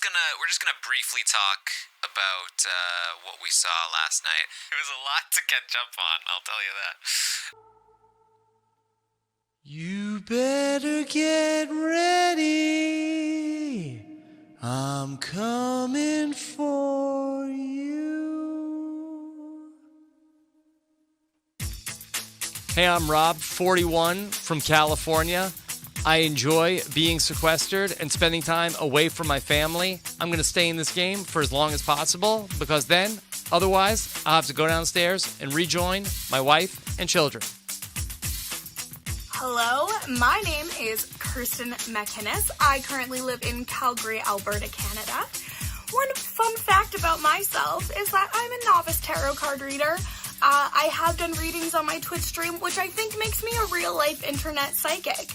just gonna briefly talk about what we saw last night. It was a lot to catch up on, I'll tell you that. You better get ready. I'm coming for you. Hey, I'm Rob, 41, from California. I enjoy being sequestered and spending time away from my family. I'm going to stay in this game for as long as possible because then, otherwise, I'll have to go downstairs and rejoin my wife and children. Hello, my name is Kirsten McInnes. I currently live in Calgary, Alberta, Canada. One fun fact about myself is that I'm a novice tarot card reader. I have done readings on my Twitch stream, which I think makes me a real-life internet psychic.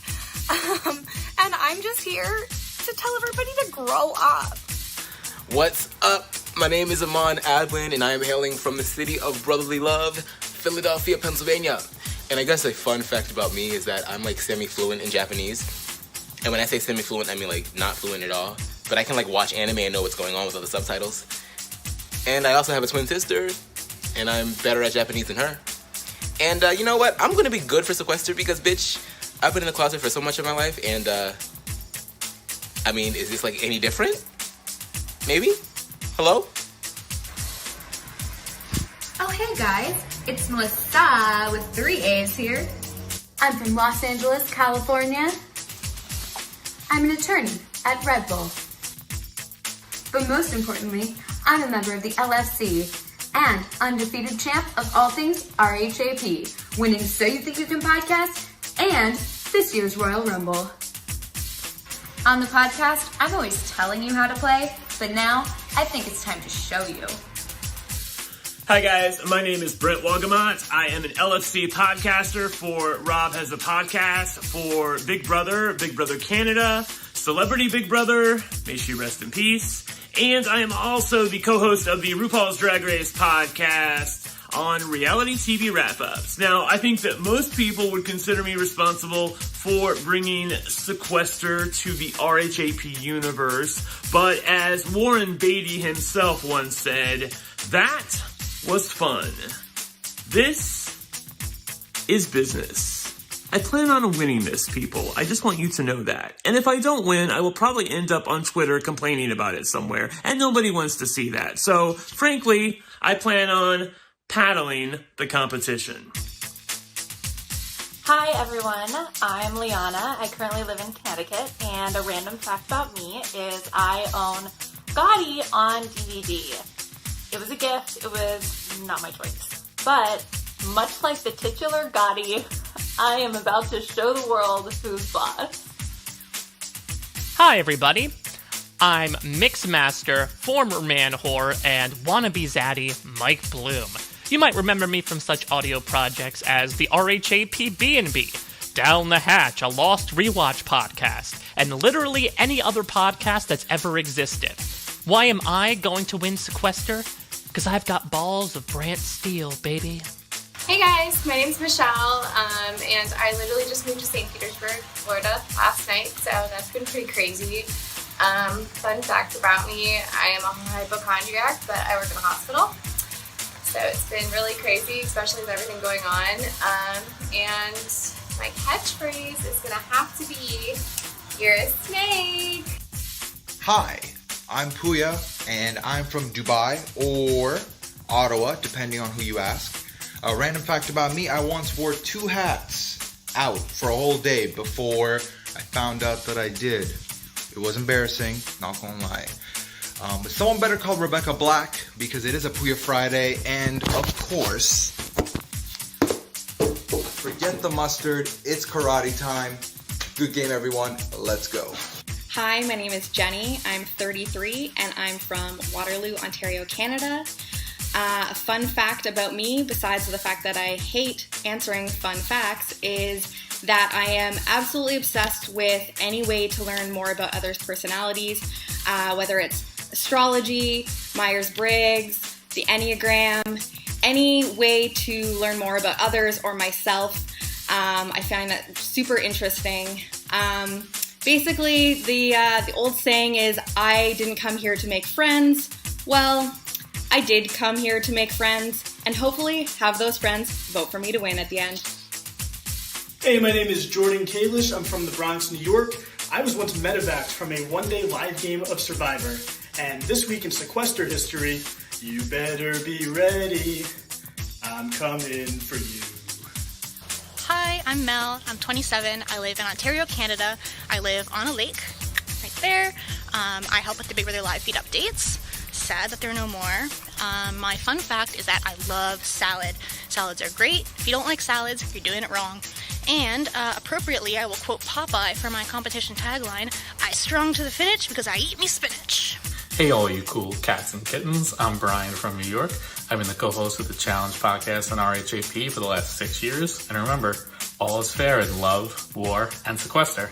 And I'm just here to tell everybody to grow up. What's up? My name is Aman Adwin, and I am hailing from the city of brotherly love, Philadelphia, Pennsylvania. And I guess a fun fact about me is that I'm like semi-fluent in Japanese. And when I say semi-fluent, I mean like not fluent at all. But I can like watch anime and know what's going on with other subtitles. And I also have a twin sister, and I'm better at Japanese than her. And you know what? I'm gonna be good for Sequester because, bitch, I've been in the closet for so much of my life, and I mean, is this like any different? Maybe? Hello? Oh, hey guys, it's Melissa with 3 A's here. I'm from Los Angeles, California. I'm an attorney at Red Bull. But most importantly, I'm a member of the LFC and undefeated champ of all things RHAP, winning So You Think You Can podcast and this year's Royal Rumble. On the podcast, I'm always telling you how to play, but now I think it's time to show you. Hi guys, my name is Brent Wagamont. I am an LFC podcaster for Rob Has a Podcast, for Big Brother Canada, Celebrity Big Brother, may she rest in peace. And I am also the co-host of the RuPaul's Drag Race podcast on reality TV wrap-ups. Now, I think that most people would consider me responsible for bringing Sequester to the RHAP universe, but as Warren Beatty himself once said, that was fun. This is business. I plan on winning this, people. I just want you to know that. And if I don't win, I will probably end up on Twitter complaining about it somewhere, and nobody wants to see that. So, frankly, I plan on paddling the competition. Hi everyone, I'm Liana. I currently live in Connecticut, and a random fact about me is I own Gotti on DVD. It was a gift, it was not my choice. But, much like the titular Gotti, I am about to show the world who's boss. Hi everybody, I'm Mixmaster, former man whore, and wannabe zaddy Mike Bloom. You might remember me from such audio projects as the RHAP B&B, Down the Hatch, a Lost Rewatch podcast, and literally any other podcast that's ever existed. Why am I going to win Sequester? Because I've got balls of Brant Steel, baby. Hey guys, my name's Michelle, and I literally just moved to St. Petersburg, Florida last night, so that's been pretty crazy. Fun fact about me, I am a hypochondriac, but I work in a hospital. So it's been really crazy, especially with everything going on. And my catchphrase is gonna have to be, "You're a snake." Hi, I'm Puya, and I'm from Dubai or Ottawa, depending on who you ask. A random fact about me, I once wore 2 hats out for a whole day before I found out that I did. It was embarrassing, not gonna lie. But someone better call Rebecca Black because it is a Puya Friday, and of course, forget the mustard, it's karate time. Good game, everyone. Let's go. Hi, my name is Jenny. I'm 33 and I'm from Waterloo, Ontario, Canada. A fun fact about me, besides the fact that I hate answering fun facts, is that I am absolutely obsessed with any way to learn more about others' personalities, whether it's astrology, Myers-Briggs, the Enneagram, any way to learn more about others or myself. I find that super interesting. Basically, the old saying is, I didn't come here to make friends. Well, I did come here to make friends, and hopefully have those friends vote for me to win at the end. Hey, my name is Jordan Kalish. I'm from the Bronx, New York. I was once medevaced from a one-day live game of Survivor. And this week in Sequester history, you better be ready. I'm coming for you. Hi, I'm Mel. I'm 27. I live in Ontario, Canada. I live on a lake right there. I help with the Big Brother live feed updates. Sad that there are no more. My fun fact is that I love salad. Salads are great. If you don't like salads, you're doing it wrong. And appropriately, I will quote Popeye for my competition tagline, I strong to the finish because I eat me spinach. Hey all you cool cats and kittens, I'm Brian from New York. I've been the co-host of the Challenge podcast on RHAP for the last 6 years. And remember, all is fair in love, war, and sequester.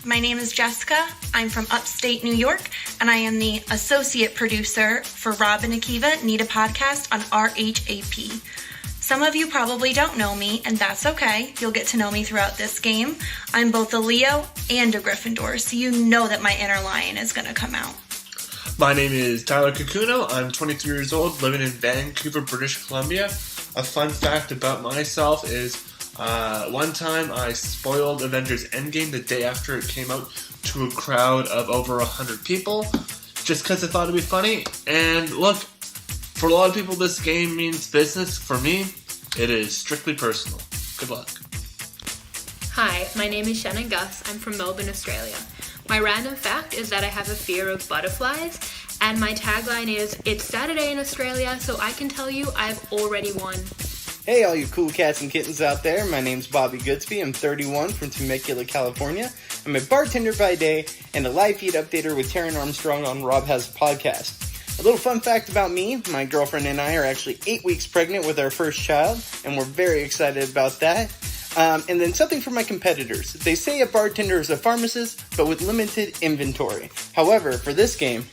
My name is Jessica. I'm from upstate New York, and I am the associate producer for Rob and Akiva Need a Podcast on RHAP. Some of you probably don't know me, and that's okay. You'll get to know me throughout this game. I'm both a Leo and a Gryffindor, so you know that my inner lion is going to come out. My name is Tyler Kakuno. I'm 23 years old, living in Vancouver, British Columbia. A fun fact about myself is one time I spoiled Avengers Endgame the day after it came out to a crowd of over 100 people, just because I thought it'd be funny. And look, for a lot of people this game means business. For me, it is strictly personal. Good luck. Hi, my name is Shannon Gus. I'm from Melbourne, Australia. My random fact is that I have a fear of butterflies, and my tagline is, it's Saturday in Australia, so I can tell you I've already won. Hey all you cool cats and kittens out there, my name's Bobby Goodsby, I'm 31 from Temecula, California. I'm a bartender by day and a live feed updater with Taryn Armstrong on Rob Has a Podcast. A little fun fact about me, my girlfriend and I are actually 8 weeks pregnant with our first child, and we're very excited about that. And then something for my competitors. They say a bartender is a pharmacist, but with limited inventory. However, for this game,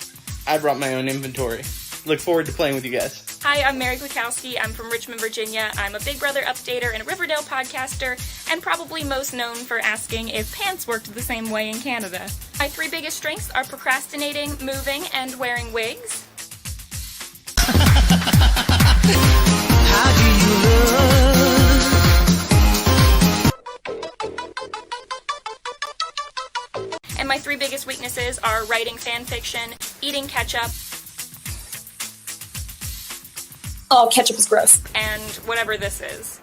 I brought my own inventory. Look forward to playing with you guys. Hi, I'm Mary Glukowski. I'm from Richmond, Virginia. I'm a Big Brother updater and a Riverdale podcaster, and probably most known for asking if pants worked the same way in Canada. My three biggest strengths are procrastinating, moving, and wearing wigs. How do you love? And my three biggest weaknesses are writing fan fiction, eating ketchup. Oh, ketchup is gross. And whatever this is.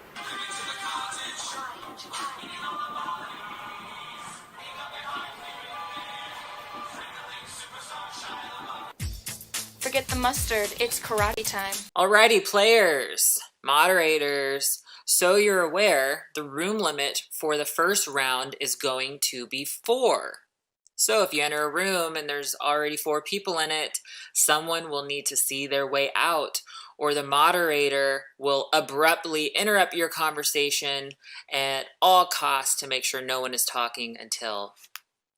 Forget the mustard, it's karate time. Alrighty, players, moderators. So you're aware, the room limit for the first round is going to be 4. So if you enter a room and there's already 4 people in it, someone will need to see their way out, or the moderator will abruptly interrupt your conversation at all costs to make sure no one is talking until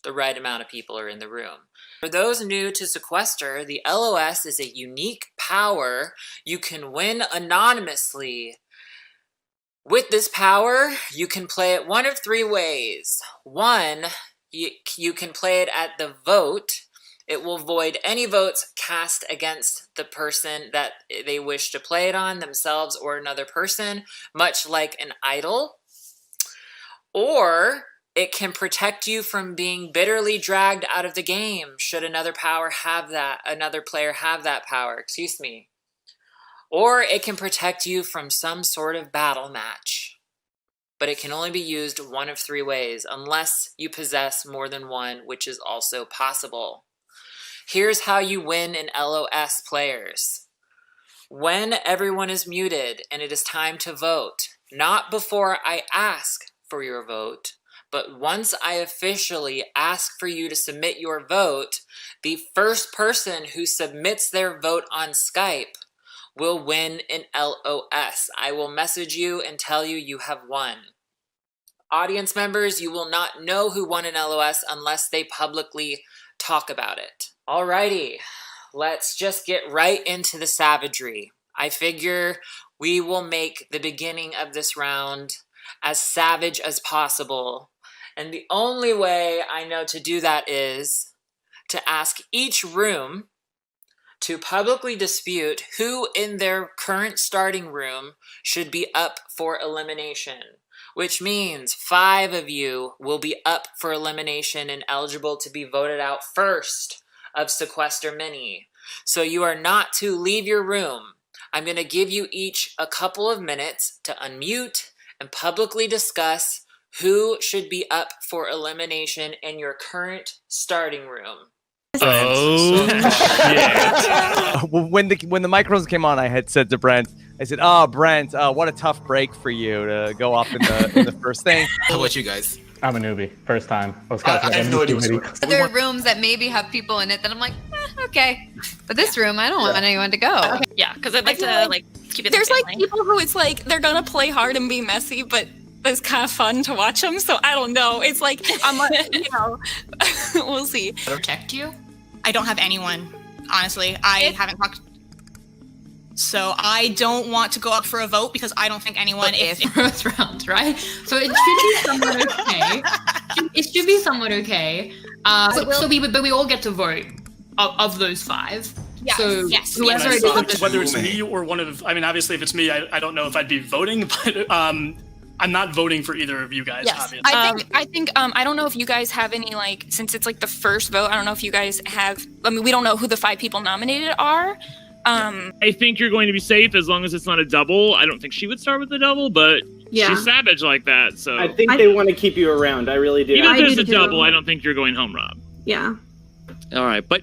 the right amount of people are in the room. For those new to Sequester, the LOS is a unique power you can win anonymously. With this power, you can play it one of 3 ways. 1, you can play it at the vote. It will void any votes cast against the person that they wish to play it on, themselves or another person, much like an idol. Or it can protect you from being bitterly dragged out of the game should another player have that power, Or it can protect you from some sort of battle match. But it can only be used one of 3 ways, unless you possess more than one, which is also possible. Here's how you win in LOS, players. When everyone is muted and it is time to vote, not before I ask for your vote, but once I officially ask for you to submit your vote, the first person who submits their vote on Skype will win in LOS. I will message you and tell you you have won. Audience members, you will not know who won in LOS unless they publicly talk about it. Alrighty, let's just get right into the savagery. I figure we will make the beginning of this round as savage as possible And the only way I know to do that is to ask each room to publicly dispute who in their current starting room should be up for elimination, which means 5 of you will be up for elimination and eligible to be voted out first of Sequester Mini. So you are not to leave your room. I'm going to give you each a couple of minutes to unmute and publicly discuss who should be up for elimination in your current starting room. Oh, yeah. When the microphones came on, I had said to Brent, I said, "Oh, Brent, what a tough break for you to go off in the first thing." How about you guys? I'm a newbie. First time. I have no idea There are rooms that maybe have people in it that I'm like, okay. But this room, I don't want anyone to go. Okay. Yeah, because I'd like to keep it. There's people who it's like they're gonna play hard and be messy, but it's kind of fun to watch them. So I don't know. It's like I'm we'll see. Protect you? I don't have anyone. Honestly, I haven't talked. So I don't want to go up for a vote because I don't think anyone. If first round, right? So it should be somewhat okay. It should be somewhat okay. But we all get to vote of those 5. Yes, so yes. Whether it's me or one of, I mean, obviously if it's me, I don't know if I'd be voting, but I'm not voting for either of you guys. Yes, obviously. I think I don't know if you guys have any since it's the first vote. I don't know if you guys have. I mean, we don't know who the 5 people nominated are. I think you're going to be safe as long as it's not a double. I don't think she would start with a double, but she's savage like that. So I think they want to keep you around. I really do. Even if there's a double, I don't think you're going home, Rob. Yeah. All right, but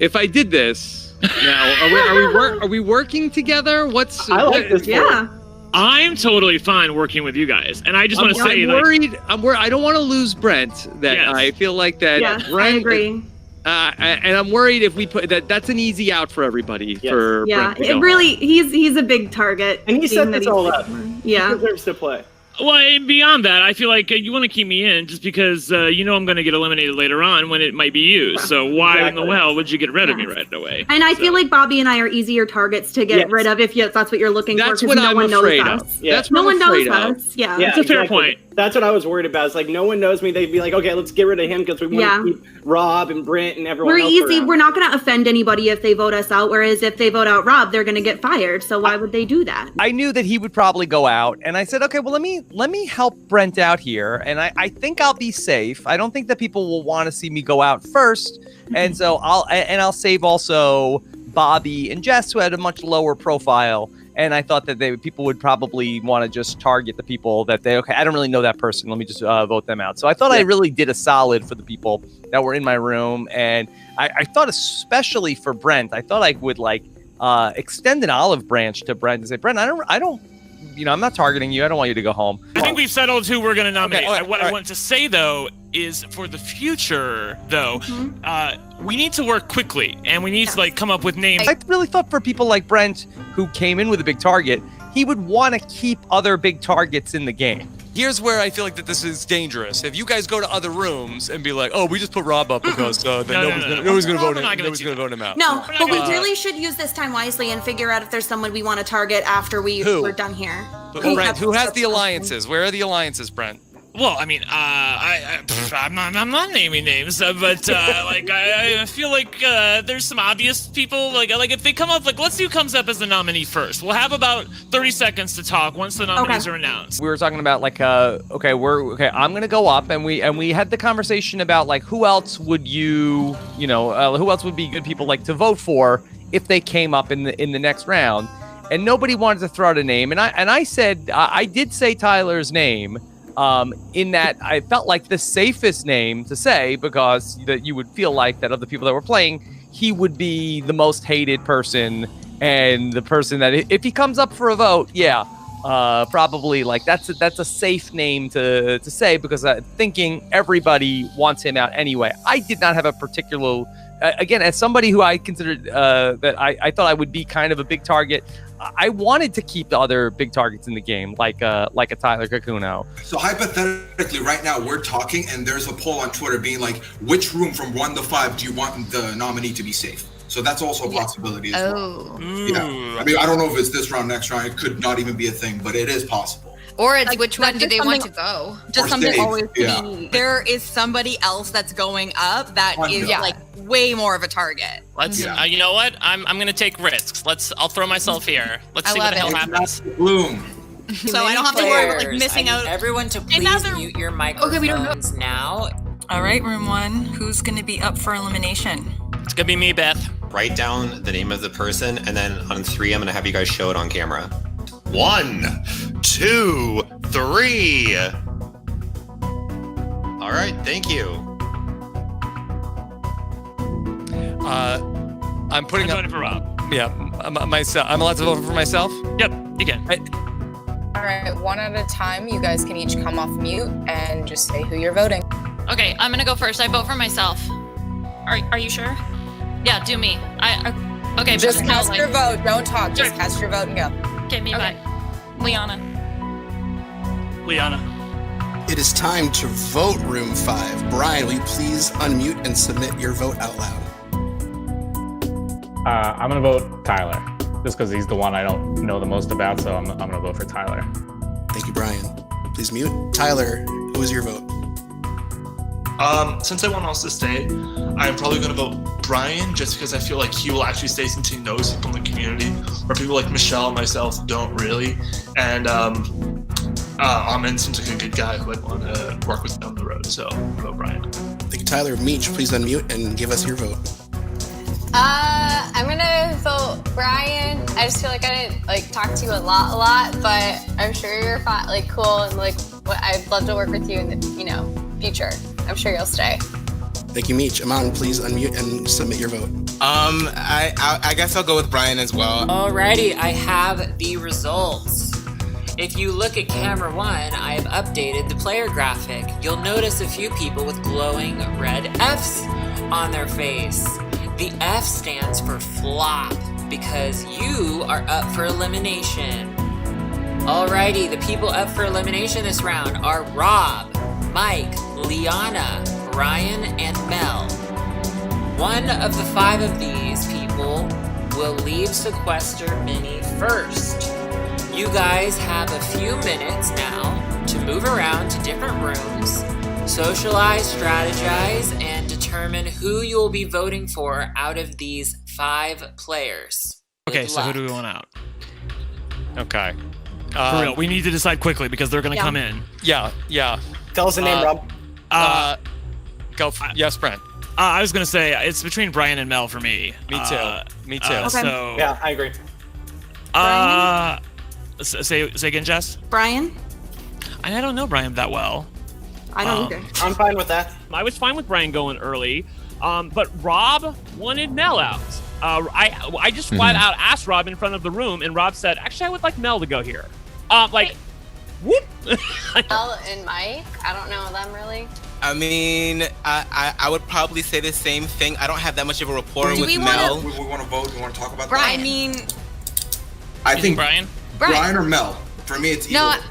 if I did this now, are we working together? I like this. Yeah. I'm totally fine working with you guys, and I just want to say, I'm worried. I don't want to lose Brent. I feel like that. Yes, Brent, I agree. And I'm worried if we put that's an easy out for everybody. Yes. For Brent to go really, he's a big target, and he set this all up. Yeah, he deserves to play. Well, and beyond that, I feel like you want to keep me in just because I'm going to get eliminated later on when it might be you. So why in the hell would you get rid of me right away? And I feel like Bobby and I are easier targets to get rid of if that's what you're looking for. That's what no I'm one knows afraid us. of. Yeah. That's what no I'm one knows afraid of. us. Yeah, that's a fair point. That's what I was worried about. It's like no one knows me. They'd be like, okay, let's get rid of him because we want to keep Rob and Brent and everyone. We're else easy. around. We're not going to offend anybody if they vote us out. Whereas if they vote out Rob, they're going to get fired. So why would they do that? I knew that he would probably go out, and I said, okay, well, let me help Brent out here, and I think I'll be safe. I don't think that people will want to see me go out first, and so I'll save also Bobby and Jess, who had a much lower profile. And I thought that people would probably want to just target the people that I don't really know that person. Let me just vote them out. So I thought I really did a solid for the people that were in my room. And I thought especially for Brent, I thought I would extend an olive branch to Brent and say, Brent, I don't, I'm not targeting you. I don't want you to go home. I think we've settled who we're going to nominate. Okay, What I want to say, though, is for the future, though, we need to work quickly, and we need to come up with names. I really thought for people like Brent, who came in with a big target, he would want to keep other big targets in the game. Here's where I feel like that this is dangerous. If you guys go to other rooms and be like, "Oh, we just put Rob up because nobody's going to vote him. Nobody's going to vote him out." No, but we really should use this time wisely and figure out if there's someone we want to target after we're done here. Brent, who has the alliances? Where are the alliances, Brent? Well, I mean, I'm not naming names, but I feel like there's some obvious people. Like if they come up, let's see who comes up as the nominee first. We'll have about 30 seconds to talk once the nominees are announced. We were talking about I'm gonna go up, and we had the conversation about who else would who else would be good people to vote for if they came up in the next round, and nobody wanted to throw out a name, and I said I did say Tyler's name. In that I felt like the safest name to say, because that you would feel like that of the people that were playing, he would be the most hated person, and the person that if he comes up for a vote, probably that's a safe name to say, because thinking everybody wants him out anyway. I did not have a particular, again, as somebody who I considered that I thought I would be kind of a big target. I wanted to keep the other big targets in the game, like a Tyler Kakuno. So hypothetically, right now we're talking, and there's a poll on Twitter being like, which room from 1 to 5 do you want the nominee to be safe? So that's also a possibility as well. Yeah. I mean, I don't know if it's this round, next round. It could not even be a thing, but it is possible. Or it's Like, which one that's do just they want to something- go? Just Or something save, always to yeah. be. There is somebody else that's going up that is Yeah. like way more of a target. Let's. Yeah. You know what? I'm gonna take risks. I'll throw myself here. Let's I see what the love hell it. happens. Bloom. So I don't have to worry about like Players, missing I out. need everyone to please Another- mute your microphones now. All right, room 1. Who's going to be up for elimination? It's gonna be me, Beth. Write down the name of the person, and then on 3, I'm gonna have you guys show it on camera. 1, 2, 3. All right, thank you. I'm putting I'm up. voting for Rob. Yeah, myself. I'm allowed to vote for myself. Yep, you can. All right, one at a time. You guys can each come off mute and just say who you're voting. Okay, I'm gonna go first. I vote for myself. Are you sure? Yeah, do me. Okay, Just but no, cast like- your vote. Don't talk. Just Sure. cast your vote and go. Okay, me bye. Liana. Liana. It is time to vote room 5. Brian, will you please unmute and submit your vote out loud? I'm gonna vote Tyler, just because he's the one I don't know the most about. So I'm gonna vote for Tyler. Thank you, Brian. Please mute. Tyler, who is your vote? Since I want us to stay, I'm probably going to vote Brian just because I feel like he will actually stay since he knows people in the community, where people like Michelle and myself don't really. And Amin seems like a good guy who I'd want to work with down the road, so I'll vote Brian. Thank you, Tyler. Meech, please unmute and give us your vote. I'm gonna vote Brian. I just feel like I didn't talk to you a lot, but I'm sure you're fine, cool, and I'd love to work with you in the future. I'm sure you'll stay. Thank you, Meech. Aman, please unmute and submit your vote. I guess I'll go with Brian as well. Alrighty, I have the results. If you look at camera 1, I have updated the player graphic. You'll notice a few people with glowing red Fs on their face. The F stands for flop because you are up for elimination. Alrighty, the people up for elimination this round are Rob, Mike, Liana, Brian, and Mel. One of the 5 of these people will leave Sequester Mini first. You guys have a few minutes now to move around to different rooms, socialize, strategize, and determine who you'll be voting for out of these 5 players. Okay, Good so who luck. do we want out? Okay. For real, we need to decide quickly because they're gonna come in. Yeah. Tell us the name, Rob. Go. Yes, Brent. I was gonna say it's between Brian and Mel for me. Me too. Me too. Okay. So Yeah, I agree. say again, Jess. Brian? I don't know Brian that well. I don't either. I'm fine with that. I was fine with Brian going early, but Rob wanted Mel out. I just flat out asked Rob in front of the room, and Rob said, "Actually, I would like Mel to go here." Whoop. Mel and Mike, I don't know them really. I mean, I would probably say the same thing. I don't have that much of a rapport with Mel. We want to vote. We want to talk about Brian. I think Brian. Brian or Mel. For me, it's either.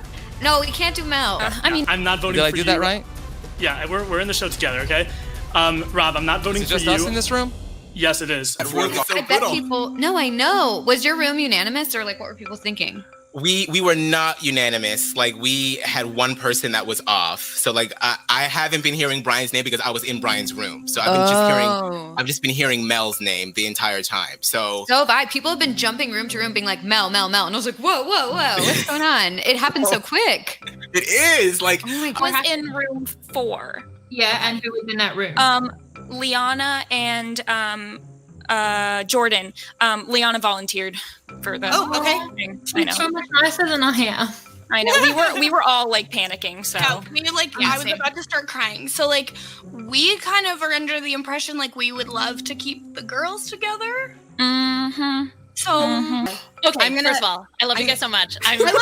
No, we can't do Mel. I'm not voting Did for I you. do that right? Yeah, we're in the show together, okay? Rob, I'm not voting Is it for just you. us in this room? Yes, it is. I bet people. No, I know. Was your room unanimous, or what were people thinking? We were not unanimous. We had one person that was off. So I haven't been hearing Brian's name because I was in Brian's room. So I've just been hearing Mel's name the entire time. So have I. People have been jumping room to room, being like Mel, and I was like, whoa, what's going on? It happened so quick. It is Oh my I was god. in room 4. Yeah, and who was in that room? Liana and Jordan. Liana volunteered for the thing. I know. So much nicer than I am. I know. We were all panicking. So I was about to start crying. So we kind of are under the impression we would love to keep the girls together. Mm-hmm. So Okay, first of all, I love you guys so much. I love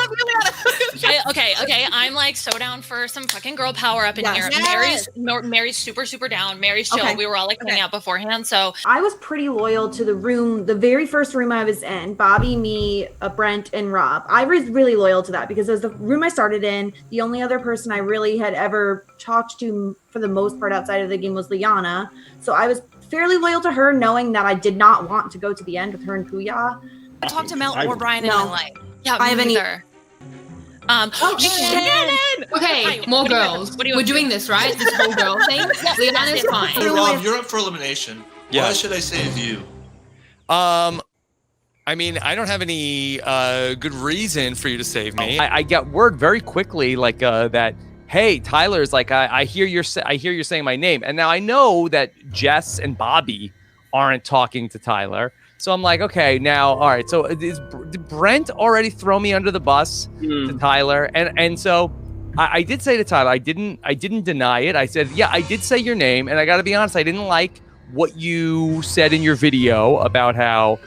you. Okay. I'm so down for some fucking girl power up in here. Yes. Mary's super down. Mary's chill. Okay. We were all hanging out beforehand, so I was pretty loyal to the very first room I was in. Bobby, me, Brent, and Rob. I was really loyal to that because as the room I started in, the only other person I really had ever talked to for the most part outside of the game was Liana. So I was fairly loyal to her, knowing that I did not want to go to the end with her and Puya. Talk to Mel or Brian in No. my life. yeah, I haven't either. Shannon! Okay, more girls. We're doing this, right? This whole girl thing. Leanna's fine. Hey, Rob, you're up for elimination. Yeah. Why should I save you? I mean, I don't have any good reason for you to save me. I got word very quickly, like that. Hey, Tyler's like, I hear you're saying my name, and now I know that Jess and Bobby aren't talking to Tyler. So I'm like, okay, now, all right. So did Brent already throw me under the bus to Tyler? And so I did say to Tyler, I didn't deny it. I said, yeah, I did say your name, and I got to be honest, I didn't like what you said in your video about how,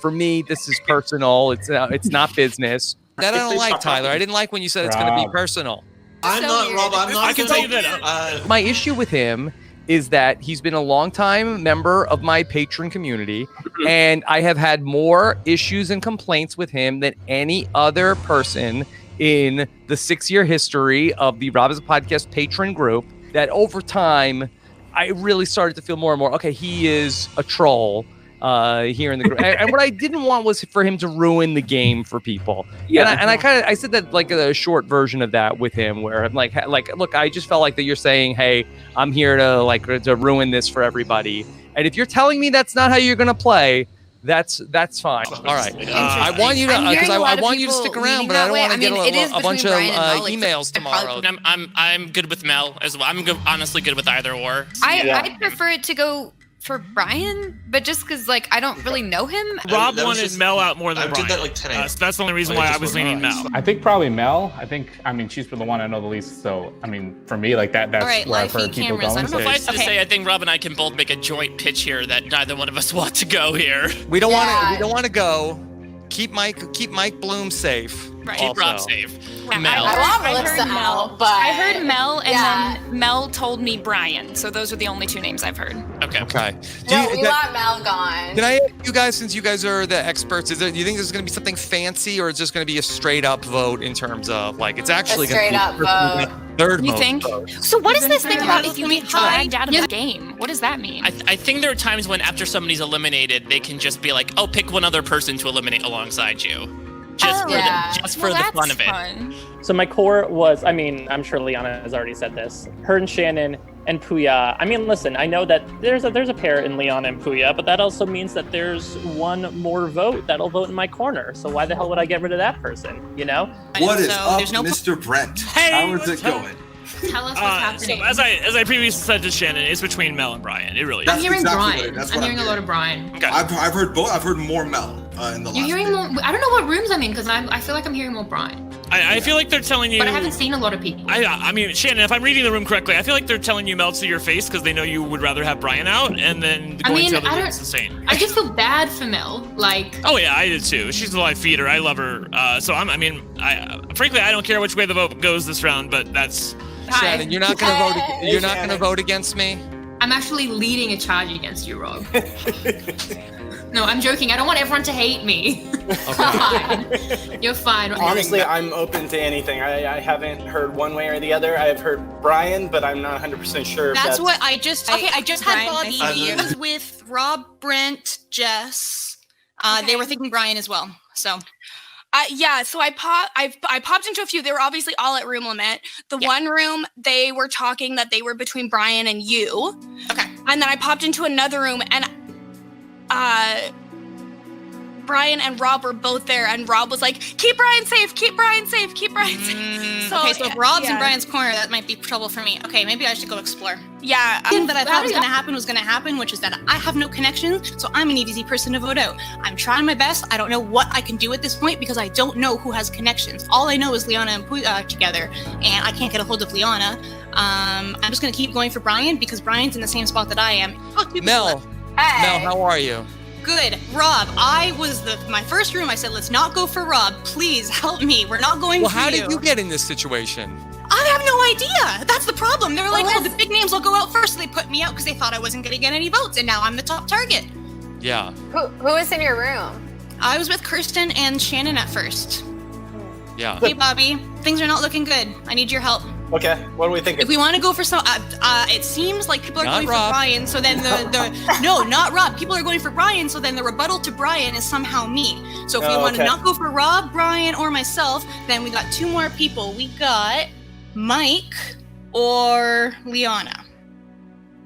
for me, this is personal. It's not business. That I don't like, Tyler. I didn't like when you said it's going to be personal. I'm not, Rob. I'm not. I can tell you that. My issue with him is that he's been a longtime member of my patron community, and I have had more issues and complaints with him than any other person in the 6-year history of the Rob Has a Podcast patron group. That over time, I really started to feel more and more, okay, he is a troll here in the group. And what I didn't want was for him to ruin the game for people. Yeah. And I said that like a short version of that with him, where I'm like, look, I just felt like that you're saying, hey, I'm here to ruin this for everybody. And if you're telling me that's not how you're going to play, that's fine. All right. I want you to because I want you to stick around, but I don't want to get a bunch of emails tomorrow. I'm good with Mel as well. I'm honestly good with either or. I'd prefer it to go for Brian, but just because like I don't really know him. Rob wanted Mel out more than Brian. I did that like 10 a.m. So that's the only reason why I was leaning Mel. I think probably Mel. I mean, she's been the one I know the least. So, I mean, for me, like that's right, where I've heard people going. Suffice to say, I think Rob and I can both make a joint pitch here that neither one of us want to go here. We don't want to go. Keep Mike Bloom safe. Right. Keep Rob safe. Mel. I heard Mel, but I heard Mel, and then Mel told me Brian. So those are the only 2 names I've heard. Okay. We want Mel gone. Can I ask you guys, since you guys are the experts, do you think there's going to be something fancy, or is just going to be a straight up vote in terms of like it's actually going to be a straight up vote? Third You vote. think? So what is this thing about if you get dragged out of the game? What does that mean? I think there are times when after somebody's eliminated, they can just be like, oh, pick one other person to eliminate alongside you. Just for the fun of it. Fun. So my core was, I mean, I'm sure Liana has already said this. Her and Shannon and Puya. I mean, listen, I know that there's a pair in Liana and Puya, but that also means that there's one more vote that'll vote in my corner. So why the hell would I get rid of that person? You know? What is up, Mr. Brent? Hey, how is it going? Tell us what's happening. So as I previously said to Shannon, it's between Mel and Brian. It really is. I'm hearing Brian. I'm hearing a lot of Brian. Okay. I've heard both. I've heard more Mel in the last. You're hearing more. I don't know what rooms I'm in because I feel like I'm hearing more Brian. I feel like they're telling you. But I haven't seen a lot of people. I mean, Shannon, if I'm reading the room correctly, I feel like they're telling you Mel to your face because they know you would rather have Brian out, and then going to other rooms the same. I just feel bad for Mel. Like. Oh yeah, I did too. She's a live feeder. I love her. So frankly, I don't care which way the vote goes this round, but that's. Shannon, you're not going to vote. You're not going to vote against me. I'm actually leading a charge against you, Rob. No, I'm joking. I don't want everyone to hate me. Fine. You're fine. Honestly, I'm open to anything. I haven't heard one way or the other. I've heard Brian, but I'm not 100% sure. That's what I just. Okay, I just had Brian, Bobby. It was with Rob, Brent, Jess. They were thinking Brian as well. So. Yeah, so I popped into a few. They were obviously all at room limit. The one room, they were talking that they were between Brian and you. Okay. And then I popped into another room, and Brian and Rob were both there, and Rob was like, keep Brian safe, keep Brian safe, keep Brian safe. So if Rob's in Brian's corner, that might be trouble for me. Okay, maybe I should go explore. Yeah. The thing that I thought was going to happen, which is that I have no connections, so I'm an easy person to vote out. I'm trying my best. I don't know what I can do at this point because I don't know who has connections. All I know is Liana and Puya together, and I can't get a hold of Liana. I'm just going to keep going for Brian because Brian's in the same spot that I am. Mel, how are you? Good. Rob, my first room, I said, let's not go for Rob. Please help me. We're not going for you. Well, how did you get in this situation? I have no idea. That's the problem. They were like, the big names will go out first. So they put me out because they thought I wasn't going to get any votes. And now I'm the top target. Yeah. Who was in your room? I was with Kirsten and Shannon at first. Yeah. Hey, Bobby. Things are not looking good. I need your help. Okay, what are we thinking? If we want to go for some, it seems like people are Not going Rob. for Brian. So then no, not Rob. People are going for Brian. So then the rebuttal to Brian is somehow me. So if we want to not go for Rob, Brian, or myself, then we got 2 more people. We got Mike or Liana.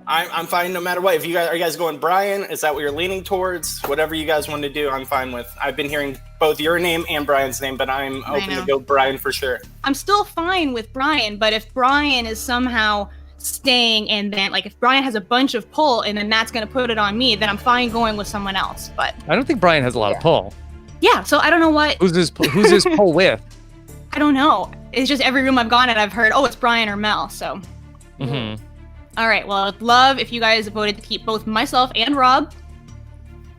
I'm fine no matter what. If you guys are you guys going Brian, is that what you're leaning towards? Whatever you guys want to do, I'm fine with. I've been hearing both your name and Brian's name, but I'm open to go Brian for sure. I'm still fine with Brian, but if Brian is somehow staying and then like if Brian has a bunch of pull and then that's going to put it on me, then I'm fine going with someone else. But I don't think Brian has a lot of pull. yeah, so I don't know what. Who's his pull with? I don't know. It's just every room I've gone in, I've heard, oh, it's Brian or Mel. So. Mm-hmm. All right. Well, I'd love if you guys voted to keep both myself and Rob.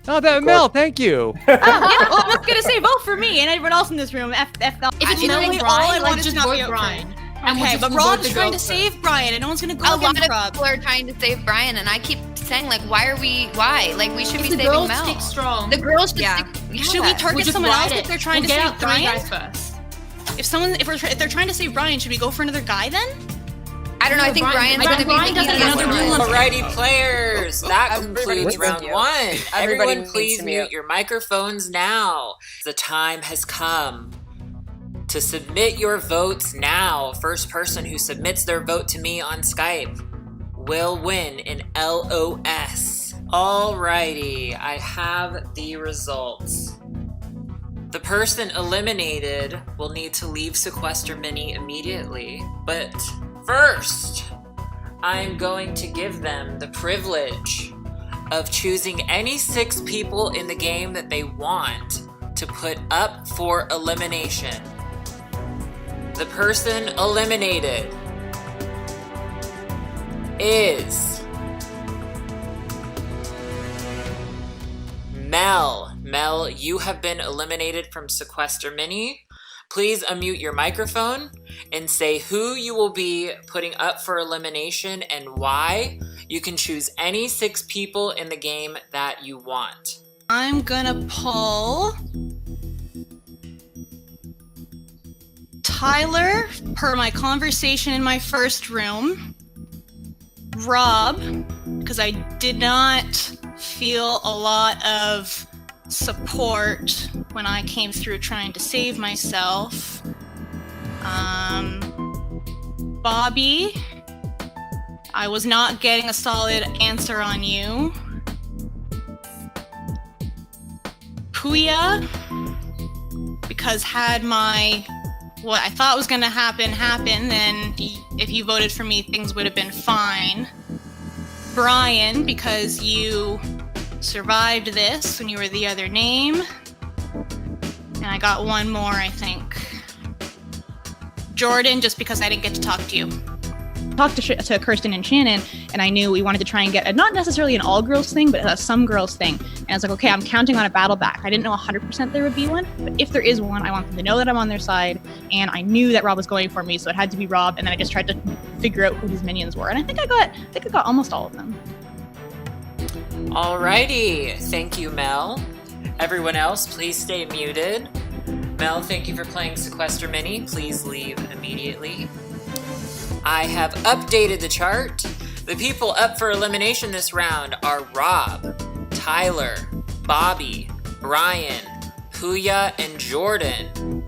Oh, Mel, thank you. Yeah, well, I'm not gonna say vote for me and everyone else in this room. If it's literally literally Brian, all I like, want is just to not vote be out Brian. for. And we'll Okay, just but vote Rob's the trying to girls save Brian, and no one's gonna go A lot against of Rob. people are trying to save Brian, and I keep saying, like, why? Like, we should be the saving girls Mel. stick strong. The girls should Yeah. Should stick. we We'll target just someone else ride if it. they're trying We'll to get save out 3 Brian? guys first. If they're trying to save Brian, should we go for another guy then? I don't know. I think Brian's gonna be Brian doesn't the another rule. Alrighty, players. That concludes round 1. Everyone, needs please to mute mute. your microphones now. The time has come to submit your votes now. First person who submits their vote to me on Skype will win an LOS. Alrighty, I have the results. The person eliminated will need to leave Sequester Mini immediately, but first, I'm going to give them the privilege of choosing any 6 people in the game that they want to put up for elimination. The person eliminated is Mel. Mel, you have been eliminated from Sequester Mini. Please unmute your microphone and say who you will be putting up for elimination and why. You can choose any 6 people in the game that you want. I'm gonna pull Tyler, per my conversation in my first room. Rob, because I did not feel a lot of support when I came through trying to save myself. Bobby, I was not getting a solid answer on you. Puya, because had what I thought was gonna happen, then if you voted for me, things would have been fine. Brian, because you survived this when you were the other name. And I got one more, I think. Jordan, just because I didn't get to talk to you. Talked to Kirsten and Shannon, and I knew we wanted to try and get not necessarily an all-girls thing, but a some-girls thing. And I was like, okay, I'm counting on a battle back. I didn't know 100% there would be one, but if there is one, I want them to know that I'm on their side. And I knew that Rob was going for me, so it had to be Rob. And then I just tried to figure out who his minions were, and I think I got almost all of them. Alrighty, thank you, Mel. Everyone else, please stay muted. Mel, thank you for playing Sequester Mini. Please leave immediately. I have updated the chart. The people up for elimination this round are Rob, Tyler, Bobby, Brian, Puya, and Jordan.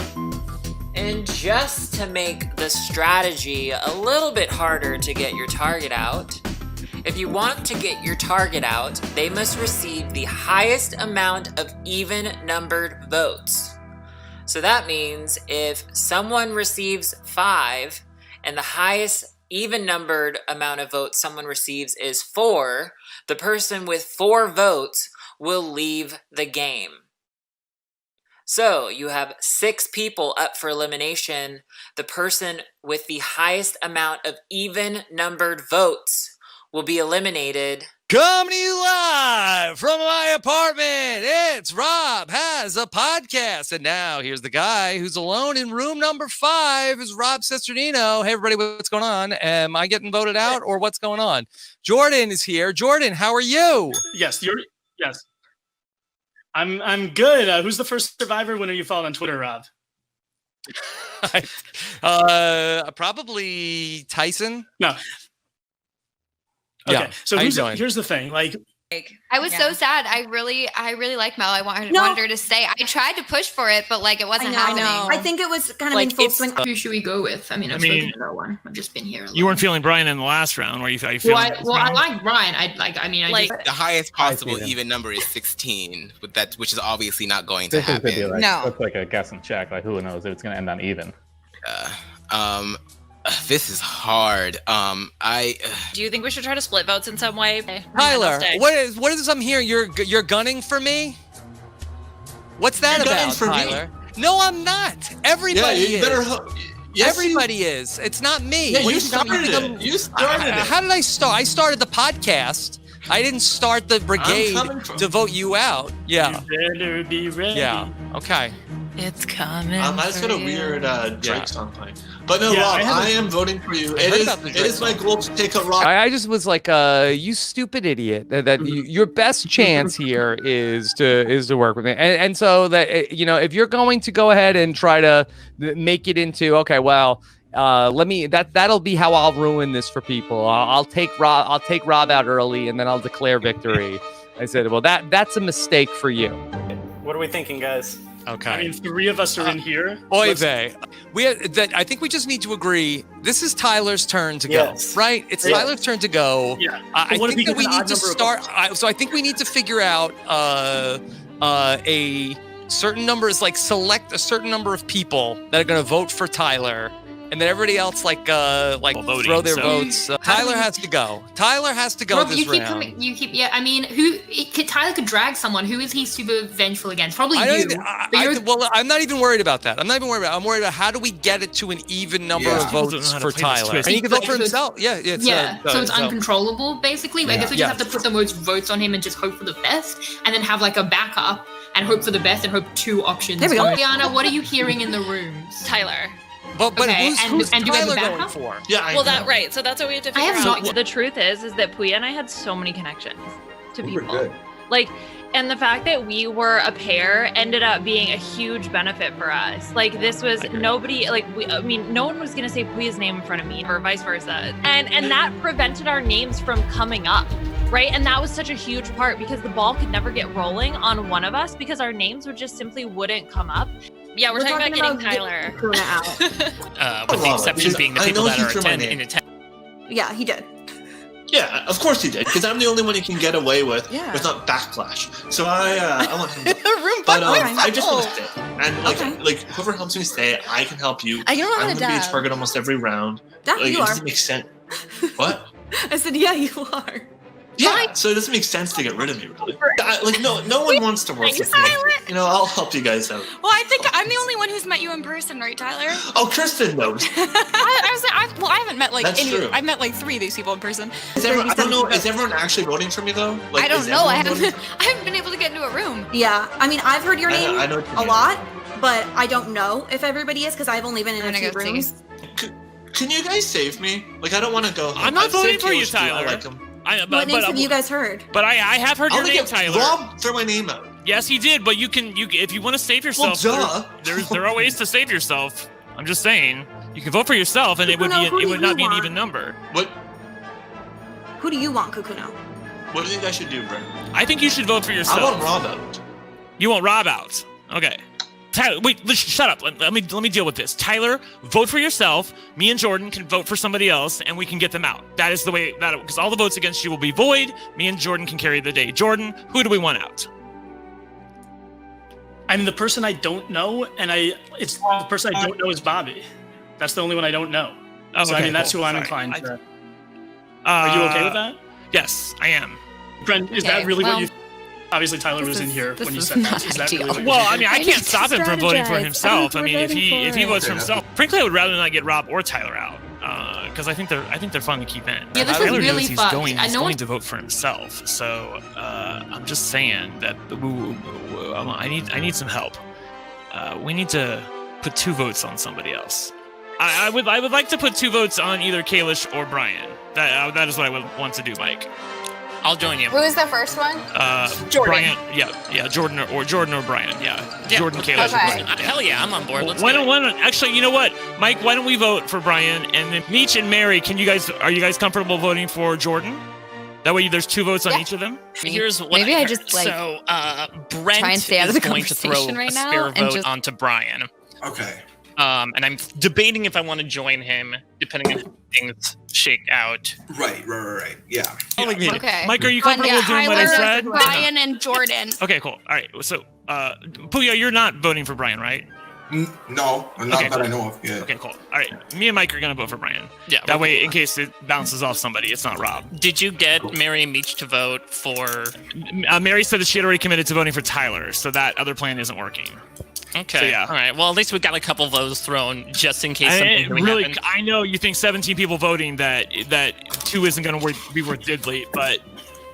And just to make the strategy a little bit harder to get your target out, if you want to get your target out, they must receive the highest amount of even-numbered votes. So that means if someone receives 5 and the highest even-numbered amount of votes someone receives is 4, the person with 4 votes will leave the game. So you have 6 people up for elimination. The person with the highest amount of even-numbered votes will be eliminated. Coming to you live from my apartment, it's Rob Has a Podcast. And now here's the guy who's alone in room number 5 is Rob Cesternino. Hey, everybody, what's going on? Am I getting voted out or what's going on? Jordan is here. Jordan, how are you? Yes. I'm good. Who's the first survivor? When are you following on Twitter, Rob? Probably Tyson. No. Okay, Yeah. so How you doing? here's the thing. Like, I was so sad. I really like Mel. I wanted her to stay. I tried to push for it, but like it wasn't happening. I think it was kind of Like, in full it's- swing. Who should we go with? I mean, I've spoken to no one. I've just been here. You weren't feeling Brian in the last round, were you? Are you feeling? I like Brian. The highest possible even number is 16, which is obviously not going to This is gonna be happen. like, That's like a guess and check. Like, who knows if it's gonna end on even. This is hard. Do you think we should try to split votes in some way? Tyler, what is I'm hearing? You're gunning for me? What's that You're gunning about, for me? Tyler? No, I'm not. Everybody Yeah, you is. better yes, Everybody is. It's not me. Yeah, What you are talking started about? it. You started it. How did I start? I started the podcast. I didn't start the brigade to vote you out. Yeah. You better be ready. Yeah. Okay. It's coming. I just got a weird Drake song playing. But no, Yeah, Rob, I I am voting for you. I It heard is, about the it Drake is my goal to take a rock. I just was like, you stupid idiot. Your best chance here is to work with me, and so that if you're going to go ahead and try to make it into that'll be how I'll ruin this for people. I'll take Rob out early, and then I'll declare victory. I said, well, that's a mistake for you. What are we thinking, guys? Okay. I mean, 3 of us are in here. Oy vey. I think we just need to agree. This is Tyler's turn to go, right? It's Yeah. Tyler's turn to go. Yeah. I What if think we that we get an need odd to number of start. So I think we need to figure out a certain number is like select a certain number of people that are going to vote for Tyler. And then everybody else voting, throw their so- votes. Tyler has to go. Tyler has to go Rob, this you keep round. coming. You keep. Yeah. I mean, Tyler could drag someone. Who is he super vengeful against? Probably I don't you. even- But you're- well, I'm not even worried about that. I'm worried about how do we get it to an even number of People don't votes know how to for play this Tyler. twist. And he can vote for So it's- himself. Yeah, it's, so it's uncontrollable, basically. I guess we just have to put the most votes on him and just hope for the best, and then have like a backup and hope for the best and hope 2 options. There we go. Liana, what are you hearing in the rooms? Tyler. But Okay, who's and do we have a Tyler going backup? for? Yeah, Well, right. So that's what we have to figure out. So the truth is that Puya and I had so many connections to We were people. good. Like, and the fact that we were a pair ended up being a huge benefit for us. Like, this was nobody, no one was going to say Puya's name in front of me or vice versa. And that prevented our names from coming up, right? And that was such a huge part because the ball could never get rolling on one of us because our names would just simply wouldn't come up. Yeah, we're talking about getting Tyler. With the exception being the I people know that he are threw my in name. attendance. Yeah, he did. Yeah, of course he did, because I'm the only one you can get away with not backlash. So I want him. But I just want to stay, and like whoever helps me stay, I can help you. I don't know how I'm to gonna be a dab. target almost every round. Dab, Like, you it are. doesn't make sense. What? I said, yeah, you are. Yeah, so it doesn't make sense to get rid of me, really. No one wants to work with me. I'll help you guys out. Well, I think I'm the only one who's met you in person, right, Tyler? Oh, Kristen knows. I haven't met That's true. I've met like 3 of these people in person. I don't know. Is everyone actually voting for me though? I don't know. I haven't. haven't been able to get into a room. Yeah, I mean, I've heard your I know- name I know what you a mean. lot, but I don't know if everybody is because I've only been in a few rooms. Can you guys save me? Like, I don't want to go. I'm not I've voting saved for you, Kayla's too. I Tyler. like him. What names have you guys heard? But I have heard I your wanna name, get Tyler. Rob throw my name out. Yes, he did. But you if you want to save yourself, duh. there are ways to save yourself. I'm just saying, you can vote for yourself, and it would not be an even number. What? Who do you want, Kukuno? What do you think I should do, Brent? I think you should vote for yourself. I want Rob out. You want Rob out? Okay. Tyler, wait, shut up. Let me deal with this. Tyler, vote for yourself. Me and Jordan can vote for somebody else, and we can get them out. That is the way because all the votes against you will be void. Me and Jordan can carry the day. Jordan, who do we want out? I mean, the person I don't know, it's the person I don't know is Bobby. That's the only one I don't know. Oh, So I okay, mean, that's cool. who I'm Sorry. inclined to. Are you okay with that? Yes, I am. Brent, is Okay, that really well, what you? Obviously, Tyler was in here when you said that. Is that really what you Well, I think? mean, I can't stop him from voting for strategize. himself. I mean, if he votes for Fair enough. himself, frankly, I would rather not get Rob or Tyler out because I think they're fun to keep in. Yeah, this is Tyler really knows he's fucked. going I know going what- to vote for himself. So I'm just saying that I need some help. We need to put 2 votes on somebody else. I would like to put 2 votes on either Kalish or Brian. That is what I would want to do, Mike. I'll join you. Who is the first one? Jordan. Brian. Yeah. Jordan or Brian. Yeah. Jordan, Kayla. Okay. Hell yeah, I'm on board. Let's Why do don't, it. why don't, actually, you know what, Mike? Why don't we vote for Brian and then Meech and Mary? Are you guys comfortable voting for Jordan? That way, there's 2 votes on each of them. Here's what Maybe I heard. just, like, so Brent try and stay out of is the going to throw conversation right a now spare and vote just- onto Brian. Okay. And I'm debating if I want to join him, depending on how things shake out. Right. Yeah. Okay. Mike, are you comfortable doing what I said? Brian and Jordan. Okay, cool. All right. So, Puya, you're not voting for Brian, right? No, not that I know of. Yeah. Okay, cool. All right. Me and Mike are gonna vote for Brian. Yeah. That way, in case it bounces off somebody, it's not Rob. Did you get Mary and Meech to vote for? Mary said that she had already committed to voting for Tyler, so that other plan isn't working. Okay. So, yeah. All right. Well, at least we got a couple votes thrown just in case something And really really, happened. I know you think 17 people voting that 2 isn't gonna be worth diddly, but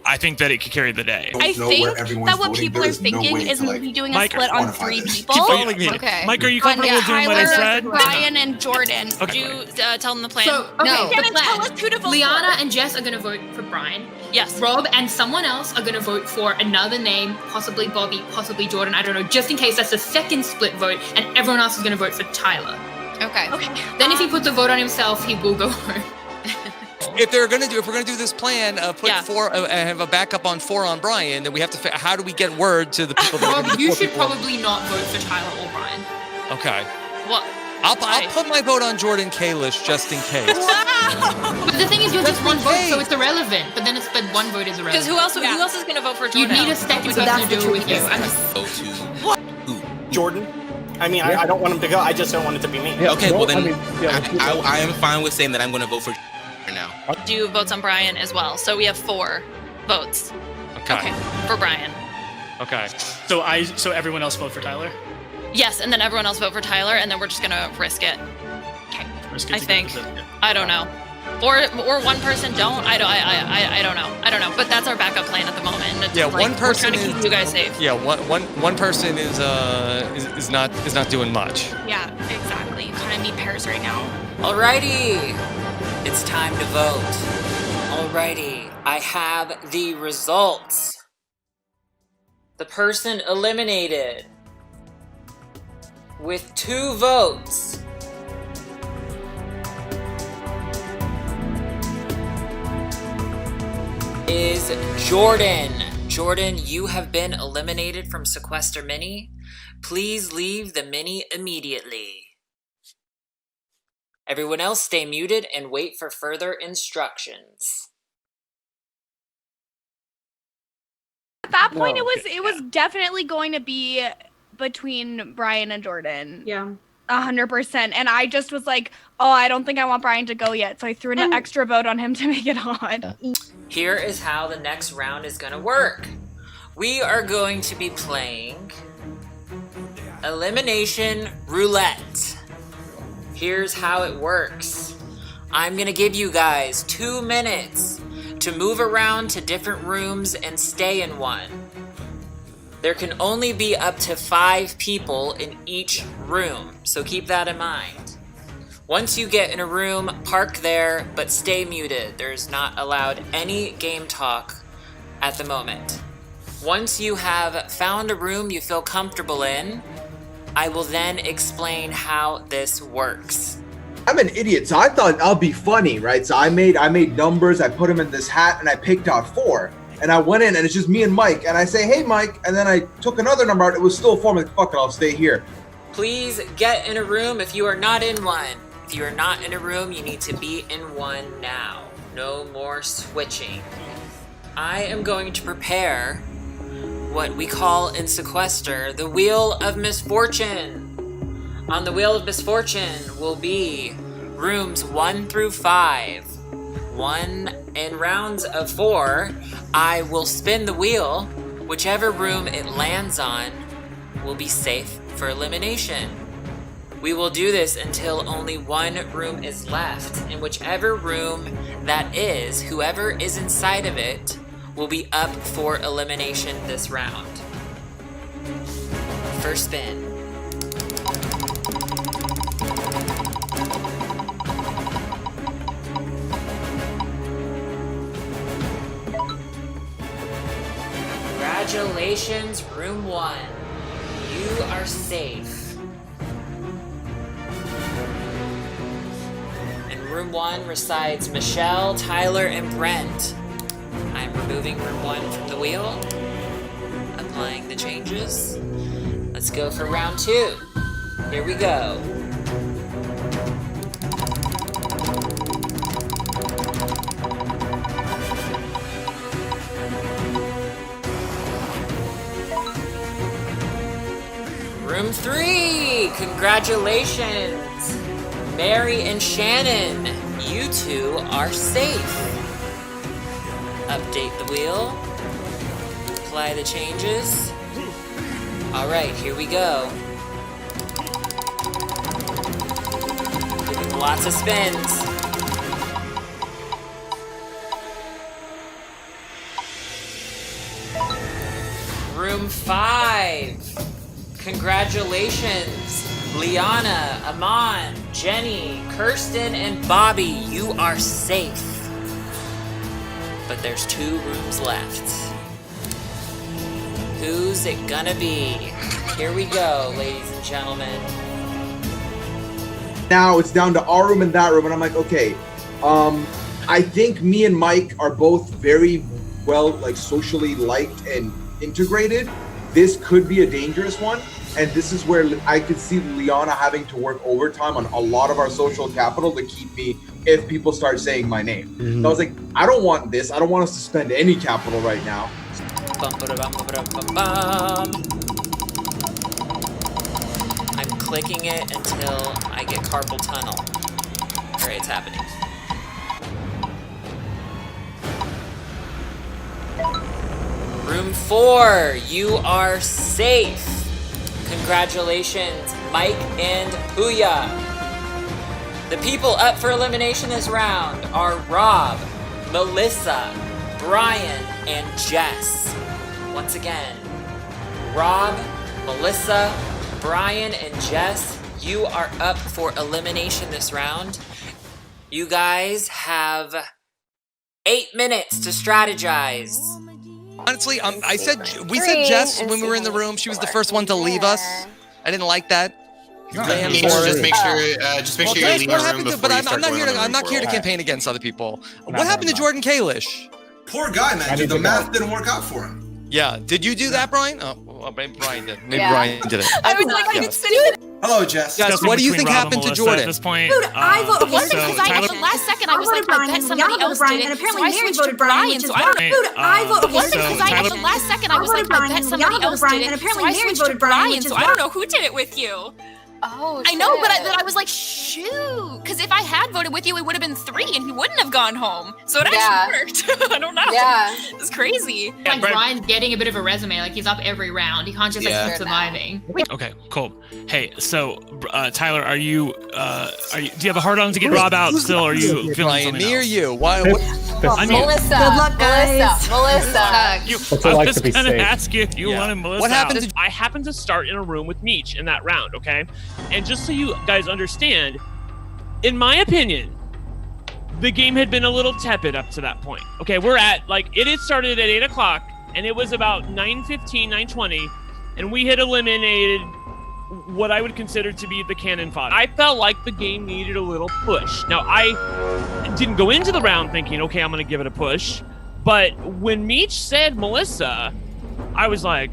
I think that it could carry the day. I think that what people are thinking is maybe doing a split on 3 people. Okay. Mike, are you comfortable doing what I said? Brian and Jordan. Do you tell them the plan? So, no, okay, the Shannon, plan. tell us who to vote Liana for. and Jess are going to vote for Brian. Yes. Rob and someone else are going to vote for another name, possibly Bobby, possibly Jordan. I don't know, just in case that's the second split vote, and everyone else is going to vote for Tyler. Okay. Then if he puts a vote on himself, he will go home. If we're gonna do this plan, put 4 and have a backup on 4 on Brian, then we have to. How do we get word to the people? That Rob, you should probably not vote for Tyler or Brian. Okay. What? I'll put my vote on Jordan Kalish just in case. But the thing is, you're just one vote, so it's irrelevant. But then one vote is irrelevant. Because who else is going to vote for You Jordan? need a second person to do it with you. I'm just Jordan. I mean, I don't want him to go. I just don't want it to be me. Okay, well then, I am fine with saying that I'm going to vote for now. Do votes on Brian as well. So we have 4 votes. Okay. For Brian. Okay. So everyone else vote for Tyler? Yes, and then everyone else vote for Tyler, and then we're just gonna risk it. I think. I don't know. Or one person don't. I don't know. I don't know. But that's our backup plan at the moment. It's Yeah, like, one person we're trying to keep you guys safe. Yeah, one person is not doing much. Yeah, exactly. You kind of need pairs right now. Alrighty, it's time to vote. Alrighty, I have the results. The person eliminated with 2 votes is Jordan. Jordan, you have been eliminated from Sequester Mini. Please leave the mini immediately. Everyone else stay muted and wait for further instructions. At that point, it was definitely going to be between Brian and Jordan. Yeah. 100%. And I just was like, oh, I don't think I want Brian to go yet. So I threw an extra vote on him to make it on. Here is how the next round is going to work. We are going to be playing Elimination Roulette. Here's how it works. I'm going to give you guys 2 minutes to move around to different rooms and stay in one. There can only be up to 5 people in each room, so keep that in mind. Once you get in a room, park there, but stay muted. There's not allowed any game talk at the moment. Once you have found a room you feel comfortable in, I will then explain how this works. I'm an idiot, so I thought I'll be funny, right? So I made numbers, I put them in this hat, and I picked out 4. And I went in, and it's just me and Mike, and I say, hey, Mike, and then I took another number out, it was still 4, I'm like, fuck it, I'll stay here. Please get in a room if you are not in one. If you are not in a room, you need to be in one now. No more switching. I am going to prepare what we call in Sequester the Wheel of Misfortune. On the Wheel of Misfortune will be rooms 1 through 5. In rounds of 4, I will spin the wheel. Whichever room it lands on will be safe for elimination. We will do this until only 1 room is left, and whichever room that is, whoever is inside of it will be up for elimination this round. First spin. Congratulations, Room 1. You are safe. In Room 1 resides Michelle, Tyler, and Brent. I'm removing Room 1 from the wheel. Applying the changes. Let's go for round 2. Here we go. Room 3! Congratulations! Mary and Shannon, you two are safe. Update the wheel. Apply the changes. Alright, here we go. Giving lots of spins. Room 5. Congratulations, Liana, Aman, Jenny, Kirsten, and Bobby, you are safe. But there's 2 rooms left. Who's it gonna be? Here we go, ladies and gentlemen. Now it's down to our room and that room, and I'm like, okay, I think me and Mike are both very well, like, socially liked and integrated. This could be a dangerous one, and this is where I could see Liana having to work overtime on a lot of our social capital to keep me if people start saying my name. Mm-hmm. So I was like, I don't want this. I don't want us to spend any capital right now. I'm clicking it until I get carpal tunnel. Alright, it's happening. Room 4, you are safe. Congratulations, Mike and Puya. The people up for elimination this round are Rob, Melissa, Brian, and Jess. Once again, Rob, Melissa, Brian, and Jess, you are up for elimination this round. You guys have 8 minutes to strategize. Honestly, we said Jess when we were in the room. She was the first one to leave us. I didn't like that. Just make sure you leave the room before but you start I'm not here to campaign against other people. What happened to Jordan Kalish? Poor guy, man. The math didn't work out for him. Yeah. Did you do that, Brian? Oh, well, maybe Brian did. Maybe Yeah. Brian did it. I was like, I could sit in Hello, Jess. Jess, what do you think happened to Jordan? At this point, Dude, I voted. so At the last second, I was like, I bet somebody else did it. And apparently, Mary voted Brian, which is why. Dude, I voted. At the last second, I was like, I bet somebody else did it. And apparently, Mary voted Brian, which is why. I don't know who did it with you. Oh, I know, but I was like, shoot. Because if I had voted with you, it would have been 3 and he wouldn't have gone home. So it actually worked. I don't know. Yeah. It's crazy. Like Brian's getting a bit of a resume. Like he's up every round. He can't just like keep surviving. Okay, cool. Hey, so Tyler, do you have a hard on to get Rob out still? Or are you feeling something near else? you? Why? I mean, Melissa. Good luck, guys. Melissa. I was just gonna ask you if you wanted Melissa. What happened out. I happened to start in a room with Meech in that round, okay? And just so you guys understand, in my opinion, the game had been a little tepid up to that point. Okay, we're at it had started at 8 o'clock, and it was about 9:15, 9:20, and we had eliminated what I would consider to be the cannon fodder. I felt like the game needed a little push. Now, I didn't go into the round thinking, okay, I'm going to give it a push. But when Meech said Melissa, I was like,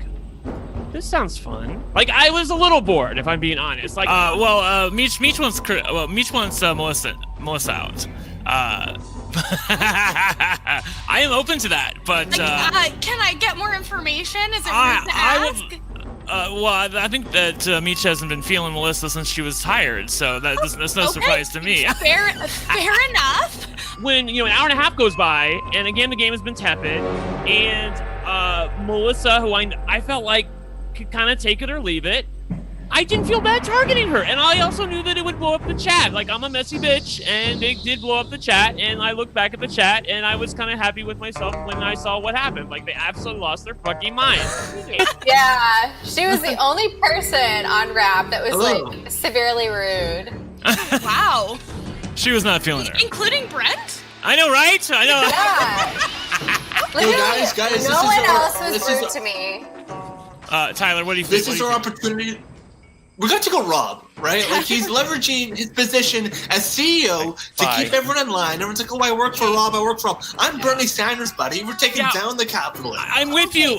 this sounds fun. Like, I was a little bored, if I'm being honest. Like, Meech wants Melissa out. I am open to that, but can I get more information? Is it rude to ask? I think that Meech hasn't been feeling Melissa since she was tired, so that's no surprise to me. Fair enough. When an hour and a half goes by, and again the game has been tepid, and Melissa, who I felt like could kind of take it or leave it, I didn't feel bad targeting her, and I also knew that it would blow up the chat. Like, I'm a messy bitch, and it did blow up the chat, and I looked back at the chat, and I was kind of happy with myself when I saw what happened. Like, they absolutely lost their fucking mind. Yeah, she was the only person on Rap that was like severely rude. Wow. She was not feeling her. Including Brent? I know, right? I know. Yeah. Guys, no one else was rude to me. Tyler, what do you think? This is our opportunity. We're going to go Rob, right? Like, he's leveraging his position as CEO to keep everyone in line. Everyone's like, oh, I work for Rob, I work for Rob. I'm Bernie Sanders, buddy. We're taking down the Capitol. I'm with you.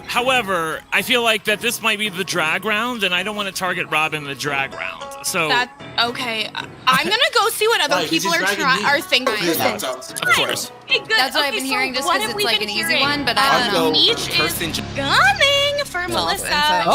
However, I feel like that this might be the drag round, and I don't want to target Rob in the drag round. So okay. I'm gonna go see what other people are thinking. Of course. Okay, good. That's what I've been hearing, just because it's like an easy one, but I don't know. Meech is gunning for Melissa.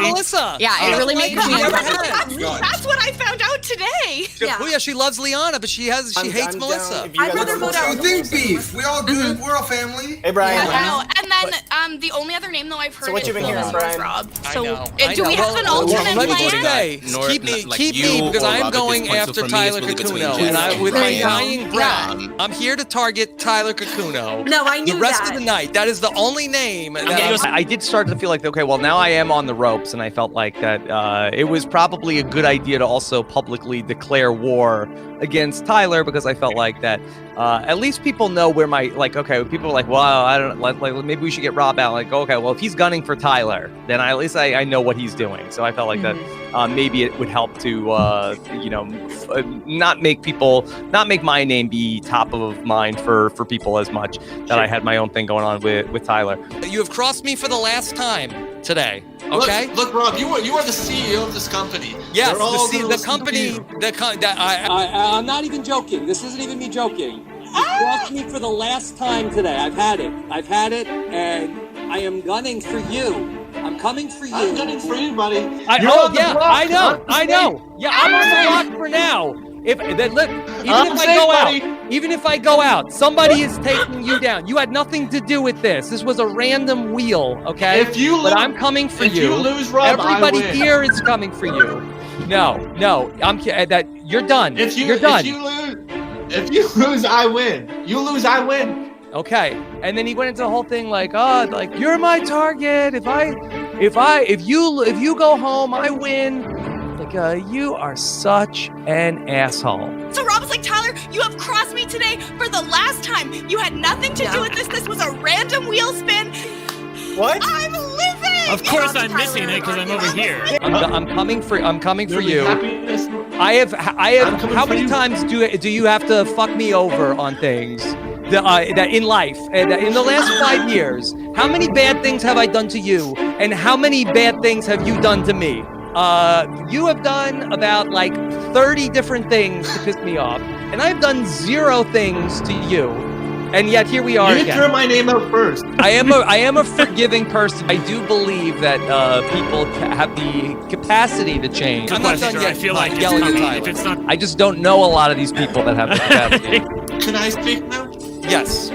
Melissa. Yeah, it really makes me. That's That's what I found out today. Oh yeah, she loves Liana, but she hates Melissa. I'd rather vote out. Think beef. We all good. We're all family. Hey, Brian. I know. And then the only other name though I've heard. So what you been hearing, Brian? Rob. I So know. do we have an alternate Let me just plan? say, keep me because I'm going after Tyler Kakuno, and I with my dying breath, I'm here to target Tyler Kakuno. No, I knew the rest that. of the night. That is the only name. I did start to feel like, okay, well now I am on the ropes, and I felt like that it was probably a good idea to also publicly declare war against Tyler, because I felt like that at least people know where my people are like, well, I don't like maybe we should get Rob out. Like, okay, well if he's gunning for Tyler, then at least I know what he's doing. So I felt like that maybe it would help to not make my name be top of mind for people as much that I had my own thing going on with Tyler. You have crossed me for the last time today. Okay. Look, Rob, you are the CEO of this company. Yes, the company. I'm not even joking. This isn't even me joking. You crossed me for the last time today. I've had it, and I am gunning for you. I'm coming for you. I'm gunning for you, buddy. I know. Yeah, I'm on the block for now. Even if I go out, somebody is taking you down. You had nothing to do with this. This was a random wheel, okay? But I'm coming for you. If you lose, Rob, everybody I win. here is coming for you. No, you're done. You're done. If you lose, I win. You lose, I win. Okay, and then he went into the whole thing like you're my target. If you go home, I win. Like, you are such an asshole. So Rob was like, Tyler, you have crossed me today for the last time. You had nothing to do with this. This was a random wheel spin. What? I'm living. Of course, I'm missing it because I'm over here. I'm coming for you. I have. How many times do you have to fuck me over on things? That in life, in the last 5 years, how many bad things have I done to you, and how many bad things have you done to me? You have done about 30 different things to piss me off, and I've done 0 things to you. And yet here we are You again. threw my name out first. I am a forgiving person. I do believe that people have the capacity to change. I'm not done yet. I feel like yelling at Tyler. if it's not. I just don't know a lot of these people that have the capacity. Can I speak now? Yes.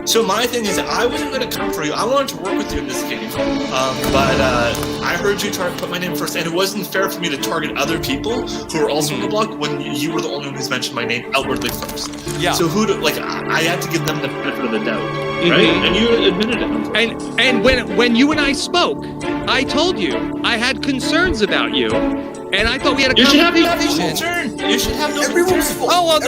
So my thing is, I wasn't going to come for you. I wanted to work with you in this game, but I heard you put my name first, and it wasn't fair for me to target other people who were also on the block when you were the only one who's mentioned my name outwardly first. Yeah. So I had to give them the benefit of the doubt, right? And you admitted it. And when you and I spoke, I told you I had concerns about you. And I thought we had a conversation. You should have no concerns. Oh, well,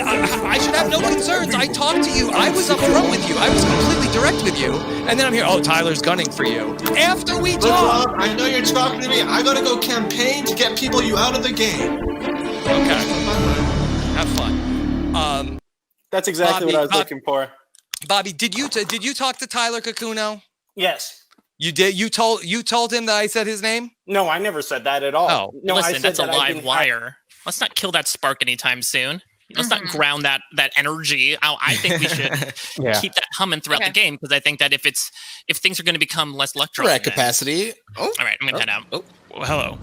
I should have no concerns. I talked to you. I was upfront with you. I was completely direct with you. And then I'm here, Tyler's gunning for you. After we talk. Rob, I know you're talking to me. I got to go campaign to get you out of the game. Okay. Have fun. That's exactly what I was looking for. Bobby, did you talk to Tyler Kakuno? Yes. You did. You told him that I said his name? No, I never said that at all. Oh, no, listen, I said that's a that live wire. Let's not kill that spark anytime soon. Let's not ground that energy. I think we should keep that humming throughout the game, because I think that if things are going to become less electronic, at capacity. All right, I'm gonna head out. Well, hello,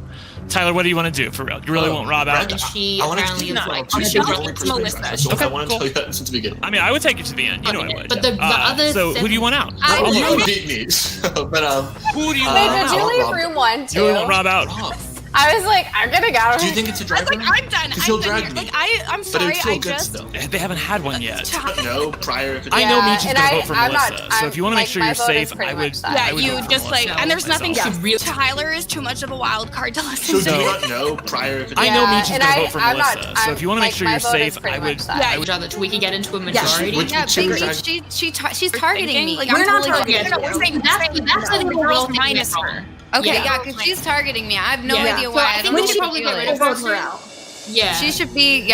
Tyler. What do you want to do for real? You really want Rob out? And she I wanna apparently keep is that like, on. she She's it's Melissa. So I want to tell you that since the beginning. I mean, I would take it to the end. You know I would. But the other so who do you want out? You beat me. But who do you Wait, want did you out? leave room 1 too? You really want Rob out? I was like, I'm gonna go. Do you think it's a I drag was like, round? I'm done. Because he'll I've been drag here. me. Like, I'm But sorry. it's still I good just. still. They haven't had one yet. No, prior. I know Meech is and going to vote for I'm not- Melissa. So if you want to make sure my you're vote is safe, pretty I would. much that. I would You vote for just Melissa like, and there's nothing. myself. Tyler is too much of a wild card to listen So to. do you not know prior? I know Meech is and going to vote for I'm Melissa. not- So if you want to make sure my you're vote is safe, pretty I would. much that. Yeah, I would rather we could get into a majority. Yeah, Big Meech, she's targeting me. Like, We're I'm not totally targeting getting you. it. We're saying That's the girls thing minus that's her. Okay, Yeah. yeah, because she's targeting me. I have no Yeah. idea So why. I I think don't we know should what probably the get deal rid is. of vote her out. Yeah. She should be, But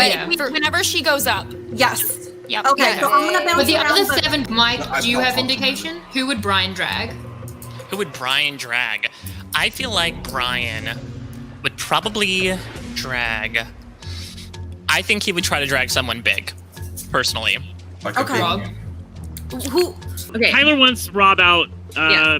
Yeah. Whenever she goes up. Yes. Yep. Okay, so I'm gonna bounce But the around. other but- 7, Mike, do you have indication? Who would Brian drag? Who would Brian drag? I feel like Brian would probably drag. I think he would try to drag someone big, personally. Okay. Rob? Who? Okay. Tyler wants Rob out,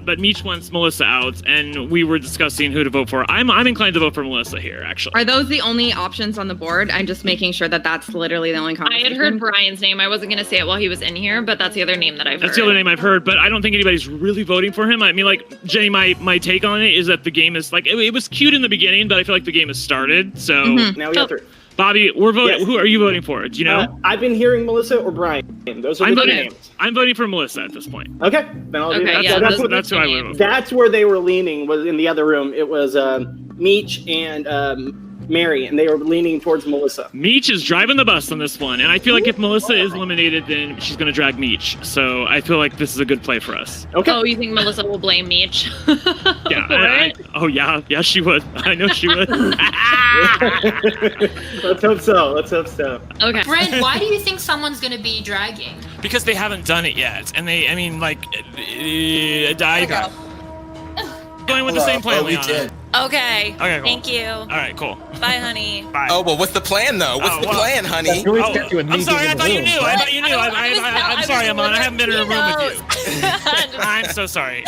but Meech wants Melissa out, and we were discussing who to vote for. I'm inclined to vote for Melissa here, actually. Are those the only options on the board? I'm just making sure that that's literally the only I conversation. had heard Brian's name. I wasn't going to say it while he was in here, but that's the other name that I've heard. That's the other name I've heard, but I don't think anybody's really voting for him. I mean, like, Jenny, my take on it is that the game is, like, it was cute in the beginning, but I feel like the game has started, so... Now we have to. Bobby, we're voting. Yes. Who are you voting for? Do you know? I've been hearing Melissa or Brian. Those are I'm the two voting, names. I'm voting for Melissa at this point. Okay, then I'll do Okay, that. yeah, that's what, that's who I would vote for. That's where they were leaning, was in the other room. It was Meech and Mary, and they were leaning towards Melissa. Meech is driving the bus on this one, and I feel like if Melissa is eliminated, then she's going to drag Meech. So I feel like this is a good play for us. Okay. Oh, you think Melissa will blame Meech? Yeah. Yeah, she would. I know she would. Let's hope so. Let's hope so. Okay. Brent, why do you think someone's going to be dragging? Because they haven't done it yet, and going with the same plan. we Liana. did. Okay. Okay, cool. Thank you. All right, cool. Bye, honey. Bye. Oh, well, what's the plan, though? What's the plan, honey? I'm sorry, I thought you knew. I thought you knew. I'm sorry, Amon. I haven't been in a room with you. I'm so sorry.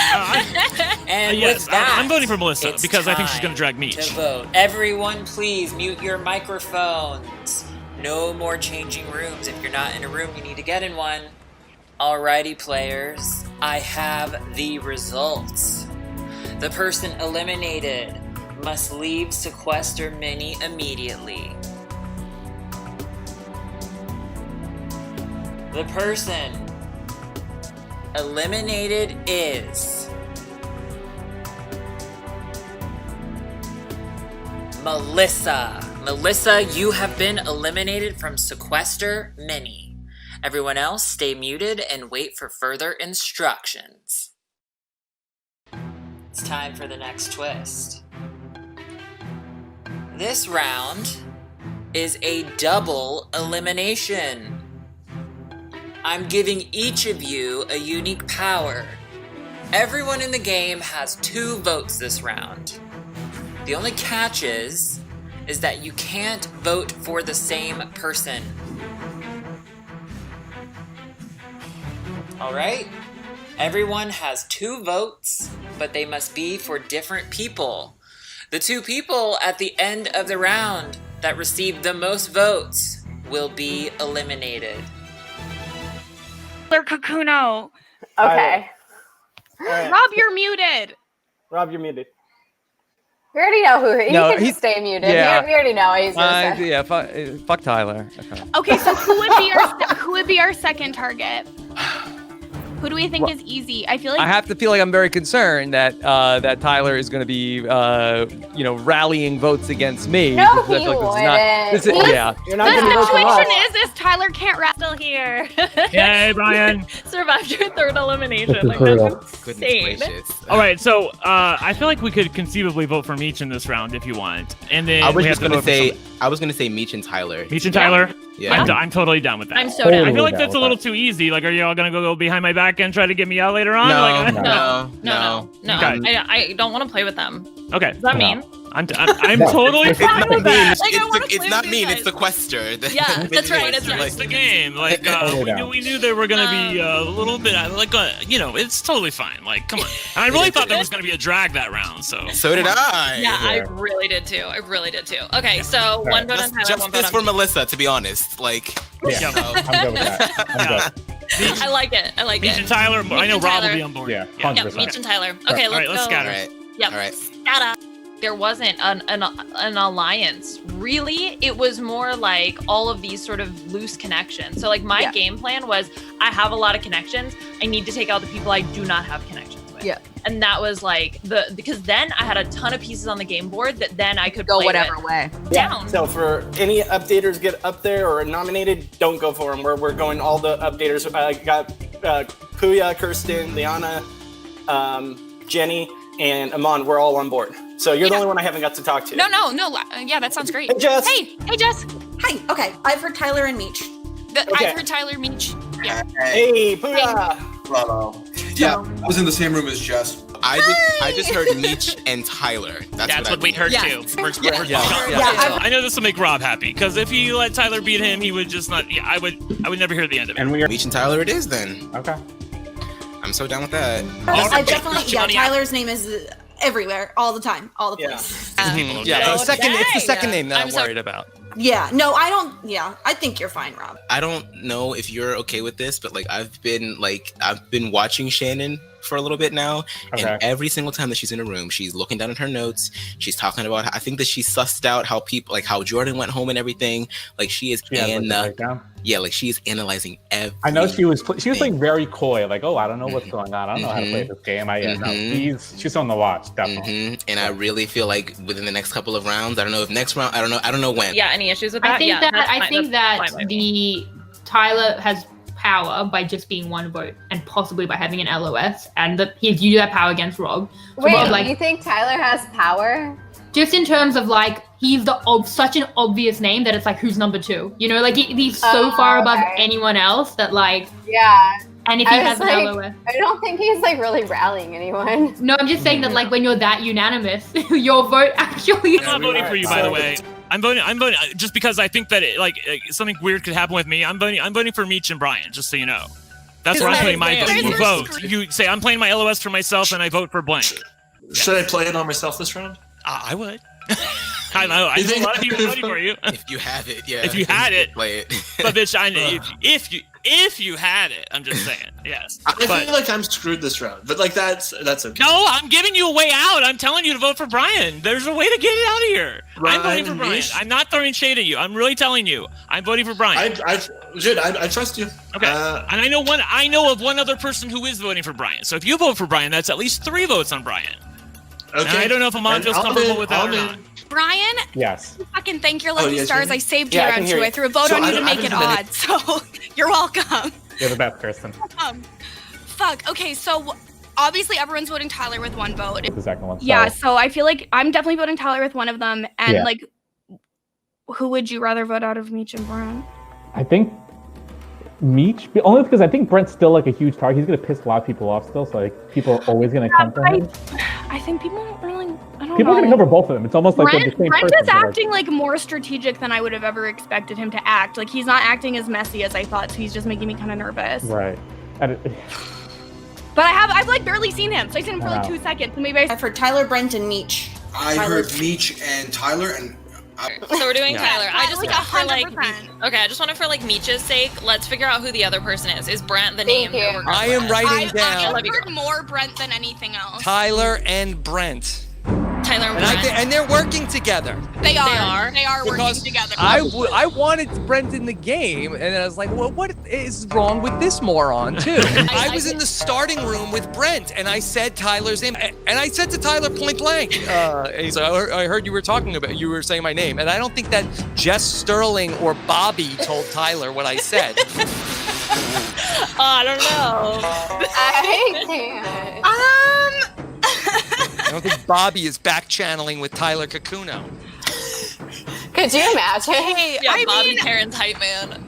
And yes, with that, I'm voting for Melissa it's because I think she's going to drag to Meech. vote. Everyone, please mute your microphones. No more changing rooms. If you're not in a room, you need to get in one. Alrighty, players. I have the results. The person eliminated must leave Sequester Mini immediately. The person eliminated is Melissa. Melissa, you have been eliminated from Sequester Mini. Everyone else, stay muted and wait for further instructions. It's time for the next twist. This round is a double elimination. I'm giving each of you a unique power. Everyone in the game has 2 votes this round. The only catch is that you can't vote for the same person. Alright? Everyone has 2 votes, but they must be for different people. The 2 people at the end of the round that receive the most votes will be eliminated. Kakuno. Okay. Alright. Rob, you're muted. Rob, you're muted. We already know who he No, can he- just stay muted. yeah. We already know what he's gonna say. Yeah, fuck Tyler. Okay. Okay, so who would be our second target? Who do we think is easy? I feel like I have to feel like I'm very concerned that that Tyler is going to be, rallying votes against me. No, because I he feel like wouldn't. this is, yeah. You're not going to vote for situation us. is Tyler can't rap. Still here. Yay, Brian. Survived your 3rd elimination. Like, that's insane. All right, so I feel like we could conceivably vote for Meech in this round if you want, and then I was we just have to gonna vote for say, I was gonna say Meech and Tyler. Meech and Tyler. Yeah. I'm totally down with that. I'm so down. I feel like Totally that's a down little with too easy. Like, are you all gonna go behind my back and try to get me out later on? No. Okay. I don't want to play with them. Okay. Does that mean? I'm totally It's fine not with mean. that. It's not mean. It's Sequester. Yeah, that's right. That's right. It's the game. Like we knew they were gonna be a little bit it's totally fine. Like, come on. And I really thought there was gonna be a drag that round. So did I. Yeah, I really did too. Okay, so one vote on Tyler, Just one vote this on for me. Melissa, to be honest. Like, Yeah, I'm good with that. I'm good. I like it. Meech and Tyler. I know and Rob will Tyler. be on board. Yeah, Yeah, 100%. Meech and Tyler. Okay, All right, let's go. scatter. All right. Yep. All right. Scatter. there wasn't an alliance. Really, it was more like all of these sort of loose connections. So like my game plan was, I have a lot of connections. I need to take out the people I do not have connections with. Yeah. And that was like because then I had a ton of pieces on the game board that then I could Go play whatever with. way. Down. So for any updaters get up there or nominated, don't go for them. We're going all the updaters. I got Puya, Kirsten, Liana, Jenny, and Amon. We're all on board. So you're the only one I haven't got to talk to. No. Yeah, that sounds great. Hey, Jess. Hey, Jess. Hi. Okay, I've heard Tyler and Meech. I've heard Tyler Meech. Yeah. Hey, Puya. Bravo. Yeah, I was in the same room as Jess. I just heard Meech and Tyler. That's what we heard too. Yeah. I know this will make Rob happy because if he let Tyler beat him, he would just not. Yeah, I would never hear the end of it. And Meech and Tyler it is then. Okay. I'm so down with that. I definitely, Tyler's name is everywhere, all the time, all the places. It's the second name that I'm worried about. Yeah, no, I don't. Yeah, I think you're fine, Rob. I don't know if you're okay with this, but like I've been watching Shannon for a little bit now, and every single time that she's in a room, she's looking down at her notes. She's talking about. I think that she sussed out how people like how Jordan went home and everything. Like she is like she's analyzing everything. I know she was playing very coy, like, oh, I don't know what's going on. I don't know how to play this game. She's on the watch, definitely. And I really feel like within the next couple of rounds, I don't know if next round, I don't know when. Yeah, any issues with that? I think that that's fine. the Tyler has power by just being one vote and possibly by having an LOS, and that he's used that power against Rob. So Wait, Rob, you think Tyler has power? Just in terms of like he's such an obvious name that it's like who's number two? You know, like he's so far above anyone else that like And if he has an LOS, I don't think he's like really rallying anyone. No, I'm just saying that like when you're that unanimous, your vote actually. I'm not voting for you, by the way. I'm voting just because I think that something weird could happen with me. I'm voting for Meech and Brian, just so you know. That's where I'm putting my vote. You vote. You say I'm playing my LOS for myself, and I vote for blank. Should I play it on myself this round? I would. I know. I know a lot of people voting for you. If you have it, yeah. If you had it, play it. But bitch, I know if you had it. I'm just saying, yes. I feel like I'm screwed this round, but like that's okay. No, I'm giving you a way out. I'm telling you to vote for Brian. There's a way to get it out of here. I'm voting for Brian. I'm not throwing shade at you. I'm really telling you. I'm voting for Brian. I trust you. Okay. And I know of one other person who is voting for Brian. So if you vote for Brian, that's at least 3 votes on Brian. Okay. And I don't know if Amon feels comfortable with that or not. Brian? Yes. Fucking thank your lucky stars. I saved you Yeah, I round can hear 2. you. I threw a vote So on I you to don't- make I it haven't odd. So you're welcome. You're the best, Kirsten. Fuck. Okay, so obviously everyone's voting Tyler with 1 vote. The second one. Yeah, so I feel like I'm definitely voting Tyler with one of them. And Yeah. like, who would you rather vote out of Meech and Brian? I think Meech, only because I think Brent's still like a huge target. He's gonna piss a lot of people off still, so like people are always gonna come for him. I think people don't really. I don't People know. are gonna cover both of them. It's almost like they're the same Brent person. is but, like- acting like more strategic than I would have ever expected him to act. Like he's not acting as messy as I thought, so he's just making me kind of nervous. Right. But I've like barely seen him, so I've seen him for like Wow. 2 seconds. So maybe I've heard Tyler, Brent, and Meech. I heard Meech and Tyler, and So we're doing Yeah. Tyler. I just like want for like 100%. okay. I just want it for like Meech's sake. Let's figure out who the other person is. Is Brent the name? that we're going I am with? writing down I've heard more Brent than anything else. Tyler and Brent. Tyler and And, Brent. and they're working together. They are working Because together. I wanted Brent in the game, and then I was like, well, what is wrong with this moron, too? I was in the starting room with Brent, and I said Tyler's name, and I said to Tyler point blank. So I heard you were saying my name, and I don't think that Jess Sterling or Bobby told Tyler what I said. I don't know. I can't. I don't think Bobby is back channeling with Tyler Kakuno. Could you imagine? Hey, Yeah, I Bobby mean, Karen's hype man.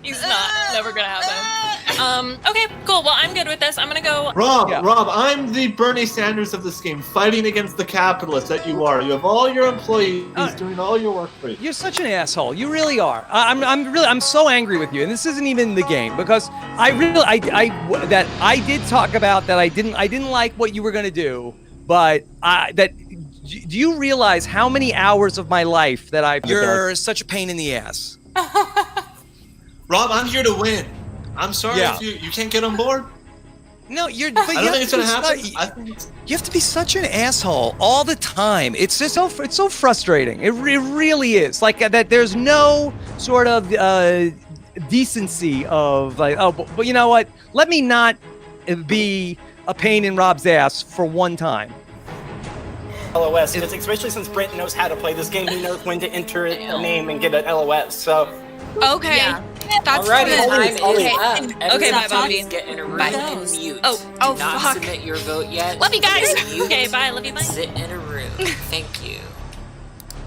He's not. Never gonna happen. Okay, cool. Well, I'm good with this. I'm gonna go. Rob, I'm the Bernie Sanders of this game, fighting against the capitalists that you are. You have all your employees doing all your work for you. You're such an asshole. You really are. I'm so angry with you, and this isn't even the game because I did talk about that I didn't like what you were gonna do, but do you realize how many hours of my life that You're such a pain in the ass. Rob, I'm here to win. I'm sorry Yeah. if you can't get on board. No, you're. I don't think it's gonna happen. You have to be such an asshole all the time. It's just it's so frustrating. It really is. Like that. There's no sort of decency of like, oh, but you know what? Let me not be a pain in Rob's ass for one time. LOS, because especially since Brent knows how to play this game, he knows when to enter a name and get an LOS. So. Okay. Yeah. That's Alrighty, good. time is up. Okay, Everyone bye, Bobby. please get in a room Bye. and mute. Oh, Do not fuck. submit your vote yet. Love you guys. Mute. Okay, bye. Love you, bye. Sit in a room. Thank you.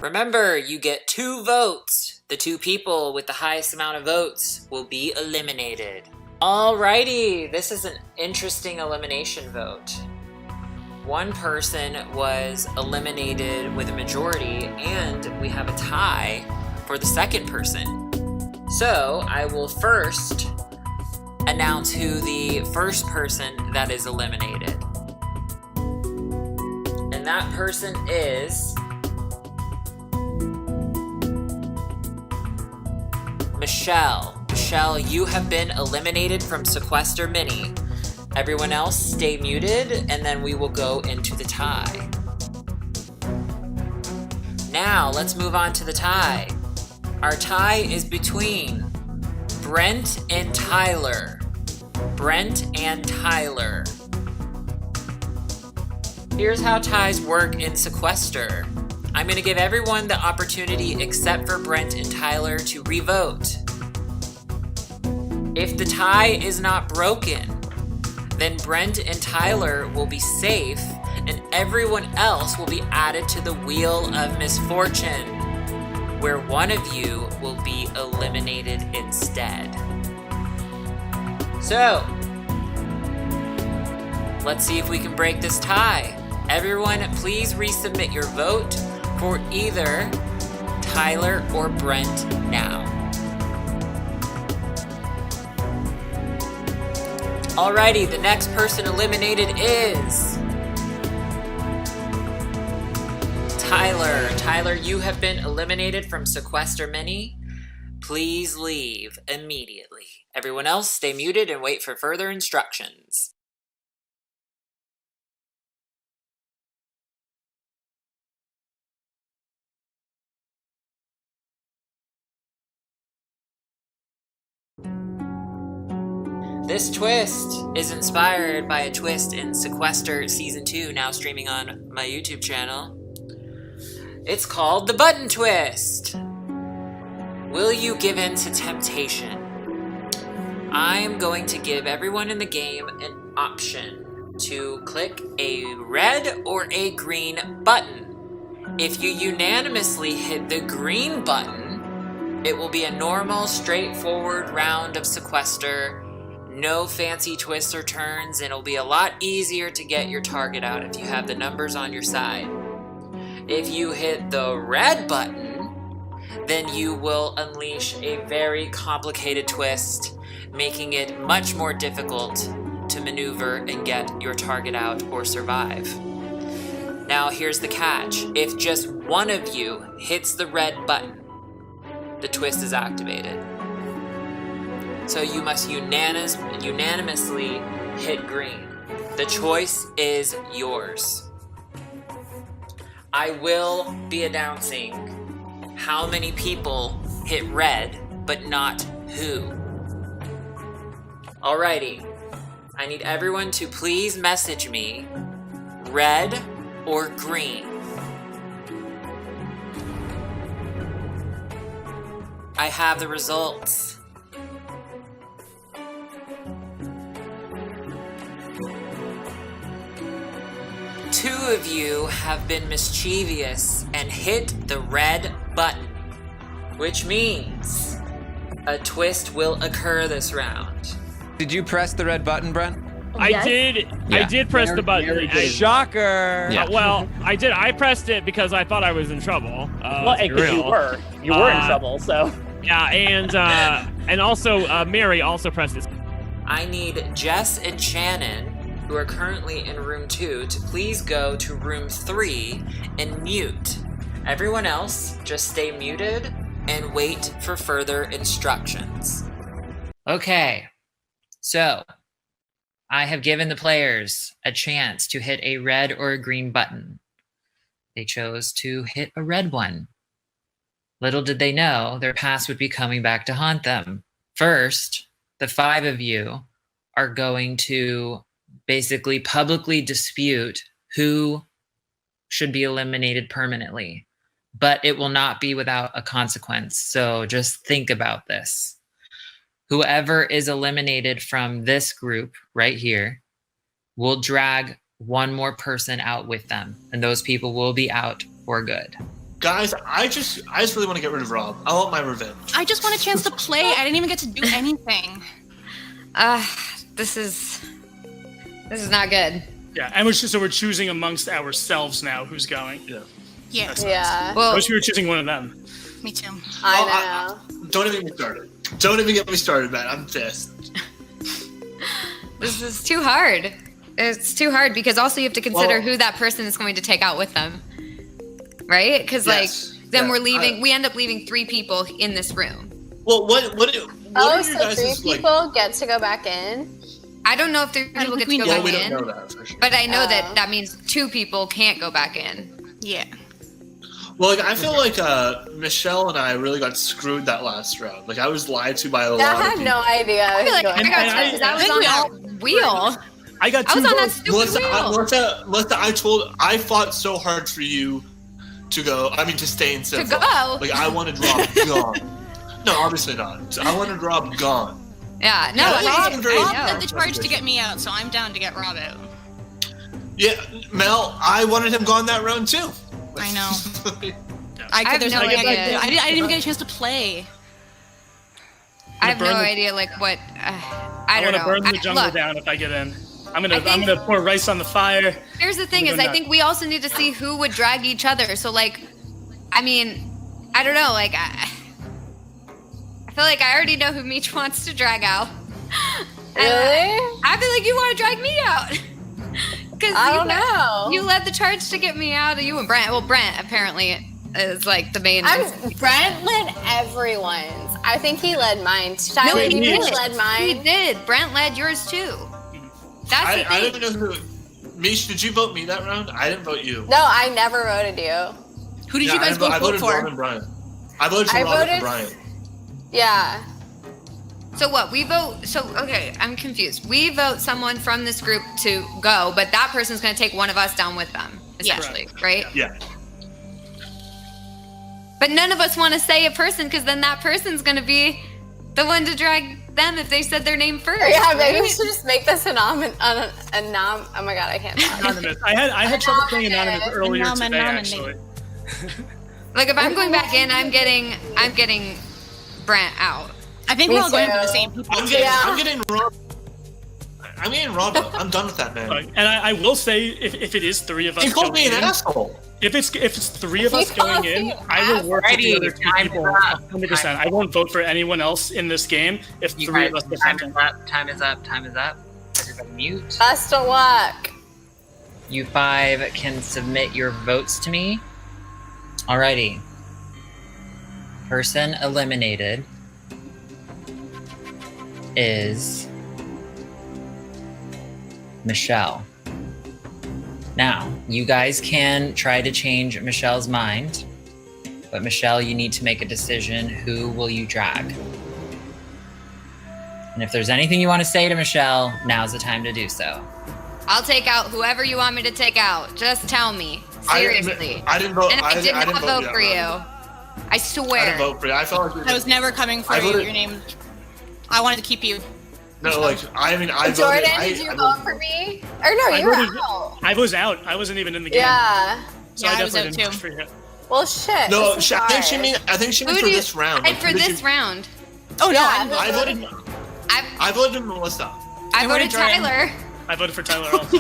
Remember, you get 2 votes. The 2 people with the highest amount of votes will be eliminated. Alrighty, this is an interesting elimination vote. One person was eliminated with a majority, and we have a tie for the second person. So, I will first announce who the first person that is eliminated. And that person is Michelle. Michelle, you have been eliminated from Sequester Mini. Everyone else stay muted, and then we will go into the tie. Now, let's move on to the tie. Our tie is between Brent and Tyler. Brent and Tyler. Here's how ties work in Sequester. I'm going to give everyone the opportunity except for Brent and Tyler to revote. If the tie is not broken, then Brent and Tyler will be safe and everyone else will be added to the Wheel of Misfortune, where one of you will be eliminated instead. So, let's see if we can break this tie. Everyone, please resubmit your vote for either Tyler or Brent now. Alrighty, the next person eliminated is Tyler. Tyler, you have been eliminated from Sequester Mini. Please leave immediately. Everyone else, stay muted and wait for further instructions. This twist is inspired by a twist in Sequester Season 2, now streaming on my YouTube channel. It's called the Button Twist. Will you give in to temptation? I'm going to give everyone in the game an option to click a red or a green button. If you unanimously hit the green button, it will be a normal, straightforward round of Sequester. No fancy twists or turns, and it'll be a lot easier to get your target out if you have the numbers on your side. If you hit the red button, then you will unleash a very complicated twist, making it much more difficult to maneuver and get your target out or survive. Now here's the catch. If just one of you hits the red button, the twist is activated. So you must unanimously hit green. The choice is yours. I will be announcing how many people hit red, but not who. Alrighty. I need everyone to please message me red or green. I have the results. Two of you have been mischievous and hit the red button, which means a twist will occur this round. Did you press the red button, Brent? I did. I did press the button. Shocker. Well, I did. I pressed it because I thought I was in trouble. Well, because you were in trouble. So yeah, and also Mary also pressed it. I need Jess and Shannon, who are currently in room 2, to please go to room 3 and mute. Everyone else, just stay muted and wait for further instructions. Okay, so I have given the players a chance to hit a red or a green button. They chose to hit a red one. Little did they know their past would be coming back to haunt them. First, the 5 of you are going to basically publicly dispute who should be eliminated permanently, but it will not be without a consequence. So just think about this. Whoever is eliminated from this group right here will drag one more person out with them, and those people will be out for good. Guys, I just really want to get rid of Rob. I want my revenge. I just want a chance to play. I didn't even get to do anything. This is not good. Yeah, and we're choosing amongst ourselves now who's going. Yeah. Yeah. Yeah. Well, I wish we were choosing one of them. Me too. I know. Don't even get me started. Don't even get me started, man. I'm pissed. This is too hard. It's too hard because also you have to consider Well- who that person is going to take out with them. Right? Because Yes. then Yeah, we're leaving. We end up leaving 3 people in this room. Well, what are So your 3 guys' people get to go back in? I don't know if 3 people get to go Well, back we in. don't know that for sure. But I know that means 2 people can't go back in. Yeah. Well, like I feel like Michelle and I really got screwed that last round. Like I was lied to by a lot I of had people. no idea. I feel like I And got I- because I was on that wheel. I got I 2 was on that votes. stupid wheel. Melissa, I fought so hard for you to go. I mean, to stay in Civil. go? Like I wanted Rob gone. No, obviously not. I wanted Rob gone. Yeah, no, Yeah, I it's very- know. Rob led the charge to get me out, so I'm down to get Rob out. Yeah, Mel, I wanted him gone that round too. I know. I have there's no nothing I idea. could do. I didn't even get a chance to play. I have no burn the- idea, like what. I don't want to know. burn the jungle Look, down if I get in. I'm I think- gonna pour rice on the fire. here's the thing: I'm is gonna I go think we also need to see who would drag each other. So like, I mean, I don't know. Like, I feel like I already know who Meech wants to drag out. And Really? I feel like you want to drag me out. Because I don't know. You led the charge to get me out. You and Brent. Well, Brent apparently is like the main. Brent led everyone's. I think he led mine. No, Tyler, he you did. led mine. He did. Brent led yours too. That's the I thing. don't even know who. Mish, did you vote me that round? I didn't vote you. No, I never voted you. Who did Yeah, you guys I vote voted for? Rob and Brian. I voted for I Robert voted- and Brian. Yeah. So what? We vote. So okay, I'm confused. We vote someone from this group to go, but that person's going to take one of us down with them, essentially, right? Yeah. But none of us want to say a person because then that person's going to be the one to drag them if they said their name first. Yeah, maybe we right? should just make this oh my god, I can't talk. Anonymous. I had trouble saying anonymous earlier today, Anonymous. actually. Like if I'm going back in, I'm getting Brent out. I think Me we're all going too. for the same people. I'm getting Rob. I'm getting Rob out. I'm done with that man. And I will say, if it is 3 of us, He called me an going in, asshole. If it's 3 of us going in, I will work with the other 2 people 100%. I won't vote for anyone else in this game if 3 of us defend it. Time is up. Everybody mute. Best of luck. You 5 can submit your votes to me. Alrighty. Person eliminated is Michelle. Now, you guys can try to change Michelle's mind, but Michelle, you need to make a decision. Who will you drag? And if there's anything you want to say to Michelle, now's the time to do so. I'll take out whoever you want me to take out. Just tell me. Seriously. I didn't vote. And I did not vote you for that you. round. I swear. I didn't vote for you. I felt like I was never coming for I you. voted- Your name. I wanted to keep you. No, like I mean, I Jordan, voted. did you I vote voted for me? Or no, I you were voted- out. I was out. I wasn't even in the game. Yeah. So Yeah, I I was definitely out didn't vote for you. Well, shit. No, this is I think she hard. mean. I think she meant Who for do you- this round. And for Who did this you- round, Oh no, Yeah, I voted. I voted Melissa. I voted Jordan. Tyler. I voted for Tyler also.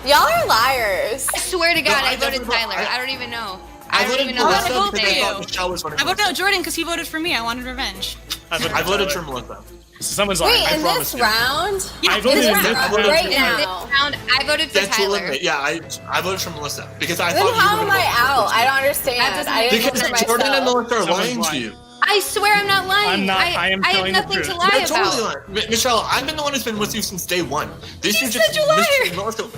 Y'all are liars. I swear to God, No, I I voted definitely- Tyler. I don't even know. I don't voted even know what Melissa I voted because I for thought you. Michelle was voting. I voted out Jordan because he voted for me. I wanted revenge. I voted, I voted Tyler. for Melissa. Someone's lying. Wait, I in promise this you. round? I voted this in round, this I voted right for- In this now. round, I voted for That's to Tyler. eliminate. Yeah, I voted for Melissa because I Then thought how you am were I gonna vote for out? Melissa. I don't understand. That doesn't I didn't Because vote for Jordan and myself. Melissa are Someone's lying to lying. you. I swear I'm not lying. I'm not. I am I have telling the nothing truth. to lie You're about. totally lying. Michelle, I've been the one who's been with you since day one. This He's is just such a liar.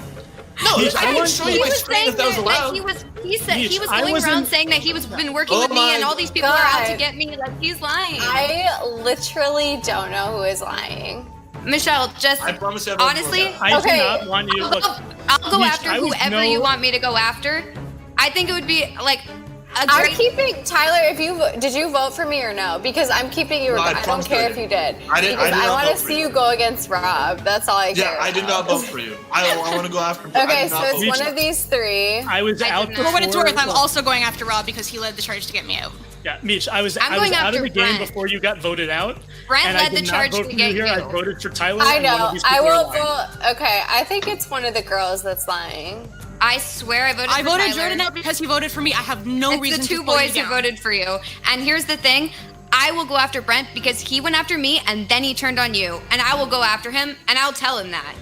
No, Mitch, I wouldn't show you my was screen saying if that was that allowed. he said he Mitch, was I going wasn't- around saying that he was been working Oh with me my and all these people are out to God. get me. Like he's lying. I literally don't know who is lying. Michelle, just I promise everyone. honestly, I Okay. do not want you. Look, I'll go Mitch, after I was whoever you want me to go after. I think it would be like a I'm great. keeping Tyler. Did you vote for me or no? Because I'm keeping you. No, I I don't promise care I if you did. I did Because I not want to vote for see you. you go against Rob. That's all I care. Yeah, I did not vote for you. I want to go after. I Okay, did so not it's vote one for of these three. I was out For what it's before- worth, I'm also going after Rob because he led the charge to get me out. Yeah, Mitch, I was I'm out going of after the game Brent. before you got voted out. Brent and I led did the not charge vote to for get you here. I you. voted for Tyler. I and one of know. these I people are will lying. vote. Okay, I think it's one of the girls that's lying. I swear I voted. I for voted Tyler. Jordan out because he voted for me. I have no It's reason the to two pull you boys who down. voted for you. And here's the thing. I will go after Brent because he went after me and then he turned on you. And I will go after him and I'll tell him that.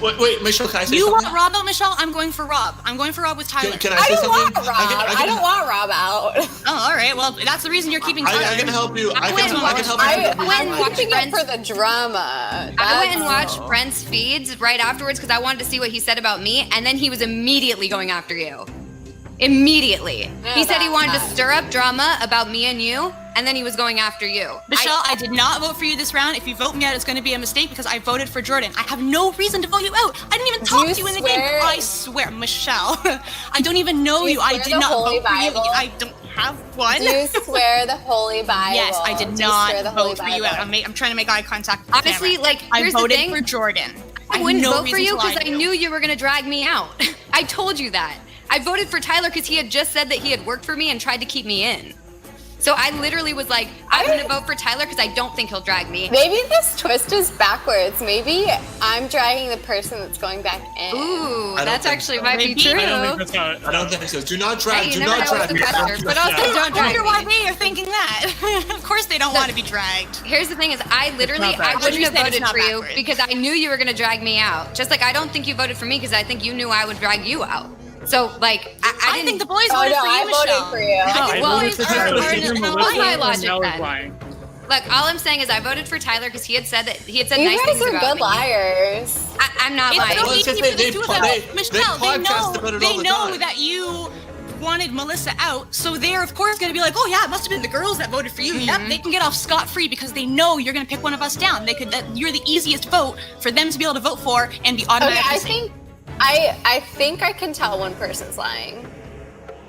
Wait, Michelle, can I say You something? want Rob out, Michelle? I'm going for Rob. I'm going for Rob with Tyler. Can I say something? I don't want Rob out. Oh, all right. Well, that's the reason you're keeping Tyler. I can help you. I can help you. I'm keeping it for the drama. I went and watched Brent's feeds right afterwards because I wanted to see what he said about me, and then he was immediately going after you. Immediately. Yeah, He said he that's wanted to bad. stir up drama about me and you, and then he was going after you. Michelle, I did not vote for you this round. If you vote me out, it's going to be a mistake because I voted for Jordan. I have no reason to vote you out. I didn't even talk you to you in the swear- game. I swear, Michelle. I don't even know Do you you. I swear did the not Holy vote for you. Bible? I don't have one. Do you swear the Holy Bible? Yes, I did Do you not swear the Holy vote for you out. Bible? I'm trying to make eye contact with the Honestly, camera. like, I here's the voted thing. for Jordan. I have wouldn't no vote for reason you to lie because to I knew you were going to drag me out. I told you that. I voted for Tyler because he had just said that he had worked for me and tried to keep me in. So I literally was like, I'm going to vote for Tyler because I don't think he'll drag me. Maybe this twist is backwards. Maybe I'm dragging the person that's going back in. Ooh, I don't that's think actually so. might be true. I don't think that's how. I don't think so. Do not drag. Hey, you Do never not know drag. with Sequester, but also don't I drag wonder why me. they are thinking that. Of course they don't want to be dragged. Here's the thing is I literally, not I backwards. wouldn't have What you said is voted not for you backwards. because I knew you were going to drag me out. Just like I don't think you voted for me because I think you knew I would drag you out. So, like, I didn't think the boys Oh, voted no, for you, I Michelle. voted for you. No, I well, voted for it's Tyler. our Even version. Melissa What's my and logic Mel is then? lying. Look, all I'm saying is I voted for Tyler because he had said You nice guys things are about good me. liars. I'm not It's lying. so Well, it's easy just for they- the two of they- them. they Michelle, podcast about it all they the know time. that you wanted Melissa out, so they're of course going to be like, oh yeah, it must have been the girls that voted for you. Yep, they can get off scot-free because they know you're going to pick one of us down. That you're the easiest vote for them to be able to vote for and be Okay, automatically I safe. think I can tell one person's lying.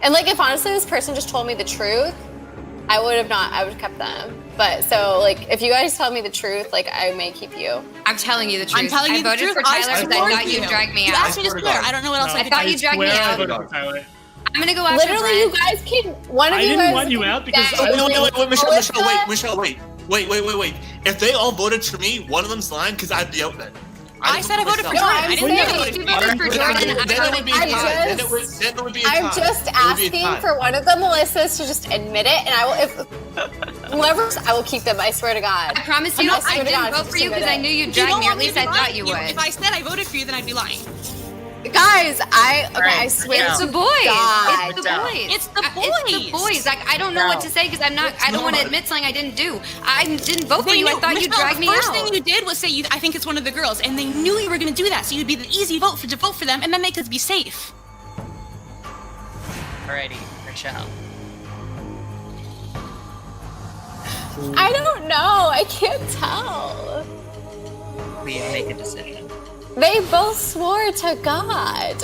And like if honestly this person just told me the truth, I would have kept them. But so like if you guys tell me the truth, like I may keep you. I'm telling you the truth. I'm telling you I the voted truth. for Tyler because I support thought you'd drag me You out. asked me to swear to swear. God. I don't know what else No, I I could thought do. you dragged me swear I out. voted for Tyler. I'm going to go after Literally, you Brent. guys can. One of I you didn't guys. want you out because I No, wait, Michelle, Melissa? wait. If they all voted for me, one of them's lying because I'd be out then. I said I voted for myself. Jordan. I didn't saying- say I voted You for you. voted for Jordan. Then it would be a I tie. Then just- it would be a tie. I'm just It would be a asking tie. for one of the Melissas to just admit it, and I will. If whoever's, I will keep them. I swear to God. I promise you, I I swear to didn't God, vote just for you admit because I it. knew you'd If you drag don't me, or want at least me I to thought lie, you would. If I said I voted for you, then I'd be lying. Guys, I Alright, swear It's to the boys. God. It's the boys. It's the It's the boys. boys. Like I don't know what to say because I don't want to admit something I didn't do. I didn't vote for They you. I knew- thought you'd Michelle, drag me the first out. thing you did was say, I think it's one of the girls, and they knew you were going to do that, so you'd be the easy vote to vote for them, and then make us be safe. Alrighty, Michelle. I don't know. I can't tell. Please make a decision. They both swore to God.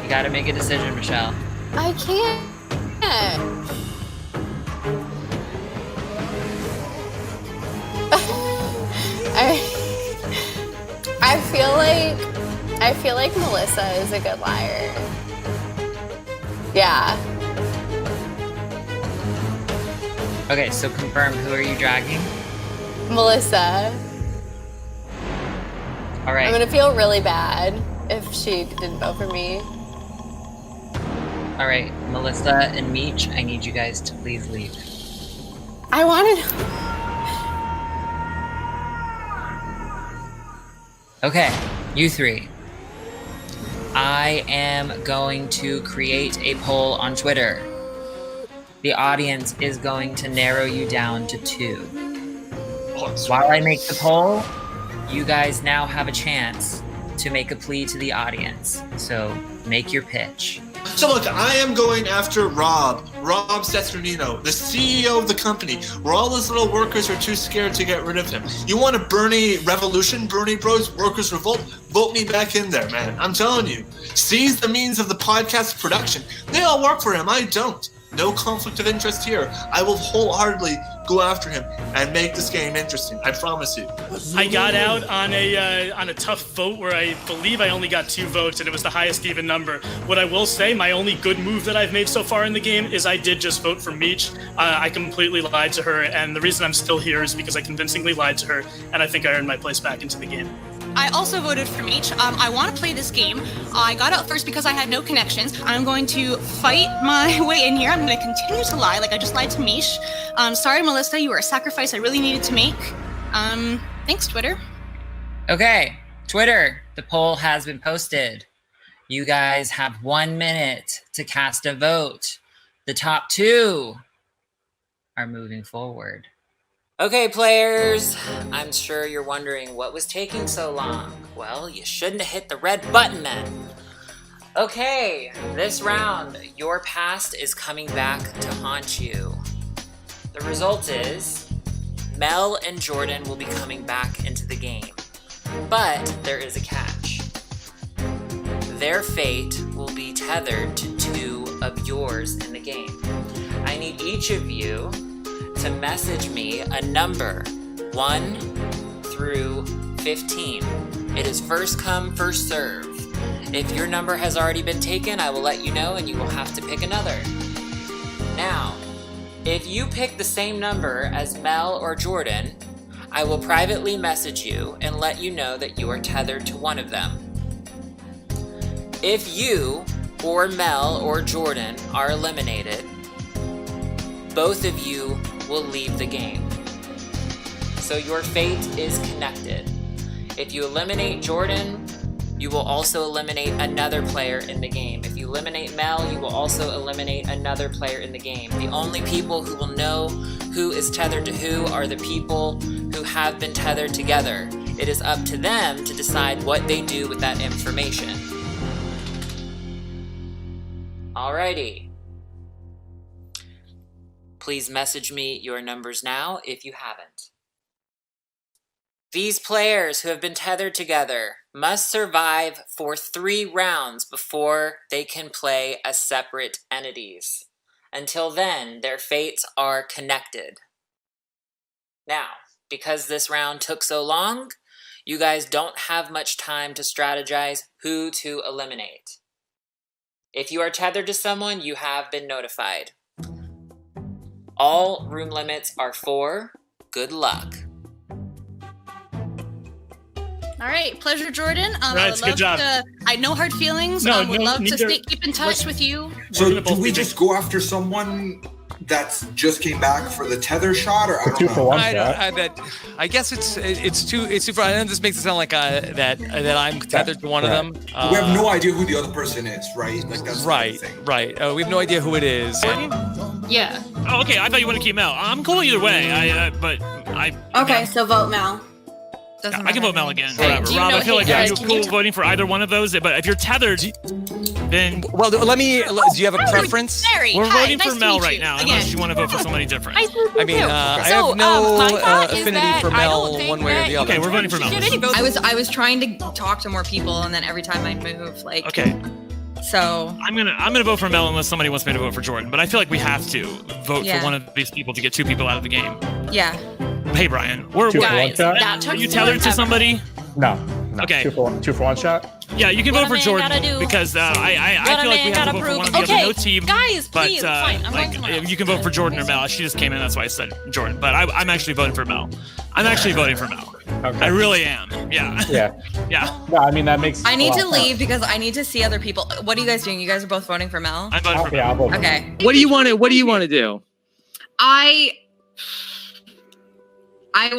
You gotta make a decision, Michelle. I can't. I feel like Melissa is a good liar. Yeah. Okay, so confirm, who are you dragging? Melissa. Alright. I'm gonna feel really bad if she didn't vote for me. Alright, Melissa and Meech, I need you guys to please leave. I wanted. Okay, you three. I am going to create a poll on Twitter. The audience is going to narrow you down to 2. While I make the poll, you guys now have a chance to make a plea to the audience. So make your pitch. So look, I am going after Rob Cesternino, the CEO of the company, where all those little workers are too scared to get rid of him. You want a Bernie revolution, Bernie Bros, workers revolt? Vote me back in there, man. I'm telling you. Seize the means of the podcast production. They all work for him. I don't. No conflict of interest here. I will wholeheartedly go after him and make this game interesting. I promise you. I got out on a tough vote where I believe I only got 2 votes, and it was the highest even number. What I will say, my only good move that I've made so far in the game is I did just vote for Meech. I completely lied to her, and the reason I'm still here is because I convincingly lied to her, and I think I earned my place back into the game. I also voted for Meech. I want to play this game. I got out first because I had no connections. I'm going to fight my way in here. I'm going to continue to lie like I just lied to Meech. Sorry, Melissa, you were a sacrifice I really needed to make. Thanks, Twitter. Okay, Twitter, the poll has been posted. You guys have 1 minute to cast a vote. The top 2 are moving forward. Okay, players, I'm sure you're wondering what was taking so long. Well, you shouldn't have hit the red button then. Okay, this round, your past is coming back to haunt you. The result is, Mel and Jordan will be coming back into the game. But there is a catch. Their fate will be tethered to 2 of yours in the game. I need each of you to message me a number 1 through 15. It is first come, first serve. If your number has already been taken, I will let you know and you will have to pick another. Now, if you pick the same number as Mel or Jordan, I will privately message you and let you know that you are tethered to one of them. If you or Mel or Jordan are eliminated, both of you will leave the game. So your fate is connected. If you eliminate Jordan, you will also eliminate another player in the game. If you eliminate Mel, you will also eliminate another player in the game. The only people who will know who is tethered to who are the people who have been tethered together. It is up to them to decide what they do with that information. Alrighty. Please message me your numbers now if you haven't. These players who have been tethered together must survive for 3 rounds before they can play as separate entities. Until then, their fates are connected. Now, because this round took so long, you guys don't have much time to strategize who to eliminate. If you are tethered to someone, you have been notified. All room limits are 4. Good luck. All right, pleasure, Jordan. Right, good job. I know hard keep in touch with you. So do we just go after someone that's just came back for the tether shot, or I don't know? I guess it's too. I know this makes it sound like that I'm tethered to one of them. We have no idea who the other person is, right? Like that's right. We have no idea who it is. Yeah. Oh, okay. I thought you wanted to keep Mel. I'm cool either way. Okay, so vote Mel. I can vote Mel again. Whatever. Rob, I feel like you're cool voting for either one of those, but if you're tethered, then... Well, do you have a preference? We're voting for Mel right now, unless you want to vote for somebody different. I mean, I have no affinity for Mel one way or the other. Okay, we're voting for Mel. I was trying to talk to more people, and then every time I move, like... Okay. So... I'm gonna vote for Mel unless somebody wants me to vote for Jordan, but I feel like we have to vote for one of these people to get 2 people out of the game. Yeah. Hey, Brian. Are you tethered to somebody? No. Okay. 2 for 1 shot? Yeah, you can vote for Jordan because I feel like we have to vote for one of the other no team. Guys, but, please, fine. I'm going for Mel. You can vote for Jordan or Mel. She just came in, that's why I said Jordan. But I'm actually voting for Mel. I'm actually voting for Mel. Okay. I really am. Yeah. Yeah. No, I mean, that makes I need to leave because I need to see other people. What are you guys doing? You guys are both voting for Mel? I'm voting for Mel. Yeah, I'll vote for Okay. Mel. What do you want to do? I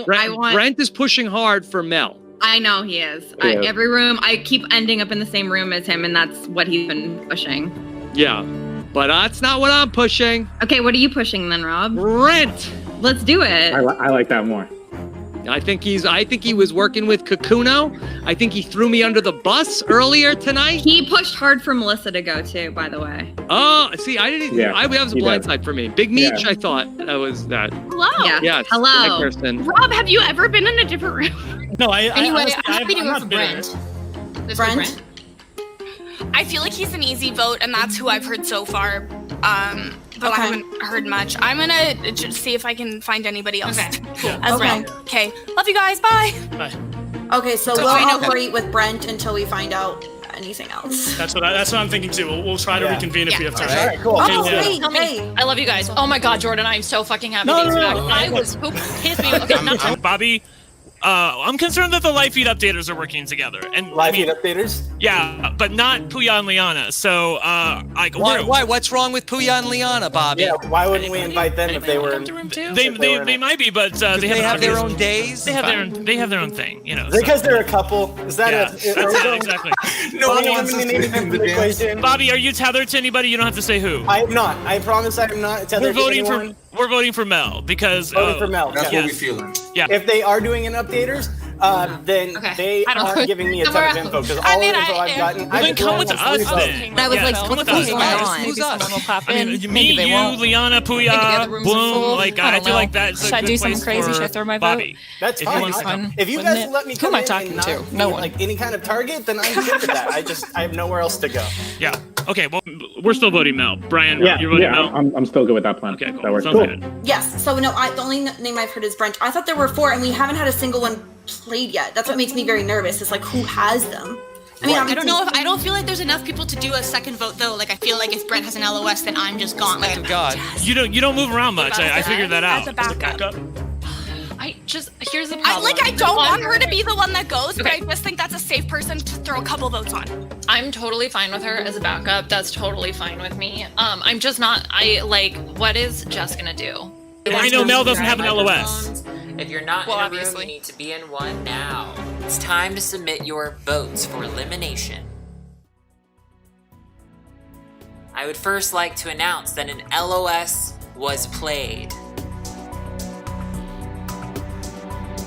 want Brent is pushing hard for Mel. I know he is. Yeah. Every room, I keep ending up in the same room as him, and that's what he's been pushing. Yeah, but that's not what I'm pushing. Okay, what are you pushing then, Rob? Brent. Let's do it. I like that more. I think he was working with Kakuno. I think he threw me under the bus earlier tonight. He pushed hard for Melissa to go too, by the way. Oh, see, I didn't. Yeah, that was a he blind did. side for me. Big Meech, Yeah. I thought that was that. Hello. Yeah. Yes. Hello. Hi, Kirsten. Rob, have you ever been in a different room? No, Anyway, honestly, I'm happy to I'm go not for bitter. Brent. This Brent? Brent? I feel like he's an easy vote, and that's who I've heard so far. But I haven't heard much. I'm gonna just see if I can find anybody else. Okay, Cool. As Okay. well. Okay. Love you guys. Bye. Okay, so So we'll I know- operate with Brent until we find out anything else. That's what I'm thinking too. We'll try to reconvene if we have time. All right, cool. Oh, Yeah. wait, Tell me. hey. I love you guys. Oh my God, Jordan, I'm so fucking happy. No, that he's no, no. back. I was pissed me. Okay, not Bobby, I'm concerned that the live feed updaters are working together. And Live feed updaters? Yeah, but not Puya and Liana. So, Why? What's wrong with Puya and Liana, Bobby? Yeah, why wouldn't we invite them if they were in They might be, but they have their own days. They have their own thing, you know. Because they're a couple. Is that Yeah, it? that's Are we it, going- exactly. No one wants to name the equation. Bobby, are you tethered to anybody? You don't have to say who. I am not. I promise I am not tethered to anyone. We're voting for Mel because Voting for Mel. That's yeah. what we feeling. Yeah. If they are doing an updaters, then they I don't are know. giving me a ton of info because I all mean, the info I've gotten. Well, I've then been come with going us on then. I was Yeah, like, come what with the fuck us. is going on? Who's Maybe us? someone will pop I in. mean, Maybe me, they you, won't. Liana, Maybe the Puya, other rooms are Bloom. full. Like I I don't feel know. like that's a Should I good do something place crazy? for Should I throw my vote? Bobby. That's If you fine. want to- If you Wouldn't guys it? let me Who come am I in talking and not to? be No one. like any kind of target, then I'm good with that. I have nowhere else to go. Yeah. Okay. Well, we're still voting Mel. Brian, Yeah, you're voting yeah, Mel. I'm still good with that plan. Okay, cool. That works. Sounds Cool. good. Yes, so no, the only name I've heard is Brent. I thought there were 4, and we haven't had a single one played yet. That's what makes me very nervous. It's like, who has them? I mean, I don't know if I don't feel like there's enough people to do a second vote though. Like I feel like if Brent has an LOS, then I'm just gone. Like God. You don't move around much. I figured that out. As a backup. Here's the problem. I don't want her to be the one that goes, but I just think that's a safe person to throw a couple votes on. I'm totally fine with her as a backup. That's totally fine with me. I'm just not. What is Jess gonna do? I know Mel doesn't have an LOS. If you're not Well, in a obviously. room, you need to be in one now. It's time to submit your votes for elimination. I would first like to announce that an LOS was played,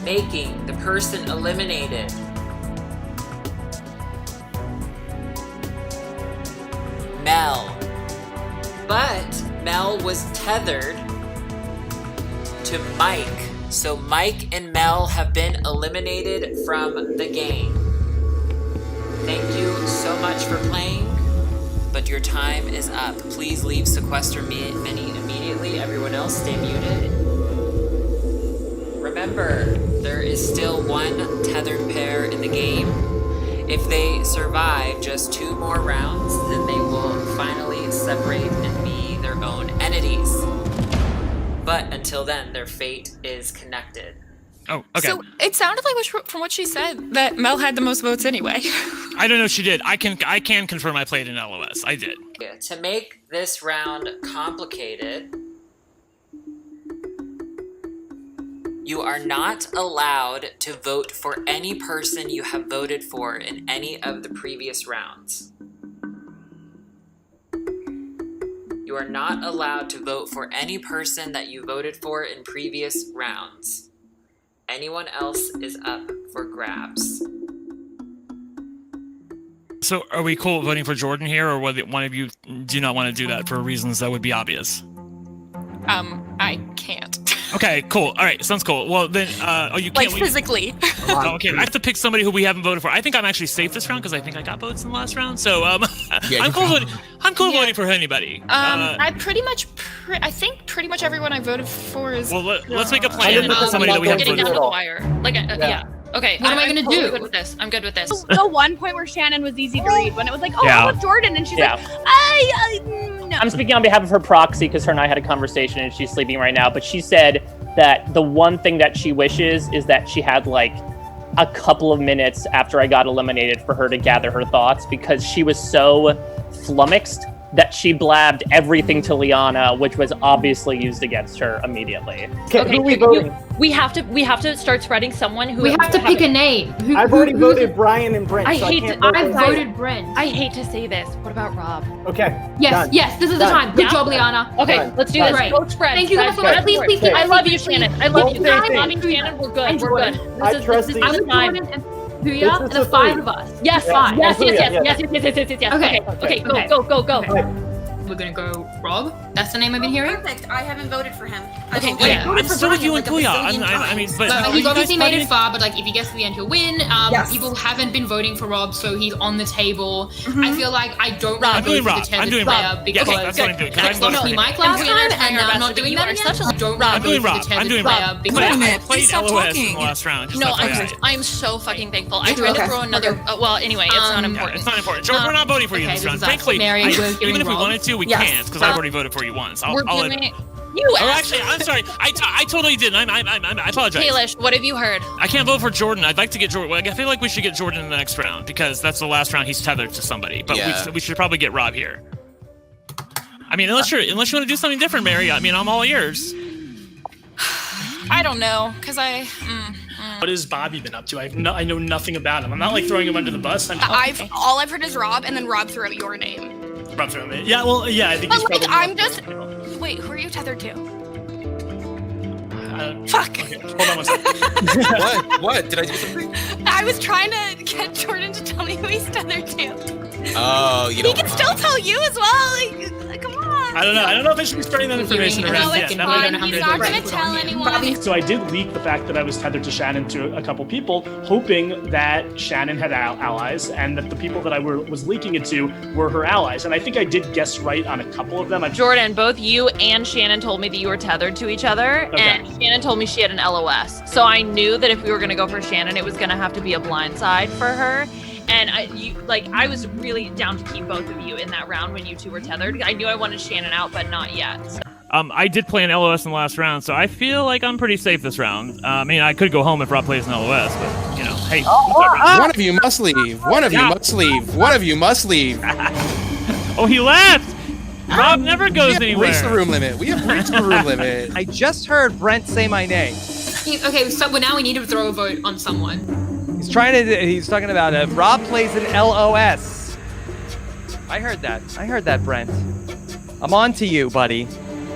making the person eliminated Mel. But Mel was tethered to Mike. So Mike and Mel have been eliminated from the game. Thank you so much for playing, but your time is up. Please leave Sequester Mini immediately. Everyone else, stay muted. Remember, there is still one tethered pair in the game. If they survive just 2 more rounds, then they will finally separate and be their own entities. But until then, their fate is connected. Oh, okay. So it sounded like, from what she said, that Mel had the most votes anyway. I don't know if she did. I can confirm I played an LOS. I did. To make this round complicated, you are not allowed to vote for any person you have voted for in any of the previous rounds. You are not allowed to vote for any person that you voted for in previous rounds. Anyone else is up for grabs. So are we cool voting for Jordan here, or whether one of you do not want to do that for reasons that would be obvious? I can't. Okay, cool. All right, sounds cool. Well, then, you can't. Physically. Oh, okay, I have to pick somebody who we haven't voted for. I think I'm actually safe this round because I think I got votes in the last round. So, I'm cool voting for anybody. I think pretty much everyone I voted for is. Well, let's make a plan with somebody that we haven't Getting voted down to the for. wire. Yeah. Okay. What am I gonna do? I'm good with this. I'm good with this. The one point where Shannon was easy to read when it was like, oh, Yeah. I love Jordan, and she's Yeah. like, no. I'm speaking on behalf of her proxy because her and I had a conversation and she's sleeping right now. But she said that the one thing that she wishes is that she had like a couple of minutes after I got eliminated for her to gather her thoughts because she was so flummoxed that she blabbed everything to Liana, which was obviously used against her immediately. Who we voting? We have to start spreading someone who We have to pick a name. I've already voted Brian and Brent. I so hate can't to, vote I for voted Brent. I hate to say this. What about Rob? Okay. Yes, done. yes, this is the Done. time. Good job, Liana. Okay, Done. let's do Done. this. Right. Vote spread. Thank you guys so much. Please, please, I please, love please, you, please. Shannon. I love Don't you. say anything. Mommy, Shannon, we're good. And We're Jordan. good. I This trust is these. I'm the with time. Jordan and Puya, This is the the 5 three. of us. Yes, Yeah. yes, Yeah. yes. Okay, go. We're gonna go Rob. That's the name I've been hearing. Perfect. I haven't voted for him. Okay, Yeah, I'm still with you and Puya. I mean, but are he's you obviously guys made it fighting? far, but like if he gets to the end, he'll win. Yes. People haven't been voting for Rob, so he's on the table. Mm-hmm. I feel like I don't I'm want to doing vote for Rob. the tethered I'm doing player Rob. because Yes, that's what I'm doing. Because I'm that's voting not for my him. class time, and your I'm best, not but doing you that are again. such a- I don't I'm want to doing vote for Rob. the I'm tethered doing player Rob. because I minute, played please stop LOS in talking. the last round. Just No, FYI. I'm so fucking thankful. I tried Okay. to throw another. Well, anyway, it's not Yeah, important. it's not important. George, we're not voting for you okay, this this round. is us. Frankly, Mary, we're giving even if we Rob. wanted to, we Yes. can't because I've already voted for you once. We're I'll doing admit. it. You Oh, asked. actually, I'm sorry. I totally didn't. I apologize. Kalish, what have you heard? I can't vote for Jordan. I'd like to get Jordan. I feel like we should get Jordan in the next round because that's the last round he's tethered to somebody. But we should probably get Rob here. I mean, unless you want to do something different, Mary. I mean, I'm all ears. I don't know, cause What has Bobby been up to? I know nothing about him. I'm not like throwing him under the bus. All I've heard is Rob, and then Rob threw out your name. Rob threw him. Yeah, well, yeah, I think he's But like, probably. I'm just. Wait, who are you tethered to? Fuck. Okay, hold on one second. What? Did I do something? I was trying to get Jordan to tell me who he's tethered to. Oh, He can still tell you as well. Like, come on. I don't know. I don't know if I should be spreading that information around. Yeah, that might be He's not gonna tell anyone. So I did leak the fact that I was tethered to Shannon to a couple people, hoping that Shannon had allies and that the people that I was leaking it to were her allies. And I think I did guess right on a couple of them. Jordan, both you and Shannon told me that you were tethered to each other, Okay. and Shannon told me she had an LOS. So I knew that if we were going to go for Shannon, it was going to have to be a blind side for her. And I was really down to keep both of you in that round when you two were tethered. I knew I wanted Shannon out, but not yet. So. I did play an LOS in the last round, so I feel like I'm pretty safe this round. I mean, I could go home if Rob plays an LOS, but, you know, hey. One of you must leave. One of you must leave. One of you must leave. Oh, he left! Rob never goes We have anywhere. reached the room limit. We have reached the room limit. I just heard Brent say my name. Okay, so now we need to throw a vote on someone. He's talking about Rob plays an LOS. I heard that, Brent. I'm on to you, buddy.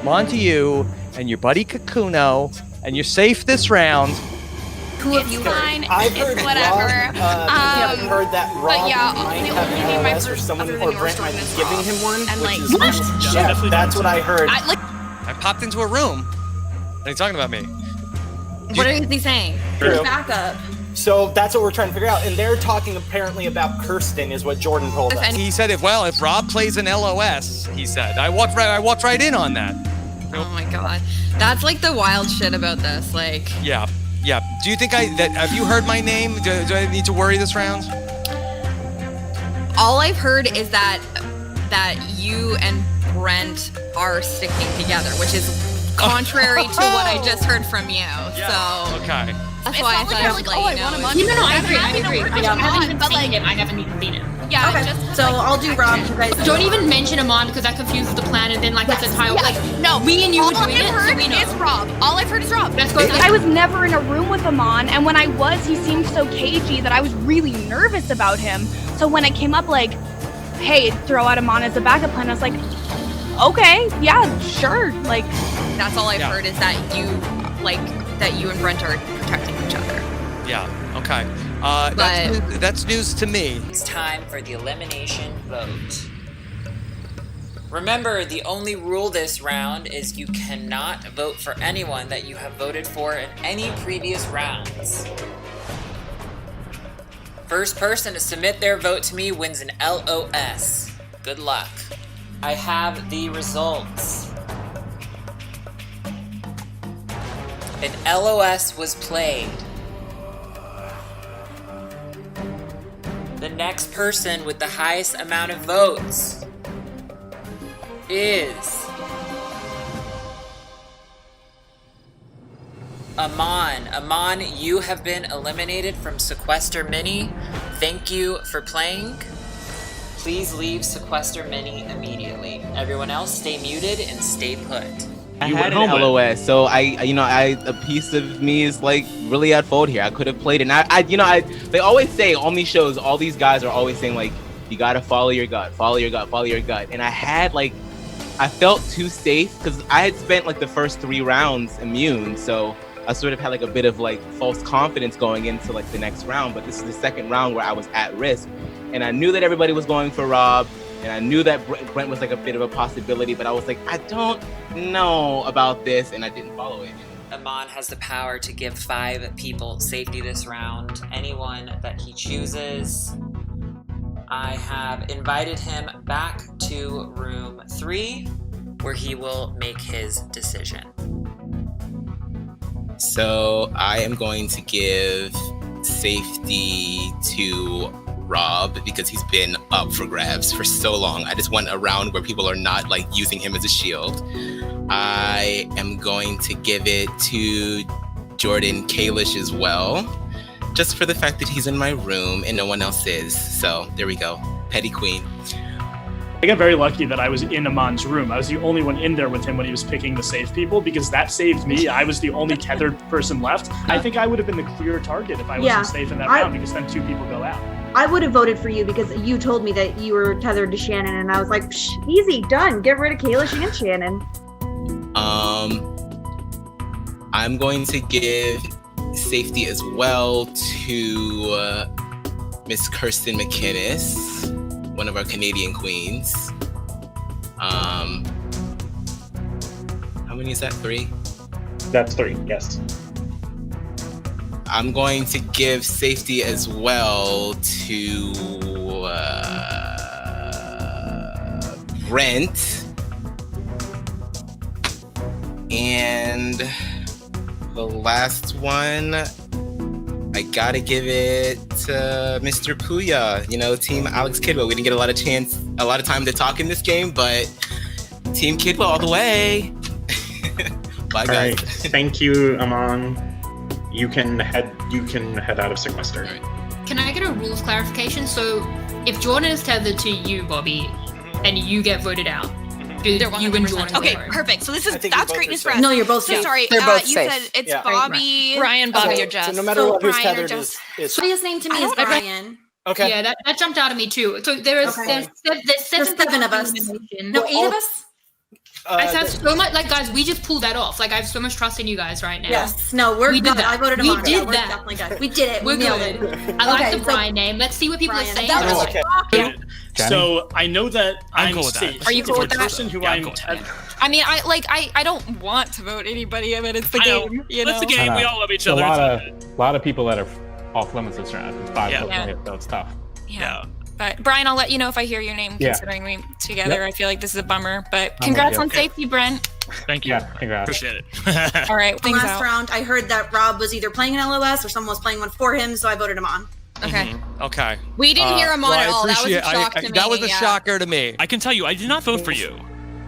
I'm on to you and your buddy Kakuno, and you're safe this round. Who have you heard? I've heard Whatever. Rob, I've heard that Rob but yeah, might the have only an name I've LS or heard someone other or than Brent might yours be giving him one. And which like, is, yeah, that's what I heard. I popped into a room. What are you talking about me? What is he saying? True. Backup. So that's what we're trying to figure out. And they're talking apparently about Kirsten, is what Jordan told us. He said, if Rob plays an LOS, he said. I walked right in on that. Oh my god. That's like the wild shit about this. Like, Yeah. Do you think have you heard my name? Do I need to worry this round? all I've heard is that you and Brent are sticking together, which is contrary to what I just heard from you. So Okay. that's why I thought I would let you know. No, I agree. I haven't even But, seen like, him. I haven't even seen him. Yeah, Okay, so I'll do Rob. You guys Don't even mention Amon because that confuses the plan, and then like that's entire like No, me and you were all doing I've it, so heard we know. is Rob. All I've heard is Rob. Let's go. I was never in a room with Amon, and when I was, he seemed so cagey that I was really nervous about him. So when it came up like, hey, throw out Amon as a backup plan, I was like, okay, yeah, sure. Like, that's all I've heard is that you and Brent are protecting each other. Yeah. Okay. That's news to me. It's time for the elimination vote. Remember, the only rule this round is you cannot vote for anyone that you have voted for in any previous rounds. First person to submit their vote to me wins an LOS. Good luck. I have the results. An LOS was played. The next person with the highest amount of votes is Amon. Amon, you have been eliminated from Sequester Mini. Thank you for playing. Please leave Sequester Mini immediately. Everyone else, stay muted and stay put. I had an LOS, so a piece of me is like really at fault here. I could have played it. And they always say on these shows, all these guys are always saying like, you gotta follow your gut, follow your gut, follow your gut. And I felt too safe because I had spent like the first 3 rounds immune, so I sort of had like a bit of like false confidence going into like the next round. But this is the second round where I was at risk, and I knew that everybody was going for Rob. And I knew that Brent was like a bit of a possibility, but I was like, I don't know about this, and I didn't follow it. Amon has the power to give 5 people safety this round, anyone that he chooses. I have invited him back to room 3, where he will make his decision. So I am going to give safety to Rob because he's been up for grabs for so long. I just want a round where people are not like using him as a shield. I am going to give it to Jordan Kalish as well, just for the fact that he's in my room and no one else is. So there we go. Petty Queen. I got very lucky that I was in Amon's room. I was the only one in there with him when he was picking the safe people, because that saved me. I was the only tethered person left. I think I would have been the clear target if I wasn't safe in that round, because then 2 people go out. I would have voted for you because you told me that you were tethered to Shannon, and I was like, psh, easy, done. Get rid of Kalish and Shannon. I'm going to give safety as well to Miss Kirsten McInnes, one of our Canadian queens. How many is that? 3? That's 3, yes. I'm going to give safety as well to Brent. And the last one, I gotta give it to Mr. Puya, Team Alex Kidwell. We didn't get a lot of time to talk in this game, but Team Kidwell all the way. Bye, guys. All right. Thank you, Amon. You can head out of Sequester. Can I get a rules clarification? So, if Jordan is tethered to you, Bobby, and you get voted out, do you and Jordan? Okay, perfect. So that's great news for us. No, you're both so safe. sorry. They're both you safe. said it's Yeah. Bobby, Brian, Bobby, or or Jess. So no matter what, who's Brian or tethered Jess. is Prettiest name to me is Brian. okay. Yeah, that jumped out at me too. So there's 7 of us. No, 8 of us. I have so much, guys, we just pulled that off. I have so much trust in you guys right now. Yes. No, we're we good. did that. I voted him We on. did Yeah, we're that. definitely good. We did it. We're We nailed good. it. I like Okay, the so Brian name. Let's see what people are saying. that was okay. So I know that I'm cool with that. safe. Are you cool The with that? person who Yeah, I'm I'm cool with tethered. I mean, I don't want to vote anybody. I mean, it's the I know. game. You know, It's the game. We all love each A other. lot of people that are off limits this round. It's 5 Yeah. players, so it's tough. Yeah. But Brian, I'll let you know if I hear your name. Yeah. Considering we together, Yep. I feel like this is a bummer. But I'm congrats with on you. safety, Brent. Thank you. Yeah, congrats. Appreciate it. All right, things Last out. round, I heard that Rob was either playing an LOS or someone was playing one for him, so I voted him on. Okay. Okay. We didn't hear him on at all. That was a appreciate- shock to me. That was a yeah. shocker to me. I can tell you, I did not vote for you.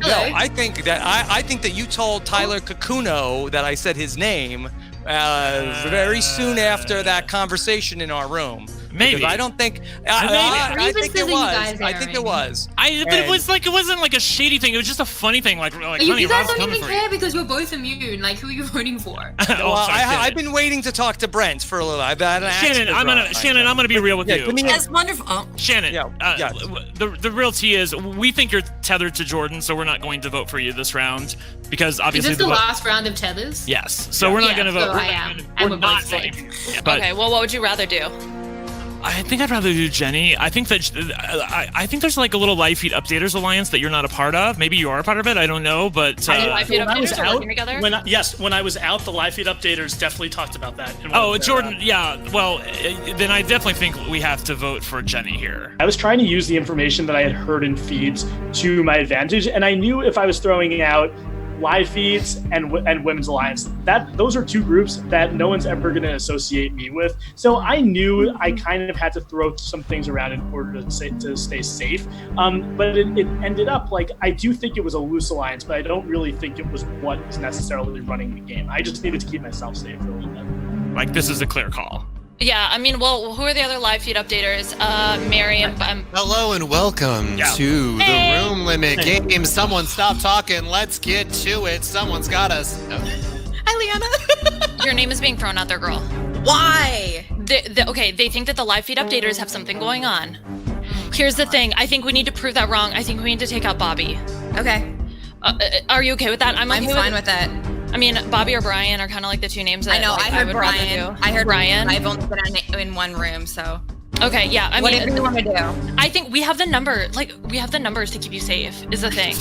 No, I think that you told Tyler Kakuno that I said his name very soon after that conversation in our room. Maybe. Because I don't think. I think it was. I think it was. But it was it wasn't like a shady thing. It was just a funny thing. Like honey, You guys Rob's don't coming even for care because you're both immune. Who are you voting for? Well, I've been waiting to talk to Brent for a little. Shannon, I'm gonna be real with you. That's wonderful. Oh. Shannon, the real tea is we think you're tethered to Jordan, so we're not going to vote for you this round because Is obviously this the last round of tethers? Yes, so we're not going to vote. So I am. We're We're not both voting safe. for you. But Okay. Well, what would you rather do? I think I'd rather do Jenny. I think that I think there's a little Live Feed Updaters Alliance that you're not a part of. Maybe you are a part of it. I don't know, but When I was out, the Live Feed Updaters definitely talked about that. Jordan, yeah. Well, then I definitely think we have to vote for Jenny here. I was trying to use the information that I had heard in feeds to my advantage, and I knew if I was throwing out Live Feeds and Women's Alliance, those are 2 groups that no one's ever going to associate me with. So I knew I kind of had to throw some things around in order to stay safe. But it ended up I do think it was a loose alliance, but I don't really think it was what was necessarily running the game. I just needed to keep myself safe for a little bit. This is a clear call. Yeah, I mean, well, who are the other live feed updaters? Mary and Hello and welcome to the Room Limit game. Someone stop talking. Let's get to it. Someone's got us. Hi, Liana. Your name is being thrown out there, girl. Why? Okay, they think that the live feed updaters have something going on. Here's the thing. I think we need to prove that wrong. I think we need to take out Bobby. Okay. Are you okay with that? I'm fine with that. I mean, Bobby or Brian are kind of like the two names that I know. like, I heard would rather Brian. do. I heard Brian. I've only been in one room, so. Okay, yeah. I mean, Whatever you want to do. I think we have the number. Like, we have the numbers to keep you safe. Is the thing.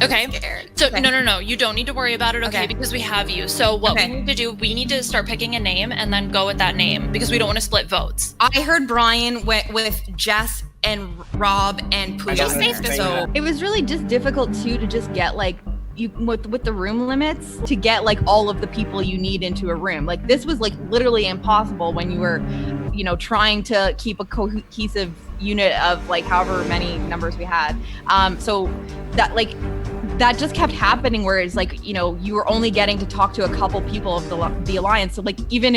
Okay. So no. You don't need to worry about it. Okay, because we have you. So what we need to do? We need to start picking a name and then go with that name because we don't want to split votes. I heard Brian went with Jess and Rob and Pooja. So it was really just difficult too to just get like you with the room limits to get like all of the people you need into a room. Like this was like literally impossible when you were, trying to keep a cohesive unit of like however many numbers we had. So that just kept happening where it's like, you were only getting to talk to a couple people of the alliance. So like even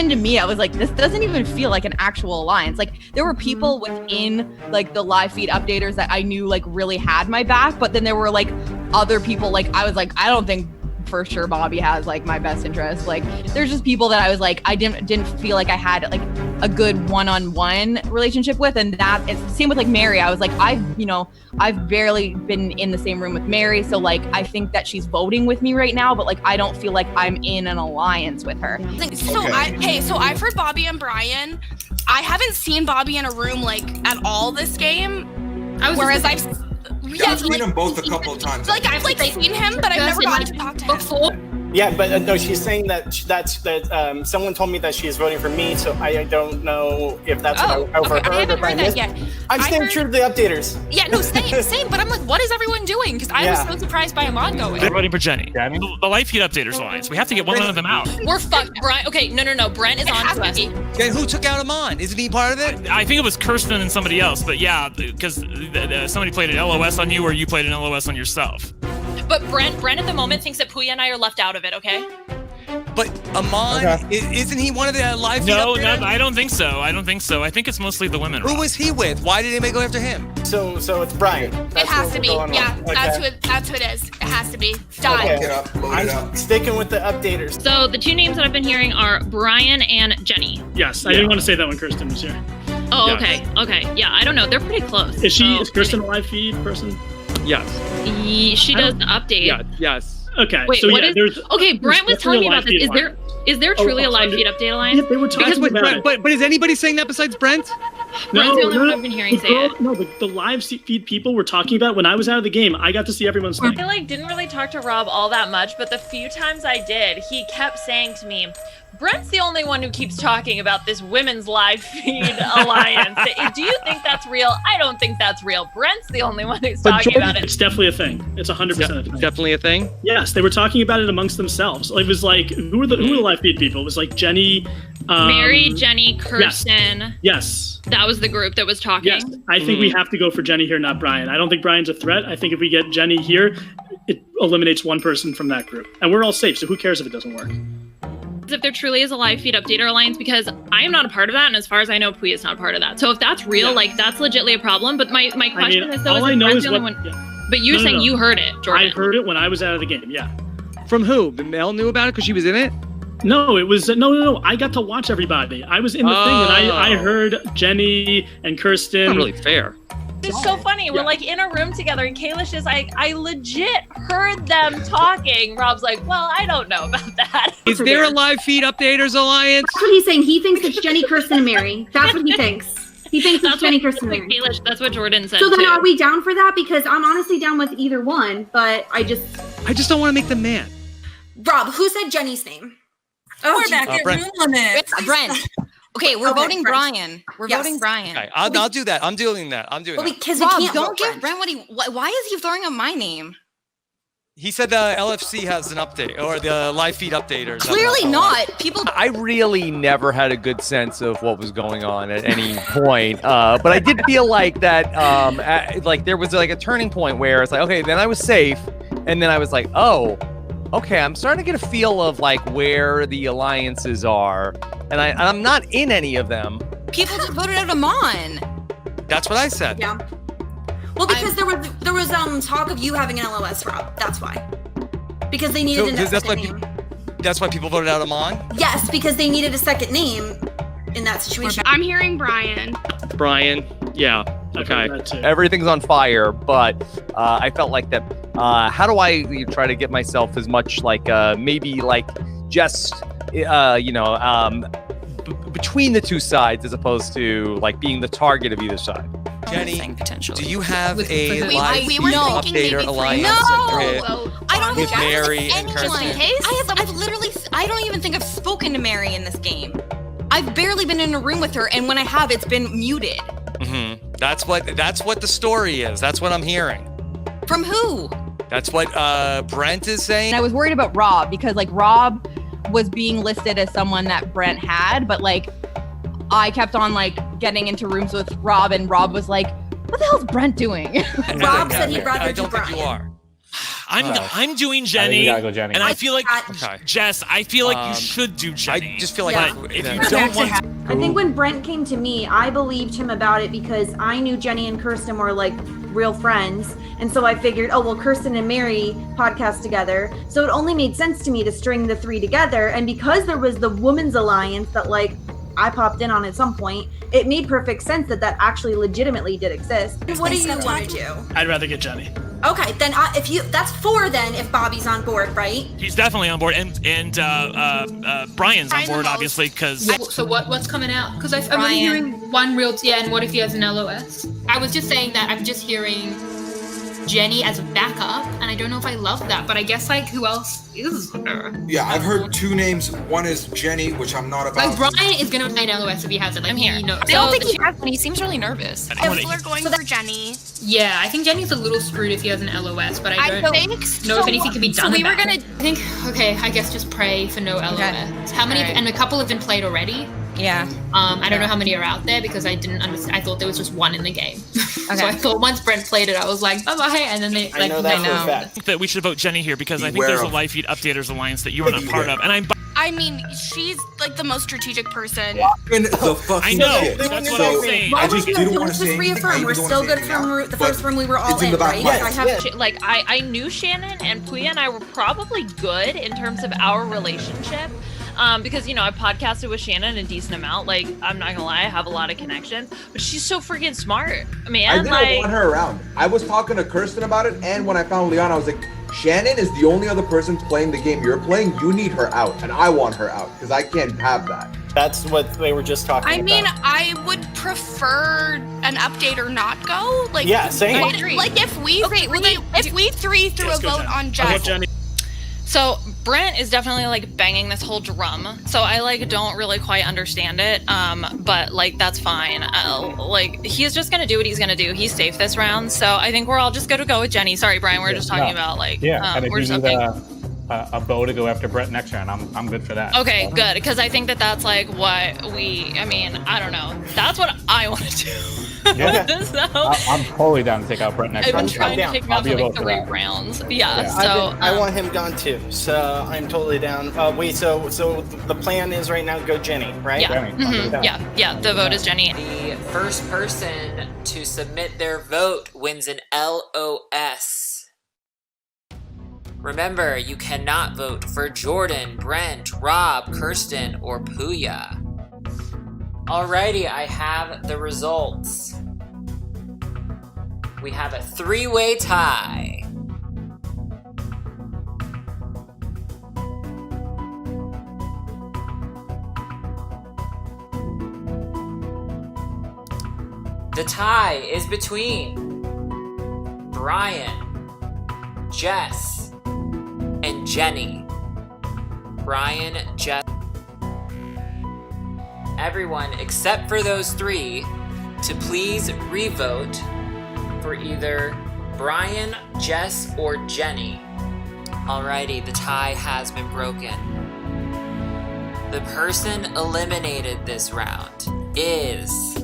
to me, I was like, this doesn't even feel like an actual alliance. Like there were people within like the live feed updaters that I knew like really had my back, but then there were like other people like I was like, I don't think for sure Bobby has like my best interest. Like there's just people that I was like, I didn't feel like I had like a good one-on-one relationship with, and that it's the same with like Mary. I was like, I've barely been in the same room with Mary, so like I think that she's voting with me right now, but like I don't feel like I'm in an alliance with her. So I've heard Bobby and Brian. I haven't seen Bobby in a room like at all this game. I've seen them both a couple of times. Like I've like seen him, but I've never gotten to talk to him before. Yeah, but no, she's saying that someone told me that she is voting for me, so I don't know if that's overheard. I haven't heard that yet. I'm staying true to the updaters. Yeah, no, same. But I'm like, what is everyone doing? Because I was so surprised by Amon going. They're voting for Jenny. The live feed updaters alliance. We have to get one of them out. We're fucked. Brian. Okay, no. Brent is on to us. Okay, who took out Amon? Isn't he part of it? I think it was Kirsten and somebody else, but yeah, because somebody played an LOS on you, or you played an LOS on yourself. But Brent at the moment thinks that Puya and I are left out of it, okay? But Amon, isn't he one of the live feed No, updaters? I don't think so. I think it's mostly the women. Who was he with? Why did anybody go after him? So it's Brian. It has to be. Yeah, that's who it is. It has to be. Die. I'm sticking with the updaters. So the two names that I've been hearing are Brian and Jenny. Yes, I didn't want to say that when Kirsten was here. Oh, yeah. Okay. Yeah, I don't know. They're pretty close. Is Kirsten a live feed person? Yes. She does the update. Yeah. Yes. Okay. Wait, so what there's. Okay, Brent was telling me about this. Is there truly a live feed update alliance? Yeah, they were talking about it. But is anybody saying that besides Brent? Brent's the only one I've been hearing say it. No, the live feed people were talking about when I was out of the game. I got to see everyone's thing. I didn't really talk to Rob all that much, but the few times I did, he kept saying to me, Brent's the only one who keeps talking about this women's live feed alliance. Do you think that's real? I don't think that's real. Brent's the only one who's talking about it. It's definitely a thing. It's 100% a thing. Definitely a thing? Yes, they were talking about it amongst themselves. It was like, who were the live feed people? It was like Jenny, Mary, Jenny, Kirsten. Yes. That was the group that was talking. Yes, I think we have to go for Jenny here, not Brian. I don't think Brian's a threat. I think if we get Jenny here, it eliminates one person from that group. And we're all safe, so who cares if it doesn't work? If there truly is a live feed updater alliance, because I am not a part of that, and as far as I know, Puya is not a part of that. So if that's real, that's legitly a problem. But my question is, though, all I know is what. But you're saying you heard it, Jordan. I heard it when I was out of the game. Yeah. From who? Mel knew about it because she was in it. No, it was no. I got to watch everybody. I was in the thing, and I heard Jenny and Kirsten. Not really fair. It's so funny. We're like in a room together, and Kalish is like, I legit heard them talking. Rob's like, well, I don't know about that. Is there a live feed updaters alliance? That's what he's saying. He thinks it's Jenny, Kirsten, and Mary. That's what he thinks. He thinks it's Jenny, Kirsten, and Mary. Kalish, that's what Jordan said. So then too. are we down for that? Because I'm honestly down with either one, but I just don't want to make them mad. Rob, who said Jenny's name? Oh, we're back at Brent. room limit. Brent. Okay, we're voting Brian. We're voting Brian. Okay, I'll do that. I'm doing that. Because Rob, we can't don't give Brent why is he throwing up my name? He said the LFC has an update, or the live feed updaters. Clearly not. People. I really never had a good sense of what was going on at any point, but I did feel like that, like there was like a turning point where it's like, okay, then I was safe, and then I was like, oh, okay, I'm starting to get a feel of like where the alliances are, and I'm not in any of them. People just voted out Amon. That's what I said. Yeah. Well, because there was talk of you having an LOS, Rob. That's why. Because they needed a second name. That's why people voted out Amon? Yes, because they needed a second name in that situation. I'm hearing Brian. Brian, yeah, okay. Everything's on fire, but I felt like that. How do I try to get myself as much like maybe like just between the two sides as opposed to like being the target of either side? Jenny, potentially. do you have a live we were thinking updater maybe alliance I don't with think Mary and Kirsten? I don't even think I've spoken to Mary in this game. I've barely been in a room with her, and when I have, it's been muted. Mm-hmm. That's what the story is. That's what I'm hearing. From who? That's what Brent is saying. And I was worried about Rob because like Rob was being listed as someone that Brent had, but like I kept on like getting into rooms with Rob, and Rob was like, "What the hell's Brent doing?" Rob said he'd rather do Brian. You are. I'm doing Jenny, you gotta go Jenny. And I feel like Jess. I feel like you should do Jenny. I just feel like if you don't want. I think when Brent came to me, I believed him about it because I knew Jenny and Kirsten were like real friends. And so I figured, oh, well, Kirsten and Mary podcast together. So it only made sense to me to string the three together. And because there was the Women's Alliance that like I popped in on at some point, it made perfect sense that actually legitimately did exist. What do you want to do? I'd rather get Jenny. Okay, then that's 4 then if Bobby's on board, right? He's definitely on board, and Brian's on board obviously because. So what's coming out? Because I'm only hearing one real and what if he has an LOS? I was just saying that I'm just hearing Jenny as a backup, and I don't know if I love that, but I guess like who else is there? Yeah, I've heard 2 names. One is Jenny, which I'm not about. Like Brian is gonna play an LOS if he has it. Like I'm here. I don't think he has one. He seems really nervous. People are going for Jenny. Yeah, I think Jenny's a little screwed if he has an LOS, but I don't know if anything can be done. So we were about gonna. it. I think I guess just pray for no LOS. Okay. How many? Right. And a couple have been played already. Yeah. I don't know how many are out there because I didn't understand. I thought there was just one in the game. Okay. So I thought once Brent played it, I was like, bye bye, and then they like I think that we should vote Jenny here because I think there's a Live Feed Updaters Alliance that you are not part of, and I mean, she's like the most strategic person. I know. That's what I'm saying. I just didn't want to say reaffirm. We're still good from the first room we were all in, right? I knew Shannon and Puya and I were probably good in terms of our relationship. Because, I podcasted with Shannon a decent amount. Like, I'm not gonna lie, I have a lot of connections. But she's so freaking smart. Man, I didn't want her around. I was talking to Kirsten about it, and when I found Leon, I was like, Shannon is the only other person playing the game you're playing. You need her out, and I want her out, because I can't have that. That's what they were just talking about. I mean, I would prefer an update or not go. Like, yeah, same. I agree. Like, if we three threw a vote on Jess. So Brent is definitely like banging this whole drum. So I like don't really quite understand it. But like that's fine. Like he's just gonna do what he's gonna do. He's safe this round. So I think we're all just gonna go with Jenny. Sorry, Brian. We're just talking about like and if we're you just need a bow to go after Brett next round, I'm good for that. Okay, good. Because I think that's like what I don't know. That's what I want to do. Yeah. So, I'm totally down to take out Brett next I've round. been trying to take him out for like 3 rounds. Yeah, so I want him gone too. So I'm totally down. Wait, so the plan is right now go Jenny, right? Yeah. Jenny. Yeah. The vote is Jenny. The first person to submit their vote wins an LOS. Remember, you cannot vote for Jordan, Brent, Rob, Kirsten, or Puya. Alrighty, I have the results. We have a 3-way tie. The tie is between Brian, Jess, and Jenny. Brian, Jess. Everyone except for those 3 to please revote for either Brian, Jess, or Jenny. Alrighty, the tie has been broken. The person eliminated this round is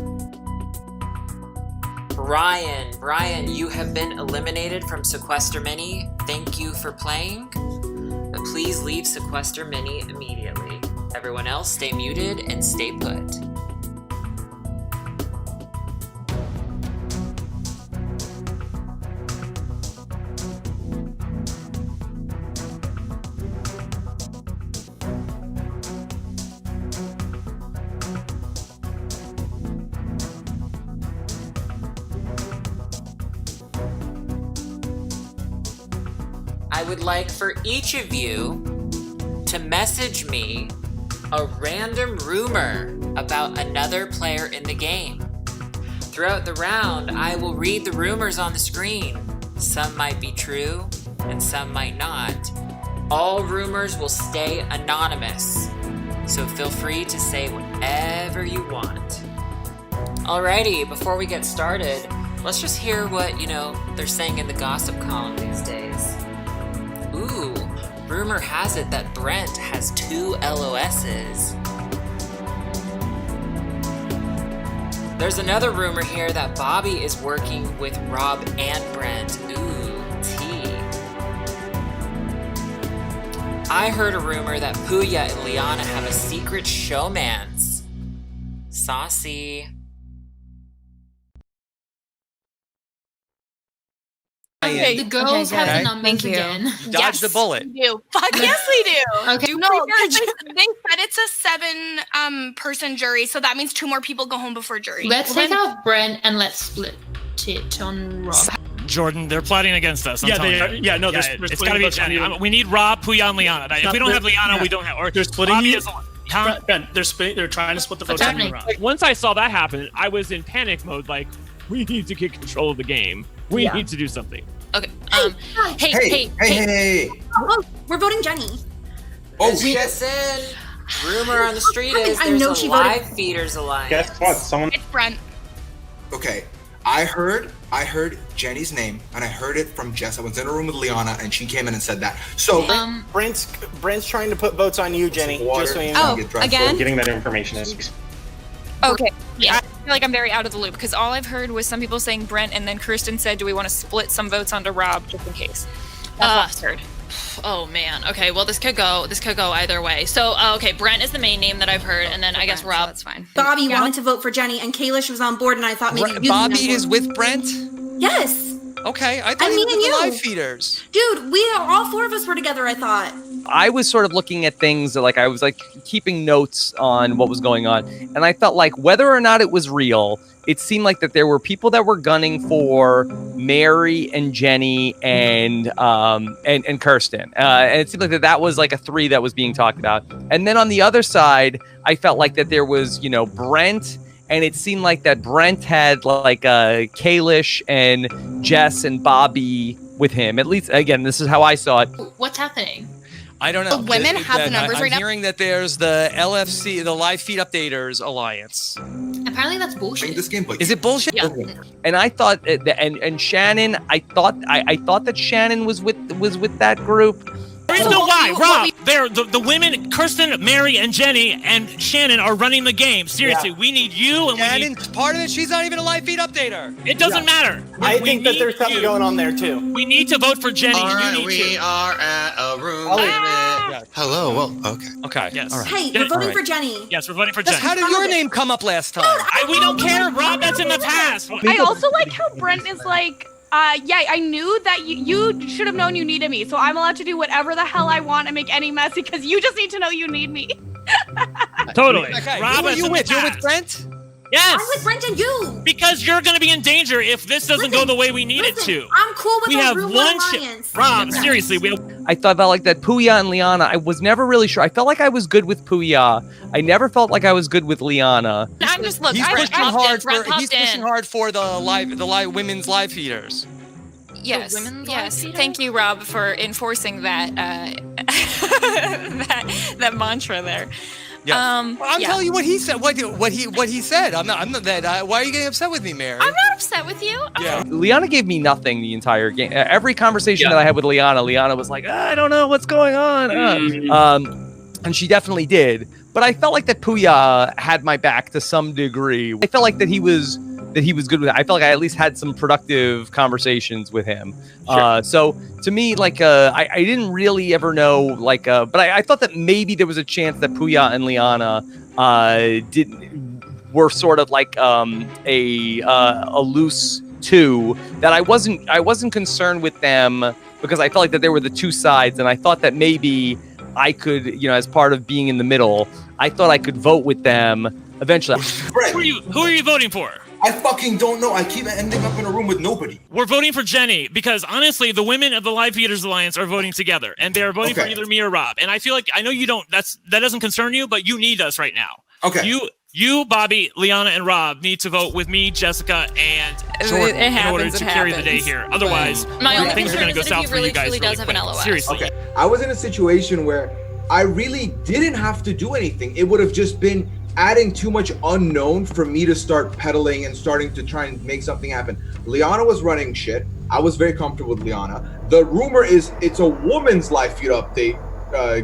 Brian. Brian, you have been eliminated from Sequester Mini. Thank you for playing. The please leave Sequester Mini immediately. Everyone else stay muted and stay put. I would like for each of you to message me a random rumor about another player in the game. Throughout the round, I will read the rumors on the screen. Some might be true, and some might not. All rumors will stay anonymous, so feel free to say whatever you want. Alrighty, before we get started, let's just hear what, they're saying in the gossip column these days. Ooh, rumor has it that Brent has 2 LOSs. There's another rumor here that Bobby is working with Rob and Brent. Ooh, tea. I heard a rumor that Puya and Liana have a secret showmance. Saucy. Okay, the girls have the numbers Thank you. again. Dodged a bullet. We do. Fuck yes, we do. Okay. No, because they said it's a 7 person jury, so that means 2 more people go home before jury. Let's take out Brent and let's split it on Rob. Jordan, they're plotting against us. Yeah, they are. Yeah, no, they're it's splitting got to be votes on Jenny. you. We need Rob, Puya, and Liana. If we don't have Liana, we don't have. Or they're splitting Bobby you. is huh? Brent, they're trying to split the votes on you. Like, once I saw that happen, I was in panic mode. Like, we need to get control of the game. We need to do something. Okay. Hey. Oh, we're voting Jenny. Oh, Listen, rumor on the street is I there's know a she voted- live feeders alliance. Guess what? Someone. It's Brent. Okay, I heard Jenny's name, and I heard it from Jess. I was in a room with Liana, and she came in and said that. So Brent's trying to put votes on you, Jenny. water, Just so you know. again? Getting that information is. Okay. Yeah. I feel like I'm very out of the loop because all I've heard was some people saying Brent, and then Kirsten said, "Do we want to split some votes onto Rob just in case?" That's what I heard. Oh man. Okay. Well, this could go either way. So, okay, Brent is the main name that I've heard, and then I guess Rob. That's fine. Bobby wanted to vote for Jenny, and Kalish was on board, and I thought maybe Bobby is with Brent? Yes. Okay, I thought he was with the live feeders. Dude, all 4 of us were together, I thought. I was sort of looking at things like I was like keeping notes on what was going on, and I felt like whether or not it was real, it seemed like that there were people that were gunning for Mary and Jenny and Kirsten, and it seemed like that was like a 3 that was being talked about. And then on the other side, I felt like that there was Brent. And it seemed like that Brent had like Kalish and Jess and Bobby with him. At least, again, this is how I saw it. What's happening? I don't know. The women have the numbers right now. I'm hearing that there's the LFC, the Live Feed Updaters Alliance. Apparently that's bullshit. Is it bullshit? Yeah. And I thought, and Shannon, I thought that Shannon was with that group. There is no why, Rob. The women, Kirsten, Mary, and Jenny, and Shannon are running the game. Seriously, we need you. And Shannon's part of it. She's not even a live feed updater. It doesn't matter. I think that there's something going on there too. We need to vote for Jenny. We are at a room limit. Hello. Well, okay. Okay. Yes. All right. Hey, we're voting for Jenny. Yes, we're voting for Jenny. How did your name come up last time? We don't care, Rob. That's in the past. I also like how Brent is like, yeah, I knew that you should have known you needed me, so I'm allowed to do whatever the hell I want and make any mess because you just need to know you need me. Totally. Okay. Rob, Who are that's you in the with? You're with past. Brent? Yes. I'm with Brent and you. Because you're going to be in danger if this doesn't go the way we need it to. I'm cool with We the have Room one Alliance. Rob, seriously, we have I thought about like that Puya and Liana. I was never really sure. I felt like I was good with Puya. I never felt like I was good with Liana. I'm just look. He's I pushing hard Brent for. He's popped pushing in. hard for the live women's live feeders. Yes, women's yes. live Thank you, Rob, for enforcing that that mantra there. Yeah. I'm yeah. telling you what he said. What he said. I'm not that. Why are you getting upset with me, Mary? I'm not upset with you. Yeah. Liana gave me nothing the entire game. Every conversation that I had with Liana was like, I don't know what's going on. And she definitely did. But I felt like that Puya had my back to some degree. I felt like that he was that he was good with it. I felt like I at least had some productive conversations with him. Sure. So to me, like, I didn't really ever know, like, but I thought that maybe there was a chance that Puya and Liana were sort of like a loose two, that I wasn't concerned with them because I felt like that there were the two sides, and I thought that maybe I could, as part of being in the middle, I thought I could vote with them eventually. Who are you voting for? I fucking don't know. I keep ending up in a room with nobody. We're voting for Jenny because honestly, the women of the Live Feeders Alliance are voting together, and they're voting for either me or Rob. And I feel like I know you don't. That doesn't concern you, but you need us right now. Okay. You, Bobby, Liana, and Rob need to vote with me, Jessica, and Jordan in order to carry the day here. Otherwise, things are going to go south for you guys really quick. Seriously. Okay. I was in a situation where I really didn't have to do anything. It would have just been adding too much unknown for me to start peddling and starting to try and make something happen. Liana was running shit. I was very comfortable with Liana. The rumor is it's a woman's live feed update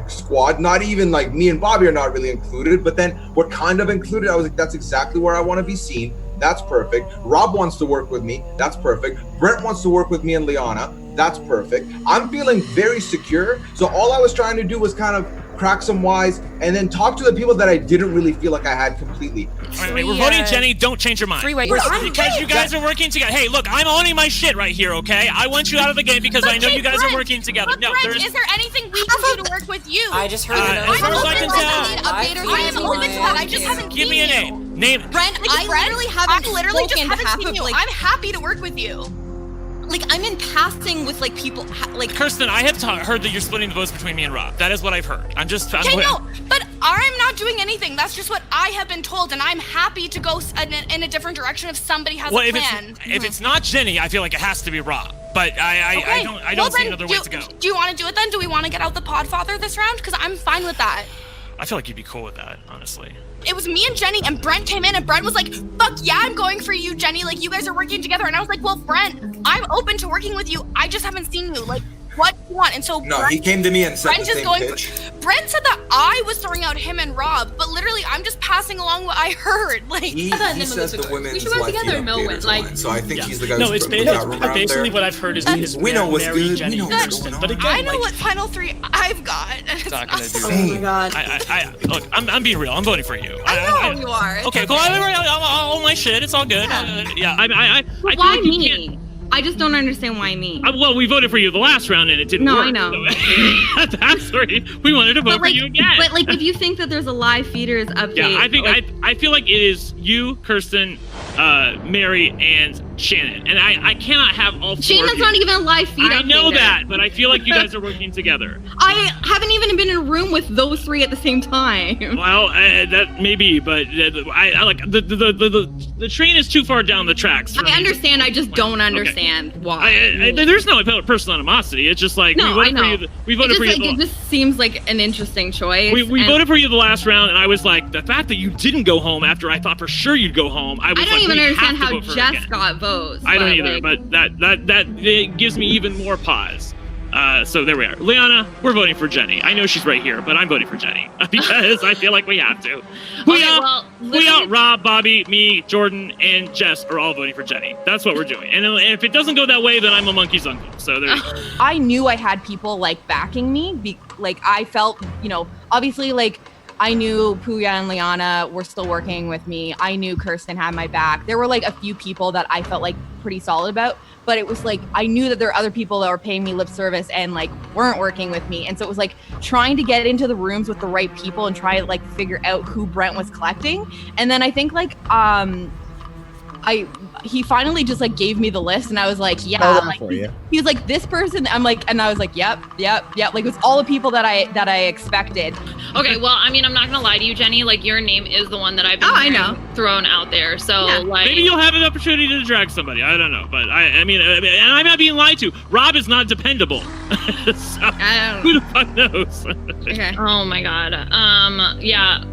squad. Not even like me and Bobby are not really included, but then we're kind of included. I was like, that's exactly where I want to be seen. That's perfect. Rob wants to work with me. That's perfect. Brent wants to work with me and Liana. That's perfect. I'm feeling very secure. So all I was trying to do was kind of crack some wise and then talk to the people that I didn't really feel like I had completely. All right, we're voting Jenny. Don't change your mind. Because you guys are working together. Hey, look, I'm owning my shit right here, okay? I want you out of the game because I know you guys are working together. No, is there anything we can do to work with you? I just heard as far as I can tell. I'm open to that. I just haven't Give me a name. Name it. Brent, I literally haven't just spoken to haven't half seen of you. like I'm happy to work with you. Like I'm in passing with like people like Kirsten, I have heard that you're splitting the votes between me and Rob. That is what I've heard. Okay, no, but I'm not doing anything. That's just what I have been told, and I'm happy to go in a different direction if somebody has a plan. If it's not Jenny, I feel like it has to be Rob. But I don't see another way to go. Do you want to do it then? Do we want to get out the Podfather this round? Because I'm fine with that. I feel like you'd be cool with that, honestly. It was me and Jenny, and Brent came in, and Brent was like, fuck yeah, I'm going for you, Jenny. Like, you guys are working together. And I was like, well, Brent, I'm open to working with you. I just haven't seen you. Like, what do you want? And so no, Brent, he came to me and said Brent the is same going pitch. Brent said that I was throwing out him and Rob, but literally, I'm just passing along what I heard. Like, he says the women's life together, Melwin. Like, so I think he's the guy. No, who's it's putting that rumor out basically there. what I've heard is we know what's Mary, good. Jenny, We know what's Kristen. going But on. again, I know what final three I've got. And it's not not gonna do so- it. Oh my god. Look, I'm being real. I'm voting for you. I know you are. Okay, cool. I'll own my shit. It's all good. I Why feel like you me? can't- I just don't understand why me. Well, we voted for you the last round and it didn't No, work. I know. So that's right. We wanted to vote for you again. But like, if you think that there's a live feeders update, Yeah, I think like, I feel like it is you, Kirsten, Mary, and Shannon, and I cannot have all four. Shannon's of you. not even a live feed. I know updater. that, but I feel like you guys are working together. I haven't even been in a room with those three at the same time. Well, that may be, but I like the train is too far down the tracks. I understand. I just don't understand why. There's no personal animosity. It's just like No, we voted I know. for you. We voted it for just, you. like, it just seems like an interesting choice. We and voted for you the last round, and I was like, the fact that you didn't go home after I thought for sure you'd go home. I don't like, even we understand have to how vote for her Jess again. got votes. I don't either, like, but that it gives me even more pause. So there we are. Liana, we're voting for Jenny. I know she's right here, but I'm voting for Jenny because I feel like we have to. We out. Rob, Bobby, me, Jordan, and Jess are all voting for Jenny. That's what we're doing. And if it doesn't go that way, then I'm a monkey's uncle. So there you go. I knew I had people like backing me. Like I felt, obviously like I knew Puya and Liana were still working with me. I knew Kirsten had my back. There were like a few people that I felt like pretty solid about, but it was like I knew that there were other people that were paying me lip service and like weren't working with me. And so it was like trying to get into the rooms with the right people and try to like figure out who Brent was collecting. And then I think like he finally just like gave me the list and I was like, yeah, like he was like this person. I'm like, and I was like, yep. Like it was all the people that I expected. Okay, well, I mean, I'm not gonna lie to you, Jenny. Like your name is the one that I've been I know. thrown out there. So like Maybe you'll have an opportunity to drag somebody. I don't know, but I mean, and I'm not being lied to. Rob is not dependable. So, who the fuck knows? Okay. Oh my god. Yeah.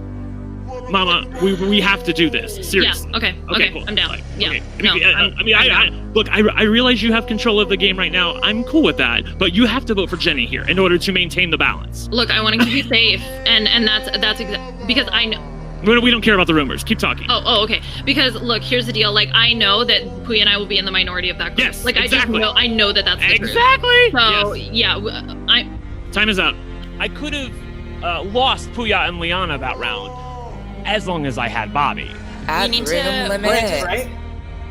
Mama, we have to do this. Seriously. Yeah. Okay. Cool. I'm down. Like, Yeah. okay. No. I realize you have control of the game right now. I'm cool with that, but you have to vote for Jenny here in order to maintain the balance. Look, I want to keep you safe, and that's because I know. We don't care about the rumors. Keep talking. Oh, okay. Because look, here's the deal. Like, I know that Puya and I will be in the minority of that group. Yes, like exactly. I know that that's the truth. Exactly. So Yes. Time is up. I could have lost Puya and Liana that round, as long as I had Bobby. We need to Brent, right?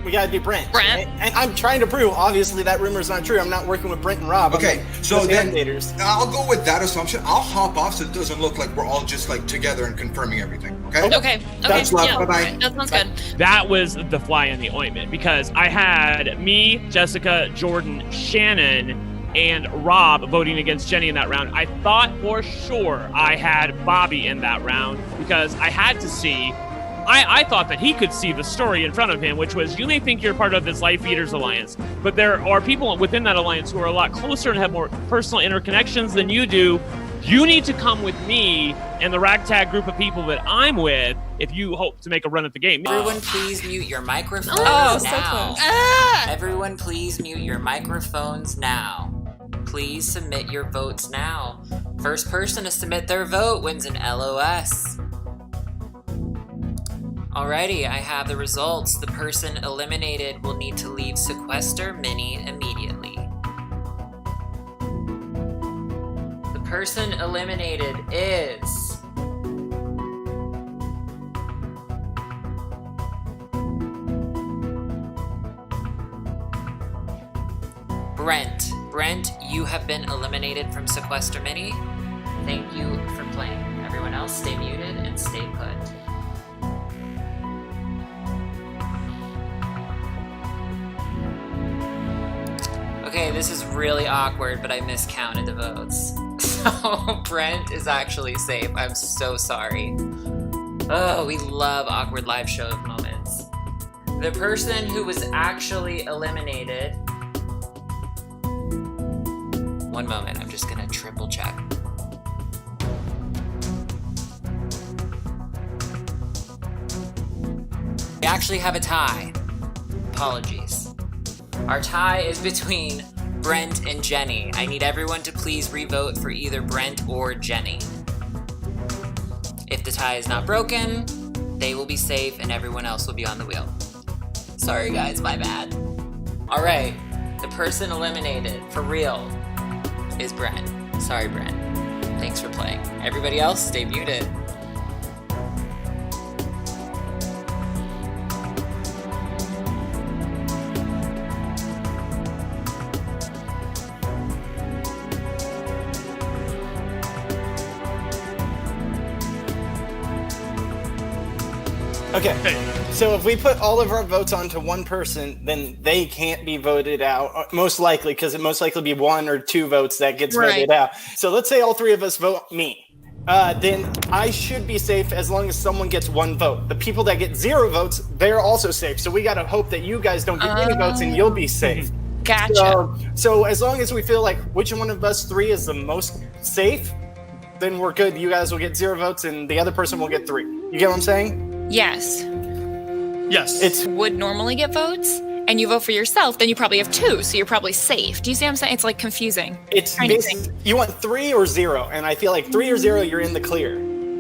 We gotta do Brent. Brent. Right? And I'm trying to prove, obviously, that rumor's not true. I'm not working with Brent and Rob. Okay, so then mandators. I'll go with that assumption. I'll hop off so it doesn't look like we're all just like together and confirming everything. Okay. Okay. That's love. Yeah, Bye bye. right. That sounds good. That was the fly in the ointment because I had me, Jessica, Jordan, Shannon, and Rob voting against Jenny in that round. I thought for sure I had Bobby in that round because I had to see. I thought that he could see the story in front of him, which was, you may think you're part of this Life Eaters Alliance, but there are people within that alliance who are a lot closer and have more personal interconnections than you do. You need to come with me and the ragtag group of people that I'm with if you hope to make a run at the game. Everyone please mute your microphones Oh, so now. close. Everyone please mute your microphones now. Please submit your votes now. First person to submit their vote wins an LOS. Alrighty, I have the results. The person eliminated will need to leave Sequester Mini immediately. The person eliminated is... Brent. Brent, you have been eliminated from Sequester Mini. Thank you for playing. Everyone else, stay muted and stay put. Okay, this is really awkward, but I miscounted the votes. So Brent is actually safe. I'm so sorry. Oh, we love awkward live show moments. The person who was actually eliminated... One moment, I'm just gonna triple check. We actually have a tie. Apologies. Our tie is between Brent and Jenny. I need everyone to please revote for either Brent or Jenny. If the tie is not broken, they will be safe and everyone else will be on the wheel. Sorry guys, my bad. Alright, the person eliminated, for real, is Brent. Sorry Brent. Thanks for playing. Everybody else, stay muted. Okay, so if we put all of our votes onto one person, then they can't be voted out, most likely, because it most likely be 1 or 2 votes that gets voted out. So let's say all 3 of us vote me. Then I should be safe as long as someone gets 1 vote. The people that get 0 votes, they're also safe. So we got to hope that you guys don't get any votes and you'll be safe. Gotcha. So as long as we feel like which one of us 3 is the most safe, then we're good. You guys will get 0 votes and the other person will get 3. You get what I'm saying? Yes. Yes. It's would normally get votes, and you vote for yourself, then you probably have 2, so you're probably safe. Do you see what I'm saying? It's like confusing. It's you want 3 or 0, and I feel like 3 or 0, you're in the clear.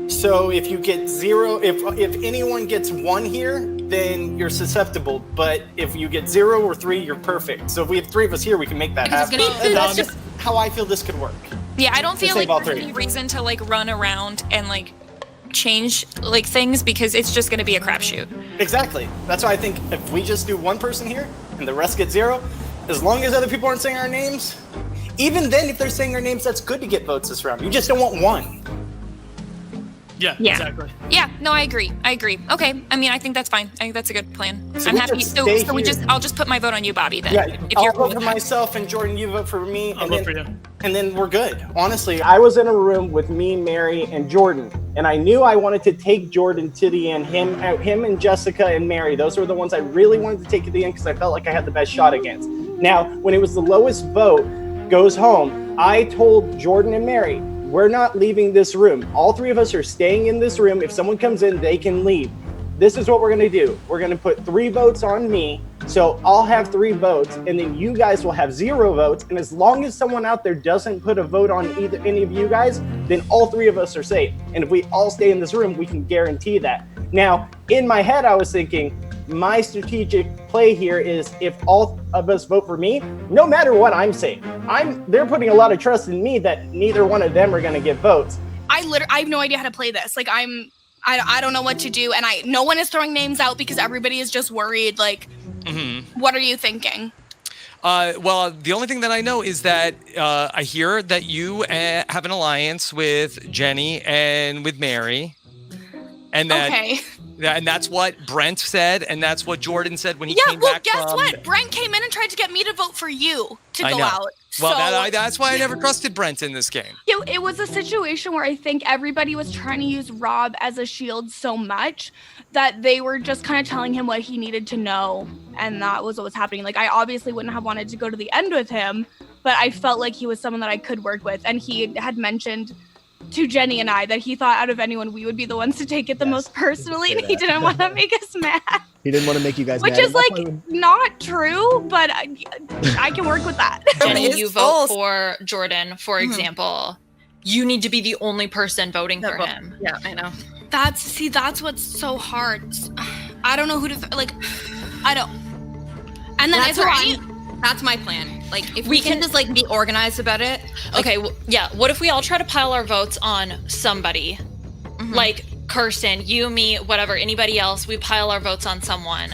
So if you get 0, if anyone gets 1 here, then you're susceptible. But if you get 0 or 3, you're perfect. So if we have 3 of us here, we can make that happen. That's just how I feel this could work. Yeah, I don't feel like all there's 3. any reason to like run around and like change like things because it's just going to be a crapshoot. Exactly. That's why I think if we just do 1 person here and the rest get 0, as long as other people aren't saying our names, even then if they're saying our names, that's good to get votes this round. You just don't want 1. Yeah, exactly. Yeah, no, I agree. Okay, I mean, I think that's fine. I think that's a good plan. So I'm we happy. just So stay we here. I'll just put my vote on you, Bobby. Then. Yeah, if I'll you're vote for myself and Jordan, you vote for me. I'll vote for you. And then we're good. Honestly, I was in a room with me, Mary, and Jordan, and I knew I wanted to take Jordan to the end. Him and Jessica and Mary. Those were the ones I really wanted to take to the end because I felt like I had the best shot against. Now, when it was the lowest vote goes home, I told Jordan and Mary, we're not leaving this room. All 3 of us are staying in this room. If someone comes in, they can leave. this is what we're gonna do. We're gonna put 3 votes on me, so I'll have 3 votes, and then you guys will have 0 votes. And as long as someone out there doesn't put a vote on any of you guys, then all 3 of us are safe. And if we all stay in this room, we can guarantee that. Now, in my head, I was thinking, my strategic play here is if all of us vote for me, no matter what, I'm safe. They're putting a lot of trust in me that neither one of them are gonna get votes. I have no idea how to play this. Like I don't know what to do, and no one is throwing names out because everybody is just worried. Like, what are you thinking? Well, the only thing that I know is that I hear that you have an alliance with Jenny and with Mary, and that and that's what Brent said, and that's what Jordan said when he came back from... Yeah, well, guess what? Brent came in and tried to get me to vote for you to go out. Well, that's why I never trusted Brent in this game. It was a situation where I think everybody was trying to use Rob as a shield so much that they were just kind of telling him what he needed to know, and that was what was happening. Like, I obviously wouldn't have wanted to go to the end with him, but I felt like he was someone that I could work with, and he had mentioned to Jenny and I that he thought out of anyone we would be the ones to take it the most personally, and he didn't want to make us mad. He didn't want to make you guys Which mad. is like not true, but I can work with that. Jenny, you vote for Jordan, for example, you need to be the only person voting for him. Yeah, I know. That's what's so hard. I don't know who to I don't. And then that's my plan. Like, if we can just like be organized about it. Okay, what if we all try to pile our votes on somebody? Like Kirsten, you, me, whatever, anybody else, we pile our votes on someone.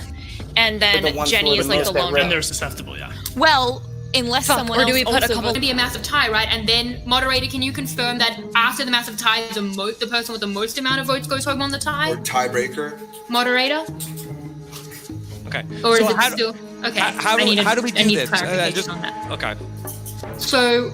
And then Jenny is like the lone vote. And they're susceptible, yeah. Well, unless someone or do we else put also a couple? It'd be a massive tie, right? And then moderator, can you confirm that after the massive tie, the person with the most amount of votes goes home on the tie? Or tiebreaker. Moderator. Okay. Or so is it still okay? How do we do this? On that. Okay. So.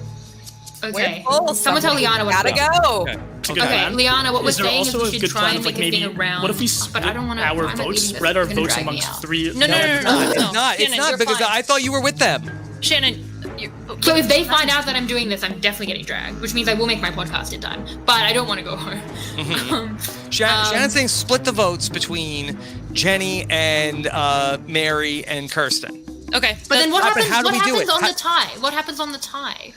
Okay. Someone tell Liana what gotta go. Okay, Liana, what we're is there saying is also we a should good try plan and of make like it maybe around. what if we split but I don't want our votes, spread our votes amongst 3? No, It's not Shannon, because fine. I thought you were with them. Shannon, so if they find out that I'm doing this, I'm definitely getting dragged, which means I will make my podcast in time. But I don't want to go home. Shannon's saying split the votes between Jenny and Mary and Kirsten. Okay. But then what happens? How do What we do happens it? on the tie? What happens on the tie?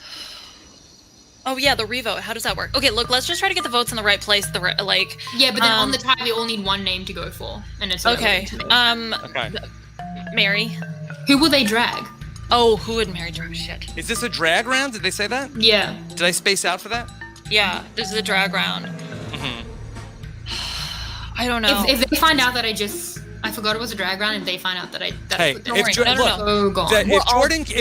Oh yeah, the revote. How does that work? Okay, look, let's just try to get the votes in the right place. Yeah, but then on the tie, we all need one name to go for, and it's okay. Okay. Mary. Who will they drag? Oh, who would Mary drag? Shit. Is this a drag round? Did they say that? Yeah. Did I space out for that? Yeah, this is a drag round. I don't know. If they find out that I forgot it was a drag round, and they find out that Hey, if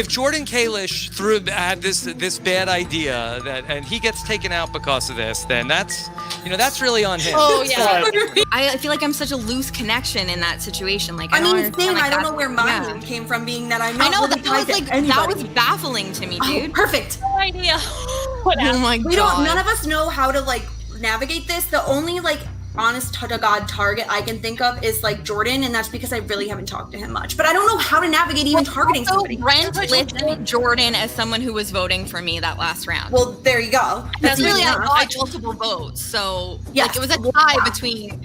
Jordan Kalish had this bad idea and he gets taken out because of this, then that's really on him. Oh yeah. I feel like I'm such a loose connection in that situation. Like I don't know where mine came from, being that I'm not. I know that was baffling to me, dude. Perfect. No idea. Oh my god. None of us know how to like navigate this. The only like honest to God target I can think of is like Jordan, and that's because I really haven't talked to him much. But I don't know how to navigate even targeting somebody. Brent listed Jordan as someone who was voting for me that last round. Well, there you go. That's really I got multiple votes, so it was a tie between.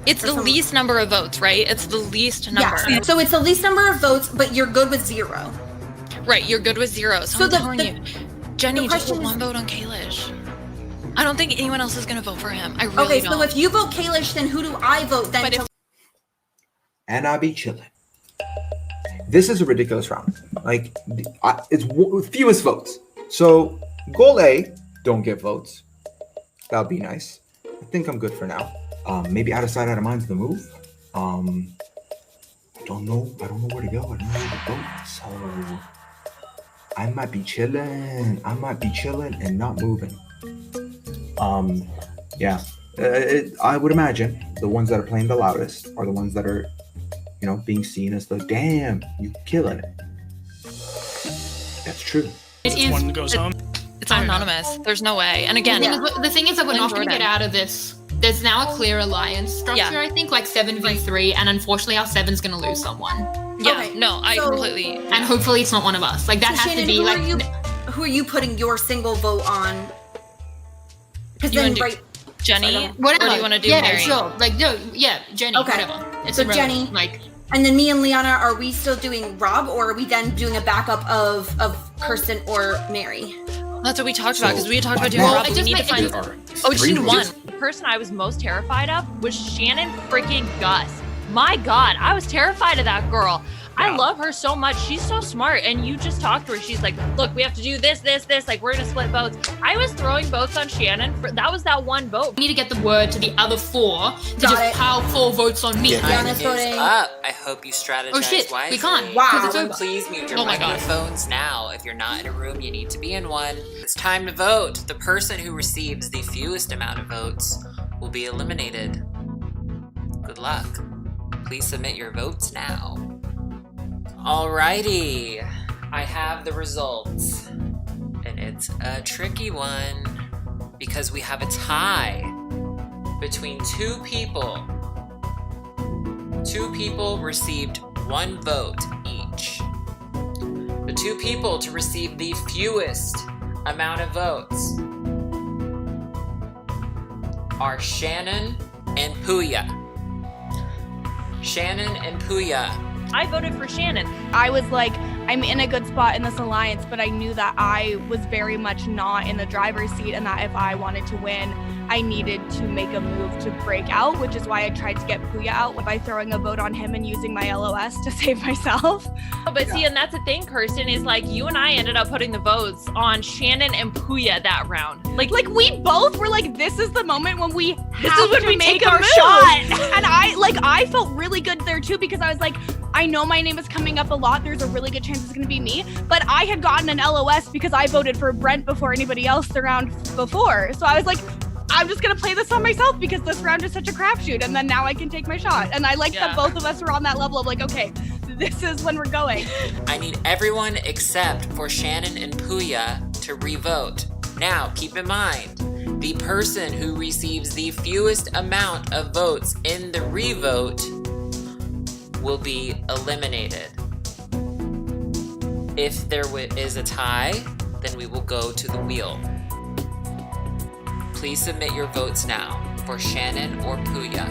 It's the least number of votes, right? It's the least number. Yeah. So it's the least number of votes, but you're good with 0. Right, you're good with 0. So I'm telling you, Jenny, just put one vote on Kalish. I don't think anyone else is going to vote for him. I really don't. So if you vote Kalish, then who do I vote then? And I be chilling. This is a ridiculous round. Like, it's fewest votes. So, goal A, don't get votes. That would be nice. I think I'm good for now. Maybe out of sight, out of mind's the move. I don't know where to go. I don't know where to vote. So, I might be chilling. And not moving. I would imagine the ones that are playing the loudest are the ones that are, being seen as the damn, you killing it. That's true. One goes home. It's anonymous. There's no way. And again, the thing is that we're not going to get out of this. There's now a clear alliance structure, I think, like 7v3, and unfortunately our 7's going to lose someone. Yeah, I completely... And hopefully it's not one of us. Like, that has Shannon, to be, who are you putting your single vote on? Because then, Jenny, whatever. Or do you want to do yeah, Mary? sure. Like no, yeah, Jenny. Okay. Whatever. It's So irrelevant. Jenny, like, and then me and Liana, are we still doing Rob, or are we then doing a backup of Kirsten or Mary? That's what we talked about, because we had talked about doing Well, Rob. I We just need to meant- find. Oh, we just need one. The person I was most terrified of was Shannon freaking Gus. My God, I was terrified of that girl. I love her so much. She's so smart. And you just talked to her. She's like, look, we have to do this. Like, we're going to split votes. I was throwing votes on Shannon. That was that one vote. We need to get the word to the other 4 to just pile 4 votes on me. Time is up. I hope you strategize Oh shit, wisely. we can't. Wow. It's over. Please mute your Oh my God. microphones now. If you're not in a room, you need to be in one. It's time to vote. The person who receives the fewest amount of votes will be eliminated. Good luck. Please submit your votes now. Alrighty, I have the results, and it's a tricky one because we have a tie between 2 people. 2 people received 1 vote each. The 2 people to receive the fewest amount of votes are Shannon and Puya. Shannon and Puya. I voted for Shannon. I was like, I'm in a good spot in this alliance, but I knew that I was very much not in the driver's seat and that if I wanted to win, I needed to make a move to break out, which is why I tried to get Puya out by throwing a vote on him and using my LOS to save myself. But see, and that's the thing, Kirsten, is like you and I ended up putting the votes on Shannon and Puya that round. Like we both were like, this is the moment when we This have is when to we make take our a shot. move. And I felt really good there too, because I was like, I know my name is coming up a lot. There's a really good chance it's going to be me. But I had gotten an LOS because I voted for Brent before anybody else the round before. So I was like, I'm just going to play this on myself because this round is such a crapshoot. And then now I can take my shot. And I like that both of us were on that level of like, okay, this is when we're going. I need everyone except for Shannon and Puya to re-vote. Now, keep in mind, the person who receives the fewest amount of votes in the re-vote will be eliminated. If there is a tie, then we will go to the wheel. Please submit your votes now for Shannon or Puya.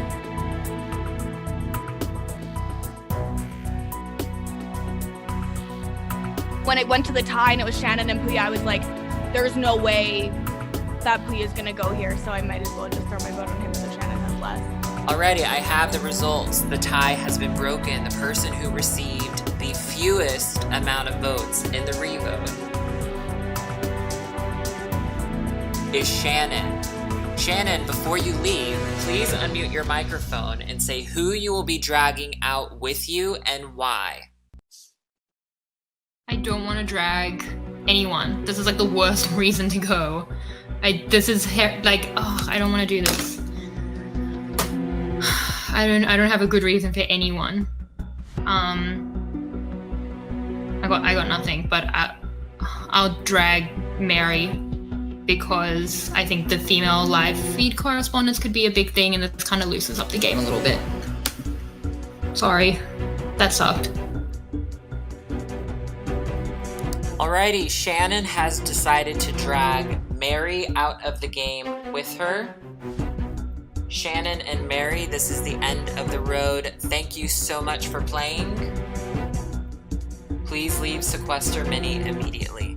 When it went to the tie and it was Shannon and Puya, I was like, there's no way that Puya's going to go here. So I might as well just throw my vote on him so Shannon has less. Alrighty, I have the results. The tie has been broken. The person who received the fewest amount of votes in the re-vote is Shannon. Shannon, before you leave, please unmute your microphone and say who you will be dragging out with you and why. I don't want to drag anyone. This is like the worst reason to go. I don't want to do this. I don't have a good reason for anyone. I got nothing, but I'll drag Mary because I think the female live feed correspondence could be a big thing, and this kind of loosens up the game a little bit. Sorry, that sucked. Alrighty, Shannon has decided to drag Mary out of the game with her. Shannon and Mary, this is the end of the road. Thank you so much for playing. Please leave Sequester Mini immediately.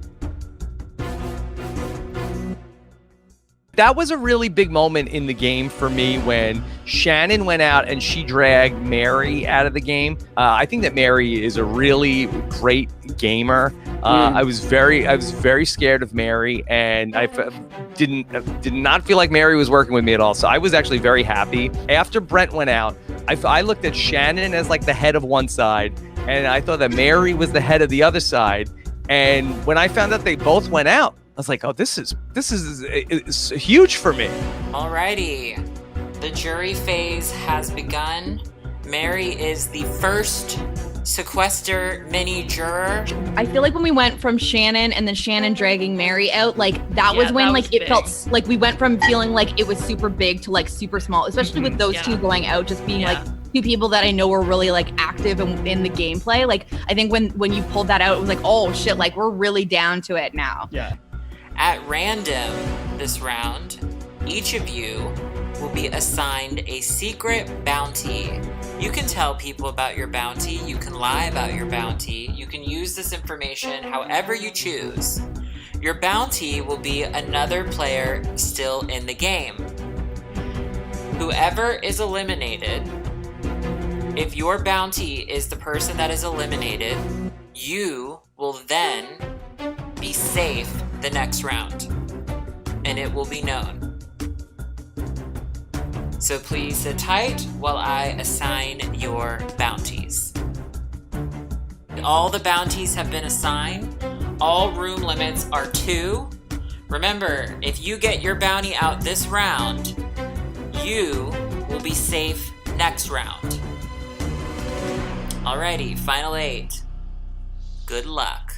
That was a really big moment in the game for me when Shannon went out and she dragged Mary out of the game. I think that Mary is a really great gamer. I was very scared of Mary, and I did not feel like Mary was working with me at all. So I was actually very happy. After Brent went out, I looked at Shannon as like the head of one side, and I thought that Mary was the head of the other side. And when I found out they both went out, I was like, oh, this is huge for me. Alrighty, the jury phase has begun. Mary is the first Sequester mini juror. I feel like when we went from Shannon and then Shannon dragging Mary out, like that was when like it felt like we went from feeling like it was super big to like super small, especially with those two going out, just being like two people that I know were really like active in the gameplay. Like I think when you pulled that out, it was like, oh shit, like we're really down to it now. Yeah. At random this round, each of you will be assigned a secret bounty. You can tell people about your bounty, you can lie about your bounty, you can use this information however you choose. Your bounty will be another player still in the game. Whoever is eliminated, if your bounty is the person that is eliminated, you will then be safe the next round, and it will be known. So please sit tight while I assign your bounties. All the bounties have been assigned. All room limits are 2. Remember, if you get your bounty out this round, you will be safe next round. Alrighty, final 8. Good luck.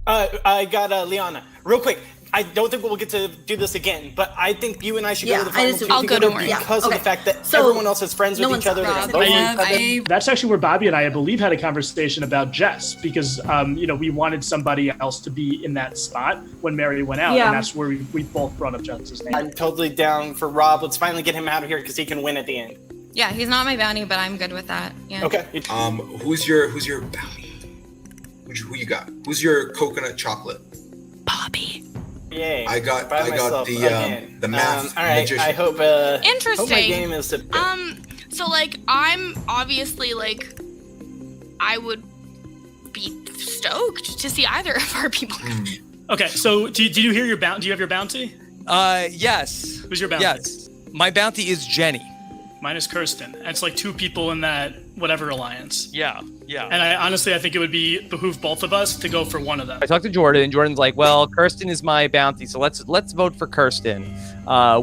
I got Liana. Real quick, I don't think we'll get to do this again, but I think you and I should go to the final two together because of the fact that everyone else is friends with each other. That's actually where Bobby and I believe, had a conversation about Jess, because we wanted somebody else to be in that spot when Mary went out, and that's where we both brought up Jess's name. I'm totally down for Rob. Let's finally get him out of here because he can win at the end. Yeah, he's not my bounty, but I'm good with that. Yeah. Okay. Who's your bounty? Who you got? Who's your coconut chocolate? Bobby. Yay. I got the math all right. magician. I hope Interesting. Hope my game is So like I'm obviously like I would be stoked to see either of our people. Okay, so do you hear your bounty? Do you have your bounty? Yes. Who's your bounty? Yes. My bounty is Jenny. Mine is Kirsten. It's like 2 people in that whatever alliance. Yeah. And I think it would behoove both of us to go for one of them. I talked to Jordan, and Jordan's like, "Well, Kirsten is my bounty, so let's vote for Kirsten."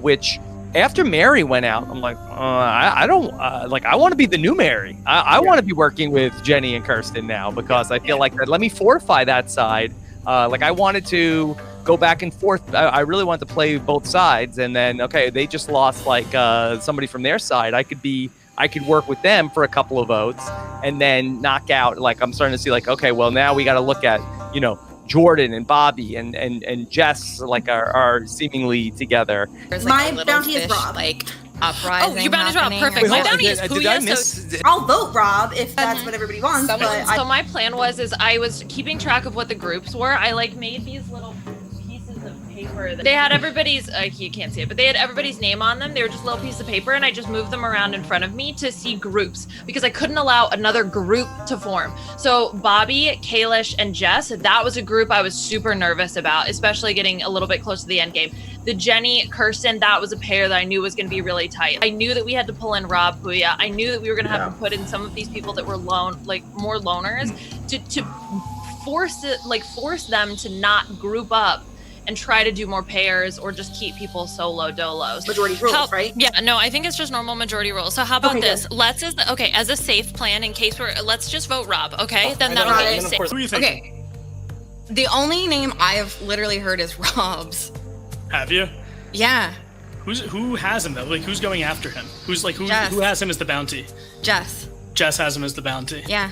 Which, after Mary went out, I'm like, I don't I want to be the new Mary. I want to be working with Jenny and Kirsten now because I feel like let me fortify that side. I wanted to go back and forth. I really wanted to play both sides, and then they just lost somebody from their side. I could work with them for a couple of votes and then knock out. I'm starting to see now we got to look at, Jordan and Bobby and Jess are seemingly together. My bounty is Rob. Uprising. Oh, your bounty is Rob. Perfect. My bounty is Puya. I'll vote Rob if that's what everybody wants. So my plan was I was keeping track of what the groups were. I made these little pieces of paper. They had everybody's, you can't see it, but they had everybody's name on them. They were just little pieces of paper, and I just moved them around in front of me to see groups because I couldn't allow another group to form. So Bobby, Kalish, and Jess, that was a group I was super nervous about, especially getting a little bit close to the end game. The Jenny, Kirsten, that was a pair that I knew was going to be really tight. I knew that we had to pull in Rob, Puya. I knew that we were going to have to put in some of these people that were more loners to force them to not group up and try to do more pairs or just keep people solo dolos. Majority rules, right? Yeah, no, I think it's just normal majority rules. So how about this? Good. As a safe plan in case let's just vote Rob, okay? Then that'll get you safe. Who are you thinking? Okay. The only name I have literally heard is Rob's. Have you? Yeah. Who has him though? Who's going after him? Who Jess. has him as the bounty? Jess. Jess has him as the bounty. Yeah.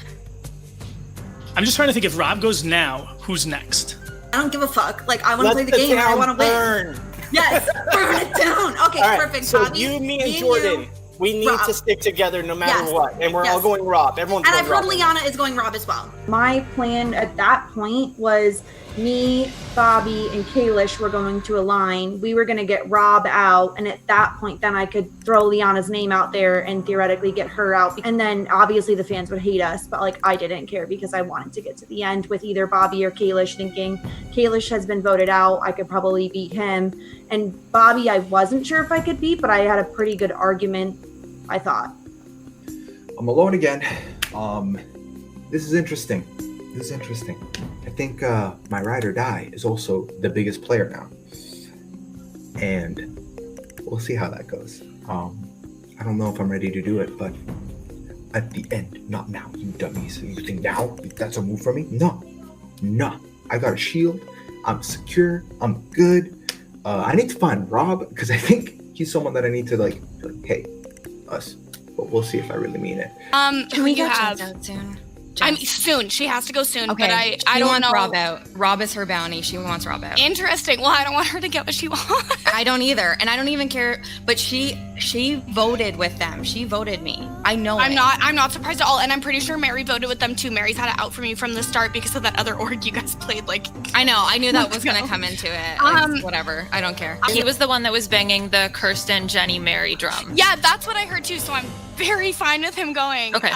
I'm just trying to think, if Rob goes now, who's next? I don't give a fuck. I want to play the game and I want to win. Yes, burn it down. Okay, all right, perfect. So Bobby, you, me, and Jordan, we need to stick together no matter what, and we're all going Rob. Everyone's and going I've Rob. heard Liana is going Rob as well. My plan at that point was me, Bobby, and Kalish were going to align. We were going to get Rob out, and at that point, then I could throw Liana's name out there and theoretically get her out. And then obviously the fans would hate us, but I didn't care because I wanted to get to the end with either Bobby or Kalish, thinking Kalish has been voted out. I could probably beat him. And Bobby, I wasn't sure if I could beat, but I had a pretty good argument, I thought. I'm alone again. This is interesting. I think my ride or die is also the biggest player now. And we'll see how that goes. I don't know if I'm ready to do it, but at the end, not now, you dummies. You think now that's a move for me? No. I got a shield. I'm secure. I'm good. I need to find Rob because I think he's someone that I need to hey, us. But we'll see if I really mean it. Can we have out soon? I'm soon. She has to go soon. Okay. But I don't wants know. Rob out. Rob is her bounty. She wants Rob out. Interesting. Well, I don't want her to get what she wants. I don't either, and I don't even care. But she voted with them. She voted me. I know. I'm not surprised at all, and I'm pretty sure Mary voted with them too. Mary's had it out for me from the start because of that other org you guys played. Like, I know. I knew that was gonna come into it. Like, whatever. I don't care. He was the one that was banging the Kirsten, Jenny, Mary drum. Yeah, that's what I heard too. So I'm very fine with him going. Okay.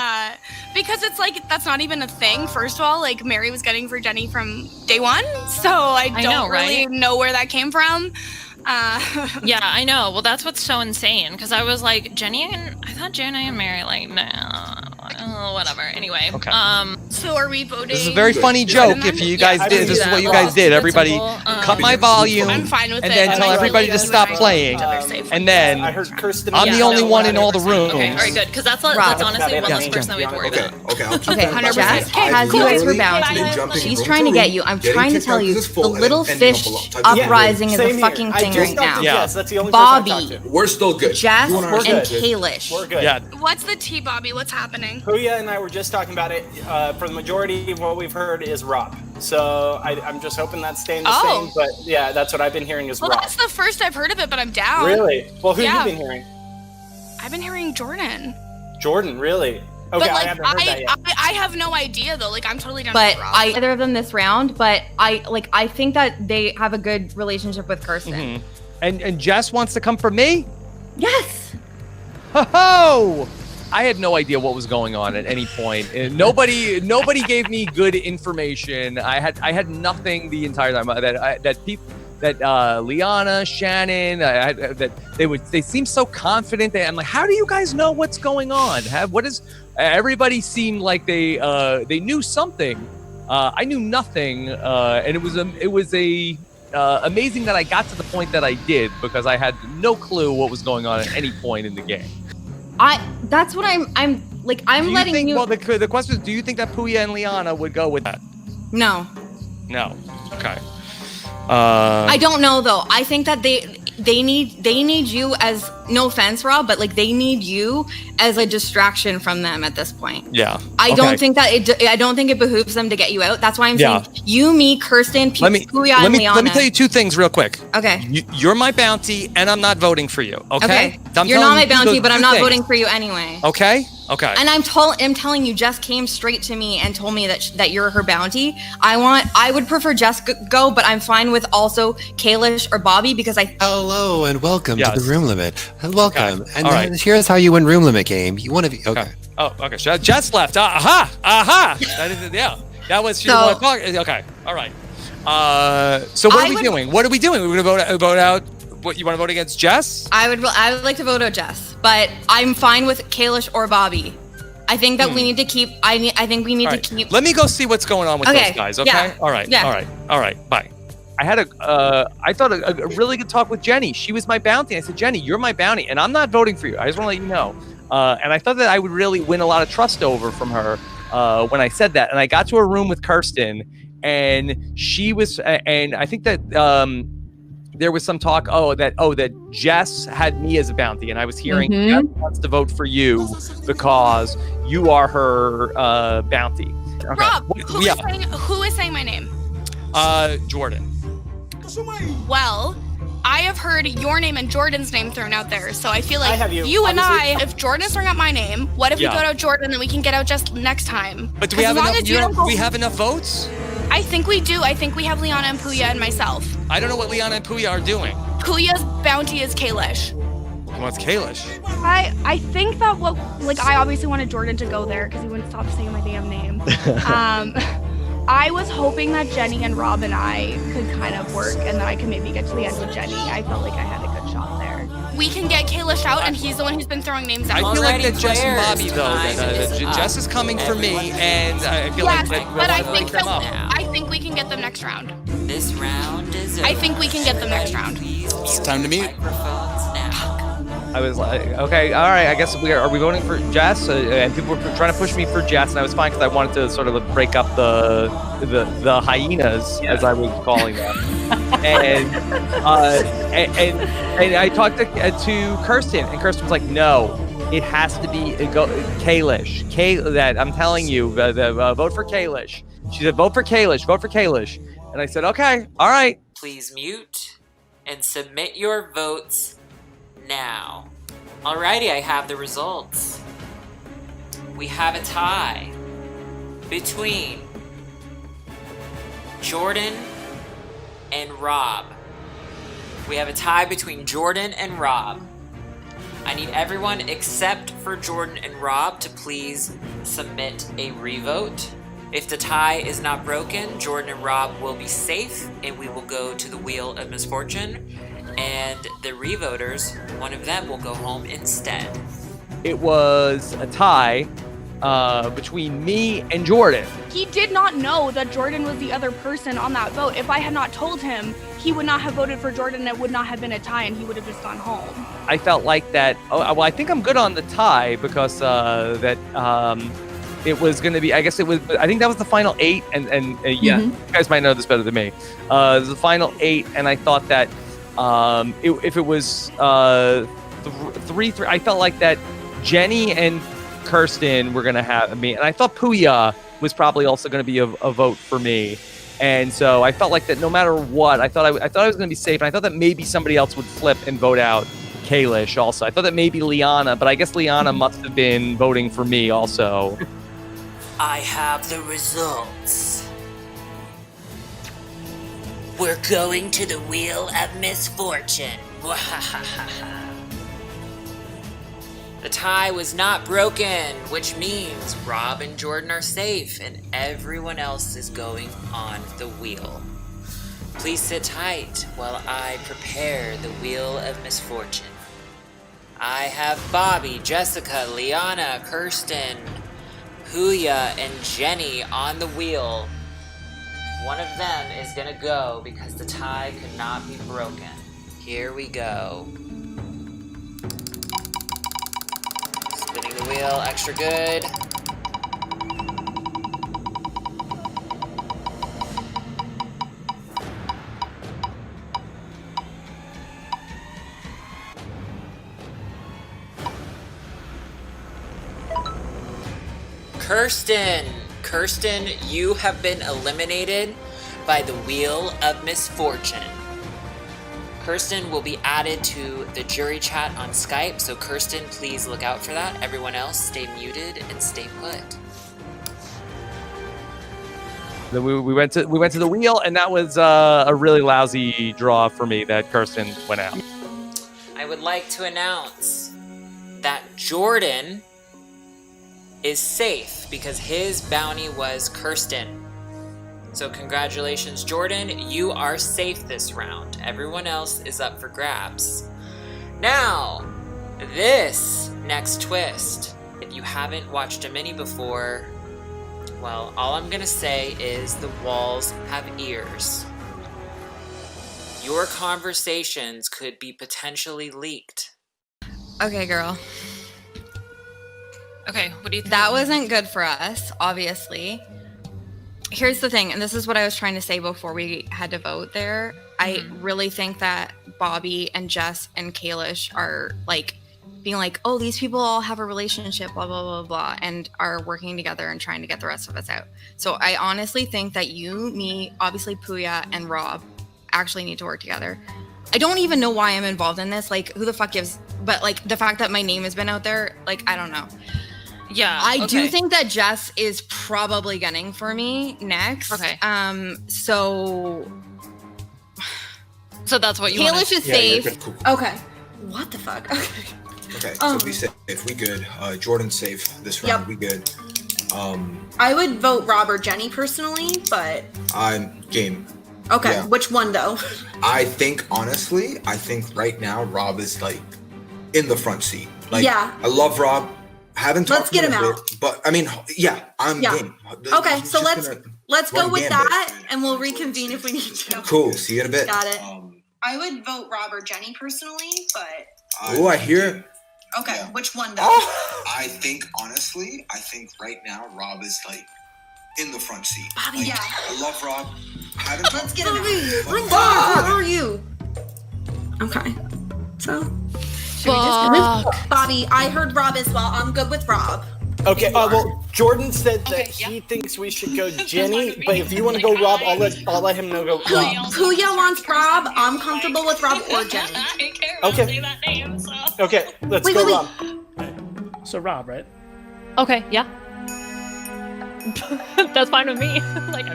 Because it's like that's not even a thing. First of all, like Mary was getting for Jenny from day one, so I don't really know where that came from. Yeah, I know. Well, that's what's so insane because I was like, I thought Jenny and Mary like, no, whatever. Anyway, Okay. So are we voting? This is a very funny joke. If you guys did, this is what you guys did. Everybody, cut my volume, I'm fine with and it. then tell everybody to stop playing. And then I heard Kirsten. I'm the only one in all the rooms. Okay, all right, good. Because that's honestly one less person that we have to worry about. Okay, 100%. Has you as her bounty. She's trying to get you. I'm trying to tell you, the little fish uprising is a fucking thing right now. Yes, that's the only Bobby. We're still good. Jess and We're good. Kalish. We're good. Yeah. What's the tea, Bobby? What's happening? Puya and I were just talking about it. For the majority of what we've heard is Rob. So I'm just hoping that's staying the same. But yeah, that's what I've been hearing is Well, Rob. that's the first I've heard of it, but I'm down. Really? Well, who have you been hearing? I've been hearing Jordan. Jordan, really? Okay, But I like, haven't heard that yet. I have no idea though. Like, I'm totally down But with Rob. either of them this round. But I think that they have a good relationship with Kirsten. Mm-hmm. And Jess wants to come for me? Yes. Ho! I had no idea what was going on at any point. And nobody gave me good information. I had nothing the entire time. Liana, Shannon, they seem so confident. I'm like, how do you guys know what's going on? Everybody seemed like they knew something. I knew nothing, and it was amazing that I got to the point that I did because I had no clue what was going on at any point in the game. That's what I'm letting you. Well, the question is, do you think that Puya and Liana would go with that? No. No. Okay. I don't know though. I think that they need you as, no offense, Rob, but like they need you as a distraction from them at this point. Yeah. I don't think it behooves them to get you out. That's why I'm saying you, me, Kirsten, Puya, and Liana. Let me tell you two things real quick. Okay. You're my bounty, and I'm not voting for you. Okay. You're not my bounty, but I'm not voting for you anyway. Okay. Okay. And I'm telling you, Jess came straight to me and told me that you're her bounty. I would prefer Jess go, but I'm fine with also Kalish or Bobby because Hello and welcome to the Room Limit. Welcome. Okay. And All right. Here's how you win Room Limit game. You want to be okay. Oh, okay. So Jess left. Aha. That is That was she was talking. Okay. All right. So what are we doing? What are we doing? We're gonna vote out. What, you want to vote against Jess? I would like to vote out Jess, but I'm fine with Kalish or Bobby. I think that we need to keep. I think we need to keep. Let me go see what's going on with those guys. Okay. Yeah. All right. Yeah. All right. Bye. I had I thought a really good talk with Jenny. She was my bounty. I said, Jenny, you're my bounty, and I'm not voting for you. I just want to let you know. And I thought that I would really win a lot of trust over from her when I said that. And I got to a room with Kirsten, and she was, and I think that there was some talk. That Jess had me as a bounty, and I was hearing Jess wants to vote for you because you are her bounty. Okay. Rob, who is saying my name? Jordan. Well, I have heard your name and Jordan's name thrown out there, so I feel like if Jordan is throwing out my name, what if we go to Jordan, then we can get out just next time? But do we have enough? Do we have enough votes? I think we do. I think we have Liana and Puya and myself. I don't know what Liana and Puya are doing. Puya's bounty is Kalish. What's Kalish? I think that I obviously wanted Jordan to go there because he wouldn't stop saying my damn name. I was hoping that Jenny and Rob and I could kind of work and that I could maybe get to the end with Jenny. I felt like I had a good shot there. We can get Kalish out, and he's the one who's been throwing names out. I feel like that Jess and Bobby, though, Jess is coming for me, and I feel like I think we can get them next round. This round is over. I think we can get them next round. It's time to meet. I was like, okay, all right. I guess are we voting for Jess? And people were trying to push me for Jess, and I was fine because I wanted to sort of break up the hyenas, as I was calling them. and I talked to Kirsten, and Kirsten was like, no. it has to be Kalish. That I'm telling you, vote for Kalish. She said, vote for Kalish, vote for Kalish. And I said, okay, all right. Please mute and submit your votes now. Alrighty, I have the results. We have a tie between Jordan and Rob. We have a tie between Jordan and Rob. I need everyone except for Jordan and Rob to please submit a revote. If the tie is not broken, Jordan and Rob will be safe and we will go to the Wheel of Misfortune. And the revoters, one of them will go home instead. It was a tie between me and Jordan. He did not know that Jordan was the other person on that vote. If I had not told him, he would not have voted for Jordan. It would not have been a tie, and he would have just gone home. I felt like that. Oh, well, I think I'm good on the tie because it was going to be. I think that was the final 8, and yeah, you guys might know this better than me. It was the final 8, and I thought that if it was 3-3, I felt like that Jenny and Kirsten were going to have me, and I thought Puya was probably also going to be a vote for me. And so I felt like that no matter what, I thought I was going to be safe, and I thought that maybe somebody else would flip and vote out Kalish also. I thought that maybe Liana, but I guess Liana must have been voting for me also. I have the results. We're going to the Wheel of Misfortune. The tie was not broken, which means Rob and Jordan are safe and everyone else is going on the wheel. Please sit tight while I prepare the Wheel of Misfortune. I have Bobby, Jessica, Liana, Kirsten, Puya, and Jenny on the wheel. One of them is gonna go because the tie could not be broken. Here we go. Spinning the wheel, extra good. Kirsten, you have been eliminated by the Wheel of Misfortune. Kirsten will be added to the jury chat on Skype, so Kirsten, please look out for that. Everyone else, stay muted and stay put. Then we went to the wheel, and that was a really lousy draw for me that Kirsten went out. I would like to announce that Jordan is safe because his bounty was Kirsten. So congratulations, Jordan. You are safe this round. Everyone else is up for grabs. Now, this next twist, if you haven't watched a mini before, well, all I'm gonna say is the walls have ears. Your conversations could be potentially leaked. Okay, girl. Okay, what do you think? That wasn't good for us, obviously. Here's the thing, and this is what I was trying to say before we had to vote there. I really think that Bobby and Jess and Kalish are like being like, oh, these people all have a relationship, blah, blah, blah, blah, and are working together and trying to get the rest of us out. So I honestly think that you, me, obviously Puya, and Rob actually need to work together. I don't even know why I'm involved in this. Like, who the fuck gives? But like the fact that my name has been out there, like, I don't know. Yeah, I do think that Jess is probably gunning for me next. Okay. So that's what you want. Kalish is safe. Cool. Okay. What the fuck? Okay. Okay, so be safe. We good. Jordan's safe this round. Yep. We good. I would vote Rob or Jenny personally, but I'm game. okay. Yeah. Which one though? I think honestly, right now Rob is like in the front seat. Like, yeah. I love Rob. Haven't talked Let's get him out. But I mean, yeah, I'm game. Okay, so let's go with gambit. that, and we'll reconvene if we need to. Cool. See you in a bit. Got it. I would vote Rob or Jenny personally, but. Oh, I hear. Okay, Yeah. which one though? I think honestly, right now Rob is like in the front seat. Bobby, Like, yeah. I love Rob. Let's get him out. Bobby, Where are you? Okay. So. Bobby, I heard Rob as well. I'm good with Rob. Okay, well, Jordan said that he thinks we should go Jenny, but if you want to go Rob, I'll let him know go Rob. Puya wants Rob. I'm comfortable with Rob or Jenny. Okay. Okay, let's go Rob. So Rob, right? Okay, yeah. That's fine with me. Like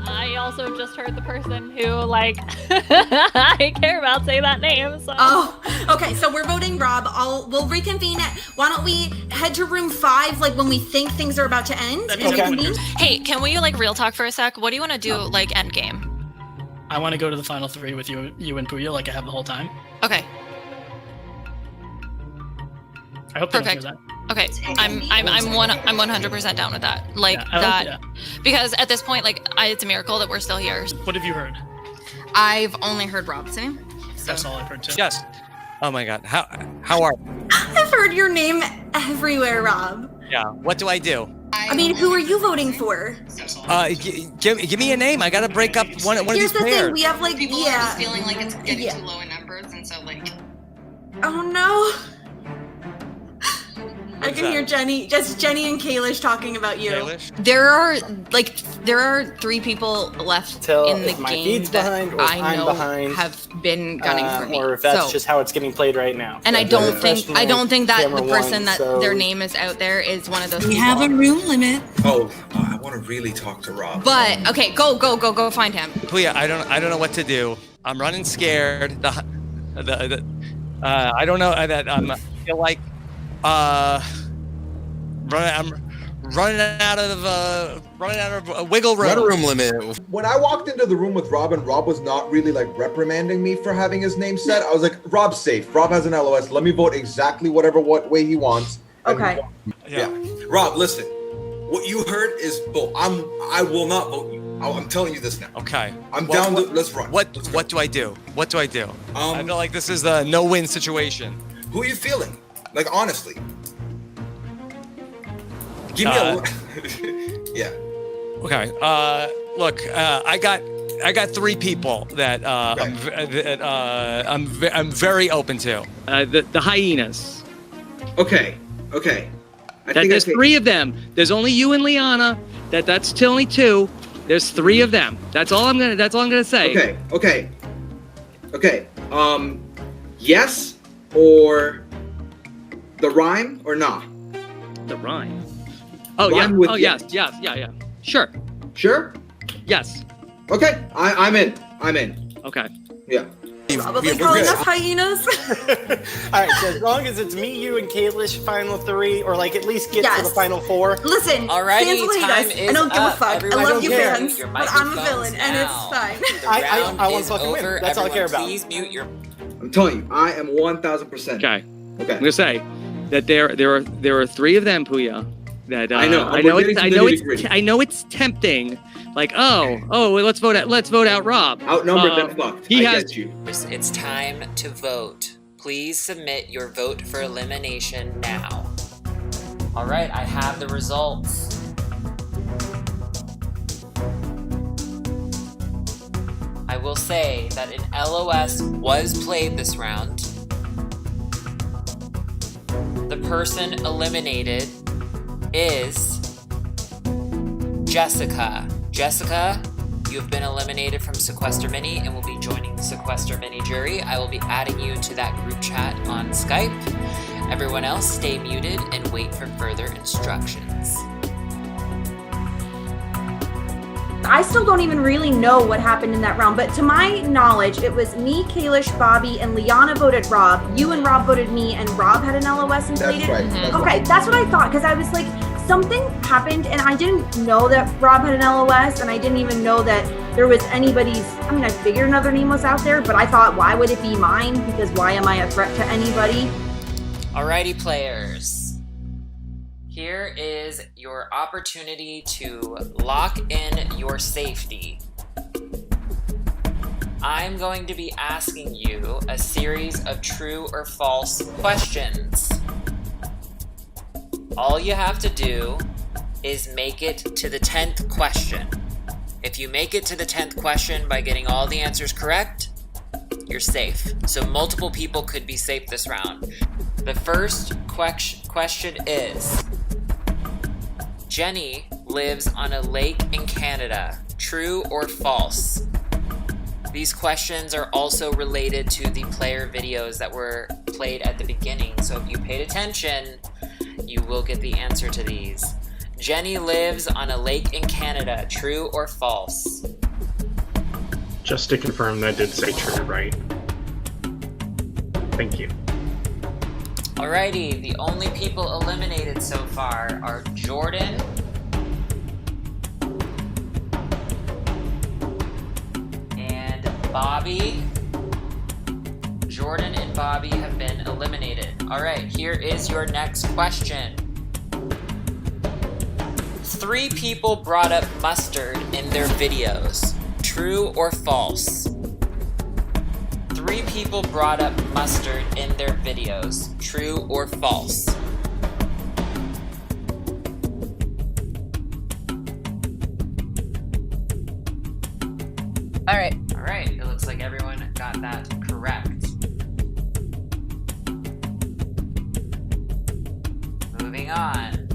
I also just heard the person who like I care about say that name. So. Oh, okay. So we're voting Rob. We'll reconvene it. Why don't we head to room 5, like when we think things are about to end? And reconvene? Hey, can we like real talk for a sec? What do you want to do like end game? I want to go to the final 3 with you and Puya, like I have the whole time. Okay. I hope they don't hear that. Okay, I'm 100% down with that. Like because at this point, like it's a miracle that we're still here. What have you heard? I've only heard Rob's name. That's all I've heard too. Yes. Oh my God. How are? I've heard your name everywhere, Rob. Yeah. What do I do? I mean, who are you voting for? Give me a name. I gotta break up one of these pairs. Here's the thing. We have like People are just feeling like it's getting too low in numbers, and so like. Oh no. I can hear Jenny and Kalish talking about you. There are 3 people left in the game that I know have been gunning for me. Or if that's just how it's getting played right now. And I don't think that the person that their name is out there is one of those. We people. have a room limit. Oh, I want to really talk to Rob. But okay, go find him. Puya, I don't know what to do. I'm running scared. I don't know that I feel like I'm running out of wiggle room. Room limit. When I walked into the room with Rob and Rob was not really like reprimanding me for having his name said, I was like, Rob's safe. Rob has an LOS. Let me vote exactly what way he wants. Okay. Yeah. Rob, listen. What you heard is bull. I will not vote you. I'm telling you this now. Okay. I'm down to let's run. What do I do? What do I do? I feel like this is a no-win situation. Who are you feeling? Like honestly. Give me a yeah. Okay. Look, I got 3 people that I'm very open to. The hyenas. Okay. There's 3 of them. There's only you and Liana. That's still only 2. There's 3 of them. That's all I'm gonna say. Okay. Yes or the rhyme or not? The rhyme. Oh Rhyme yeah. with Oh yes. yes. Yeah. Sure. Yes. Okay. I'm in. Okay. Yeah. Probably calling us hyenas. Alright, so as long as it's me, you, and Kalish final 3, or like at least get to the final 4. Listen, alrighty, fans will hate time us. is I don't give a up. fuck. Everyone I love you mute fans, your but I'm a microphones villain, and it's now. fine. The I round want is fucking win. over. That's all I care about. Please mute your. I'm telling you, I am 1,000%. Okay. I'm gonna say that there are 3 of them, Puya. That I know. I know it's tempting. Like let's vote out Rob. Outnumbered than fucked. Get you. It's time to vote. Please submit your vote for elimination now. All right, I have the results. I will say that an LOS was played this round. The person eliminated is Jessica. Jessica, you have been eliminated from Sequester Mini and will be joining the Sequester Mini jury. I will be adding you to that group chat on Skype. Everyone else, stay muted and wait for further instructions. I still don't even really know what happened in that round, but to my knowledge, it was me, Kalish, Bobby, and Liana voted Rob. You and Rob voted me, and Rob had an LOS inflated. That's right. That's Okay, that's what I thought, because I was like, something happened, and I didn't know that Rob had an LOS, and I didn't even know that there was anybody's. I mean, I figured another name was out there, but I thought, why would it be mine? Because why am I a threat to anybody? Alrighty, players. Here is your opportunity to lock in your safety. I'm going to be asking you a series of true or false questions. All you have to do is make it to the 10th question. If you make it to the 10th question by getting all the answers correct, you're safe. So multiple people could be safe this round. The first question is, Jenny lives on a lake in Canada. True or false? These questions are also related to the player videos that were played at the beginning. So if you paid attention, you will get the answer to these. Jenny lives on a lake in Canada. True or false? Just to confirm, that did say true, right? Thank you. Alrighty, the only people eliminated so far are Jordan, and Bobby. Jordan and Bobby have been eliminated. Alright, here is your next question. 3 people brought up mustard in their videos. True or false? 3 people brought up mustard in their videos. True or false? Alright. Alright, it looks like everyone got that correct. Moving on.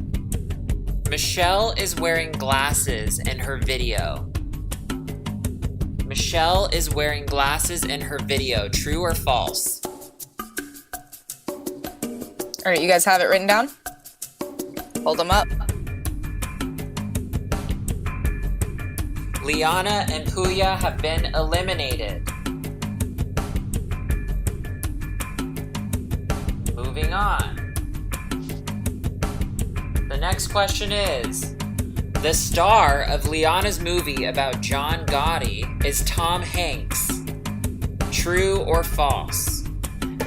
Michelle is wearing glasses in her video. Michelle is wearing glasses in her video. True or false? Alright, you guys have it written down? Hold them up. Liana and Puya have been eliminated. Moving on. The next question is, the star of Liana's movie about John Gotti is Tom Hanks. True or false?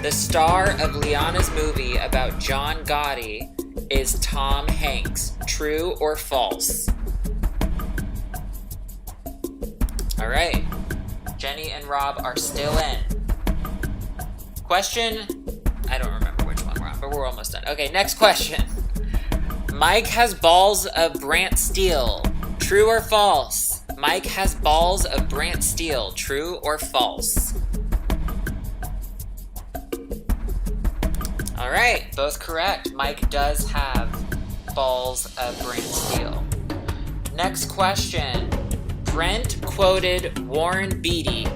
The star of Liana's movie about John Gotti is Tom Hanks. True or false? Alright, Jenny and Rob are still in. Question, I don't remember which one we're on, but we're almost done. Okay, next question. Mike has balls of Brant Steele. True or false? Mike has balls of Brant Steele. True or false? Alright, both correct. Mike does have balls of Brant Steele. Next question. Brent quoted Warren Beatty.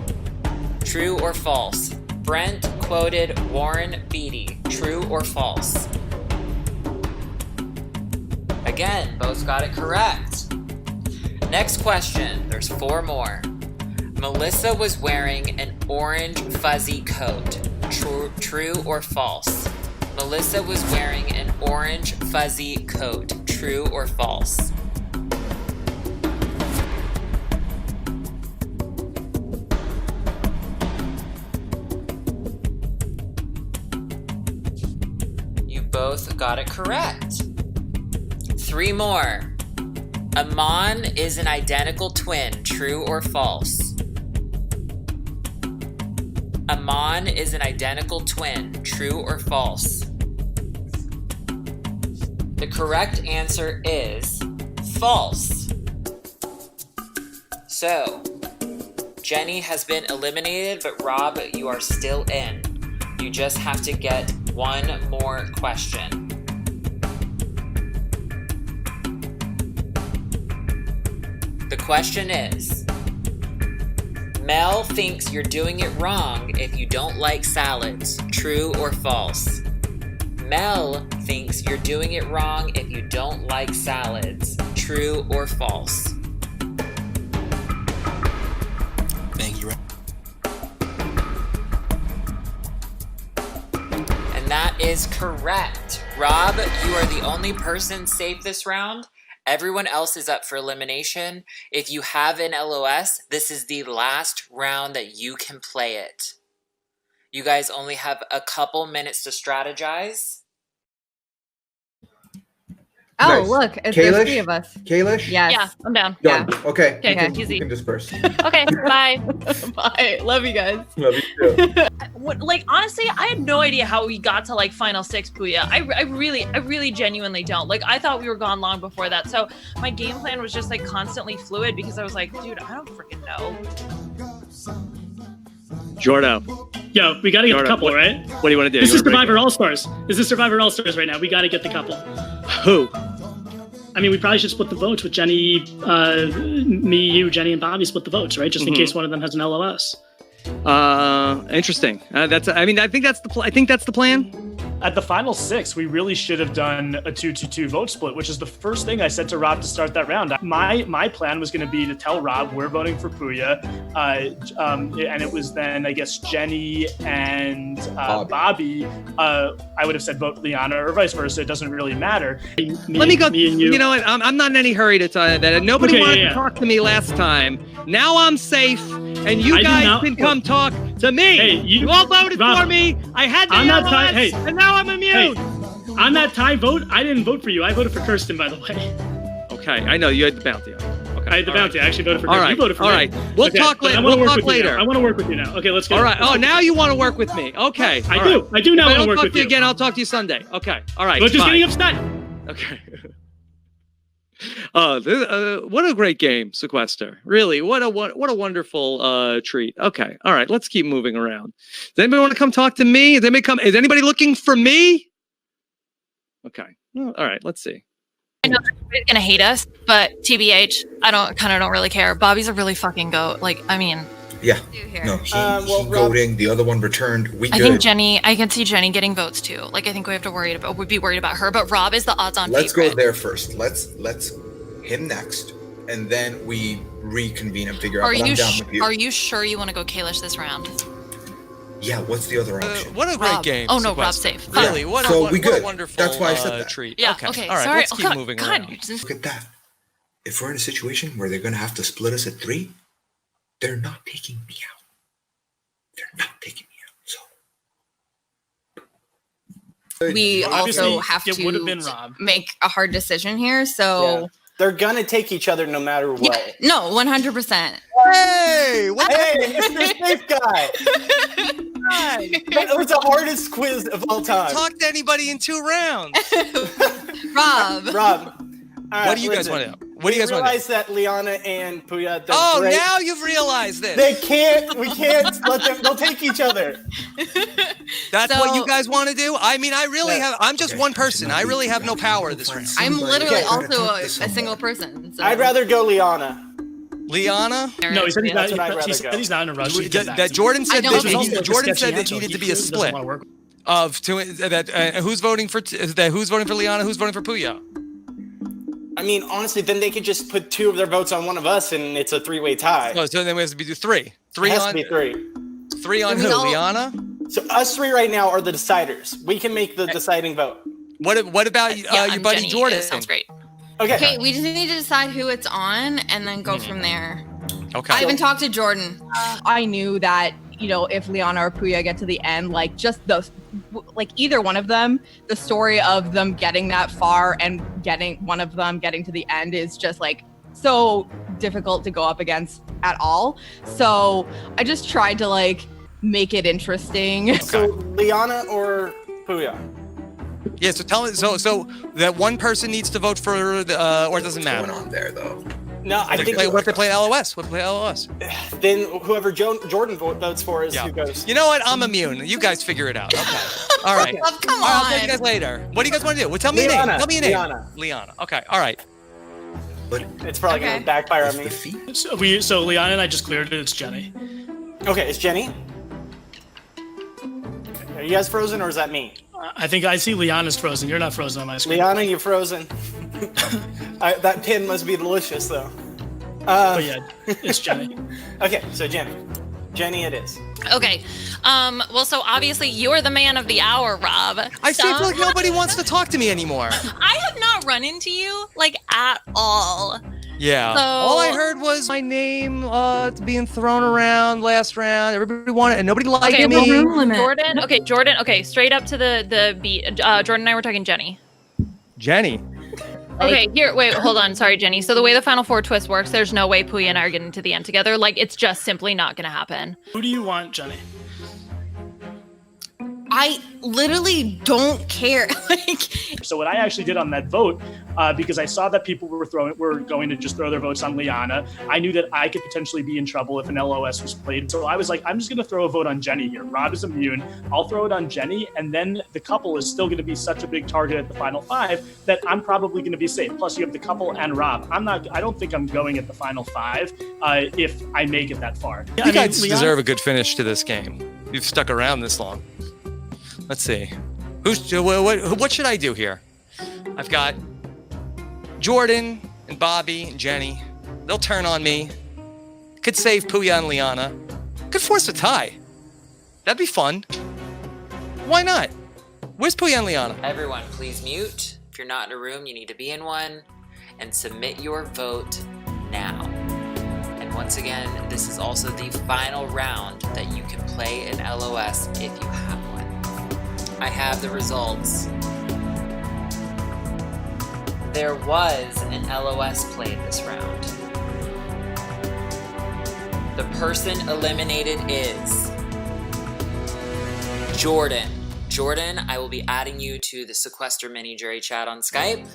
True or false? Brent quoted Warren Beatty. True or false? Again, both got it correct. Next question. There's 4 more. Melissa was wearing an orange fuzzy coat. True or false? Melissa was wearing an orange fuzzy coat. True or false? You both got it correct. 3 more. Amon is an identical twin. True or false? Amon is an identical twin. True or false? The correct answer is false. So, Jenny has been eliminated, but Rob, you are still in. You just have to get one more question. The question is, Mel thinks you're doing it wrong if you don't like salads. True or false? Mel thinks you're doing it wrong if you don't like salads. True or false? Thank you. And that is correct. Rob, you are the only person safe this round. Everyone else is up for elimination. If you have an LOS, this is the last round that you can play it. You guys only have a couple minutes to strategize. Oh, Nice. look, there's Kalish? 3 of us. Kalish? Yes. Yeah, I'm down. Done. Okay. Okay, You easy. can disperse. Okay, bye. Bye. Love you guys. Love you too. Like, honestly, I had no idea how we got to like final 6, Puya. I really genuinely don't. Like, I thought we were gone long before that. So my game plan was just like constantly fluid because I was like, dude, I don't freaking know. Jordo. Yo, we gotta get the couple, right? What do you want to do? This is Survivor All-Stars. This is Survivor All-Stars right now. We gotta get the couple. Who? I mean, we probably should split the votes with Jenny, me, you, Jenny, and Bobby split the votes, right? Just in case one of them has an LOS. Interesting. I think that's the plan. At the final 6, we really should have done a 2-2-2 vote split, which is the first thing I said to Rob to start that round. My plan was going to be to tell Rob we're voting for Puya, and it was then, I guess, Jenny and Bobby. I would have said vote Liana or vice versa. It doesn't really matter. Let me go. Me and you. You know what? I'm not in any hurry to tell you that. Nobody wanted to talk to me last time. Now I'm safe, and you guys can come talk to me. Hey, you all voted for me. I had the LOS, and now I'm immune. Hey, on that tie vote, I didn't vote for you. I voted for Kirsten, by the way. Okay, I know you had the bounty. Okay, I had the bounty. I actually voted for Kirsten. All right, You voted for me. all right. We'll talk later. We'll talk later. I want to work with you now. Okay, let's go. All right. Oh, now you want to work with me? Okay. I do. I do now want to work with you. If I don't talk to you again, I'll talk to you Sunday. Okay. All right. But just fine. getting upset. Okay. What a great game, Sequester. Really, what a wonderful treat. Okay, all right, let's keep moving around. Does anybody want to come talk to me? Is anybody looking for me? Okay, well, all right, let's see. I know everybody's gonna hate us, but TBH, I don't really care. Bobby's a really fucking goat. Like, I mean, Yeah. No, he goading. The other one returned. I think Jenny. I can see Jenny getting votes too. Like, I think we have to be worried about her. But Rob is the odds-on Let's favorite. go there first. Let's him next, and then we reconvene and figure out. But I'm down with you. Are you sure you want to go Kalish this round? Yeah. What's the other option? What a great game. Oh no, Sequester. Rob's safe. Really, Yeah. what So a we good. wonderful That's why I said that. treat. Yeah. Okay. Okay. All right. Sorry. Let's keep moving around. Look at that. If we're in a situation where they're gonna have to split us at 3, they're not taking me out. They're not taking me out. So We also have it would have been to Rob. make a hard decision here. So Yeah. They're gonna take each other no matter what. no, 100%. Hey, Mr. Safe Guy. That was the hardest quiz of all time. Talk to anybody in 2 rounds. Rob. What do you guys want to do? What do you guys want to do? Realize that Liana and Puya. Oh, now you've realized this. We can't let them. They'll take each other. That's what you guys want to do? I mean, I'm just one person. I really have no power this round. I'm literally also a single person. So. I'd rather go Liana. Liana? No, he said he's That's what I'd not. rather He said go. he's not in a rush. That Jordan said There's that also, like, a Jordan said sketchy that answer. needed to He be a doesn't split wanna work. of two. Who's voting for Liana? Who's voting for Puya? I mean, honestly, then they could just put 2 of their votes on one of us, and it's a 3-way tie. Oh, so then we have to do 3. 3 It has on to be 3. 3 on who? Liana? So us 3 right now are the deciders. We can make the deciding vote. What about your buddy Jenny. Jordan? It sounds great. Okay, we just need to decide who it's on and then go from there. Okay. I haven't talked to Jordan. I knew that, if Liana or Puya get to the end, like just those, like either one of them, the story of them getting that far and one of them getting to the end is just like so difficult to go up against at all. So I just tried to like make it interesting. So Liana or Puya? Yeah. So tell me. So that one person needs to vote for the, or it doesn't matter. What's going on there though? No, I think. What if they play LOS? What if they play LOS? Then whoever Jordan votes for is who goes. You know what? I'm immune. You guys figure it out. Okay. All right. Come All right, I'll tell you guys later. What do you guys want to do? Well, tell me a name. Tell me a name. Liana. Okay. All right. But it's probably going to backfire on me. So Liana and I just cleared it. It's Jenny. Okay, it's Jenny. Are you guys frozen, or is that me? I think I see Liana's frozen. You're not frozen on my screen. Liana, you're frozen. That pin must be delicious, though. But yeah, it's Jenny. Okay, so Jenny it is. Okay. Well, so obviously you're the man of the hour, Rob. I feel like nobody wants to talk to me anymore. I have not run into you like at all. Yeah. So, all I heard was my name being thrown around last round. Everybody wanted, and nobody liked me. Jordan. Okay, Jordan. Okay, straight up to the beat. Jordan and I were talking Jenny. Jenny. Okay, here. Wait, hold on. Sorry, Jenny. So the way the Final Four twist works, there's no way Puya and I are getting to the end together. Like, it's just simply not going to happen. Who do you want, Jenny? I literally don't care. So what I actually did on that vote, because I saw that people were going to just throw their votes on Liana, I knew that I could potentially be in trouble if an LOS was played. So I was like, I'm just going to throw a vote on Jenny here. Rob is immune. I'll throw it on Jenny, and then the couple is still going to be such a big target at the final 5 that I'm probably going to be safe. Plus, you have the couple and Rob. I don't think I'm going at the final 5 if I make it that far. You guys deserve a good finish to this game. You've stuck around this long. Let's see. What should I do here? I've got Jordan and Bobby and Jenny. They'll turn on me. Could save Puya and Liana. Could force a tie. That'd be fun. Why not? Where's Puya and Liana? Everyone, please mute. If you're not in a room, you need to be in one. And submit your vote now. And once again, this is also the final round that you can play an LOS if you have one. I have the results. There was an LOS played this round. The person eliminated is Jordan. Jordan, I will be adding you to the Sequester mini jury chat on Skype.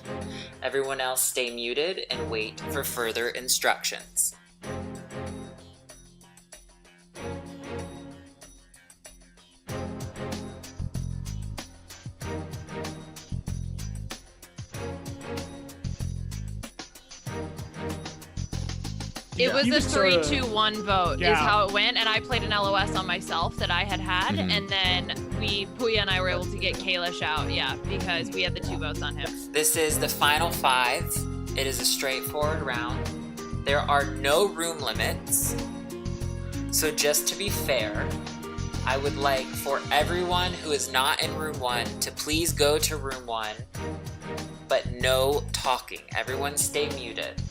Everyone else stay muted and wait for further instructions. It was You a just sorta- 3-2-1 vote is Yeah. how it went, and I played an LOS on myself that I had, and then Puya and I were able to get Kalish out, because we had the 2 votes on him. This is the final 5. It is a straightforward round. There are no room limits. So just to be fair, I would like for everyone who is not in room 1 to please go to room 1, but no talking. Everyone stay muted.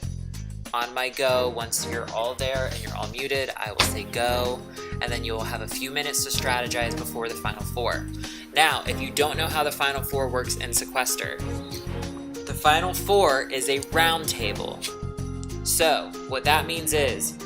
On my go, once you're all there and you're all muted, I will say go, and then you'll have a few minutes to strategize before the final 4. Now, if you don't know how the final 4 works in Sequester, the final 4 is a round table. So, what that means is,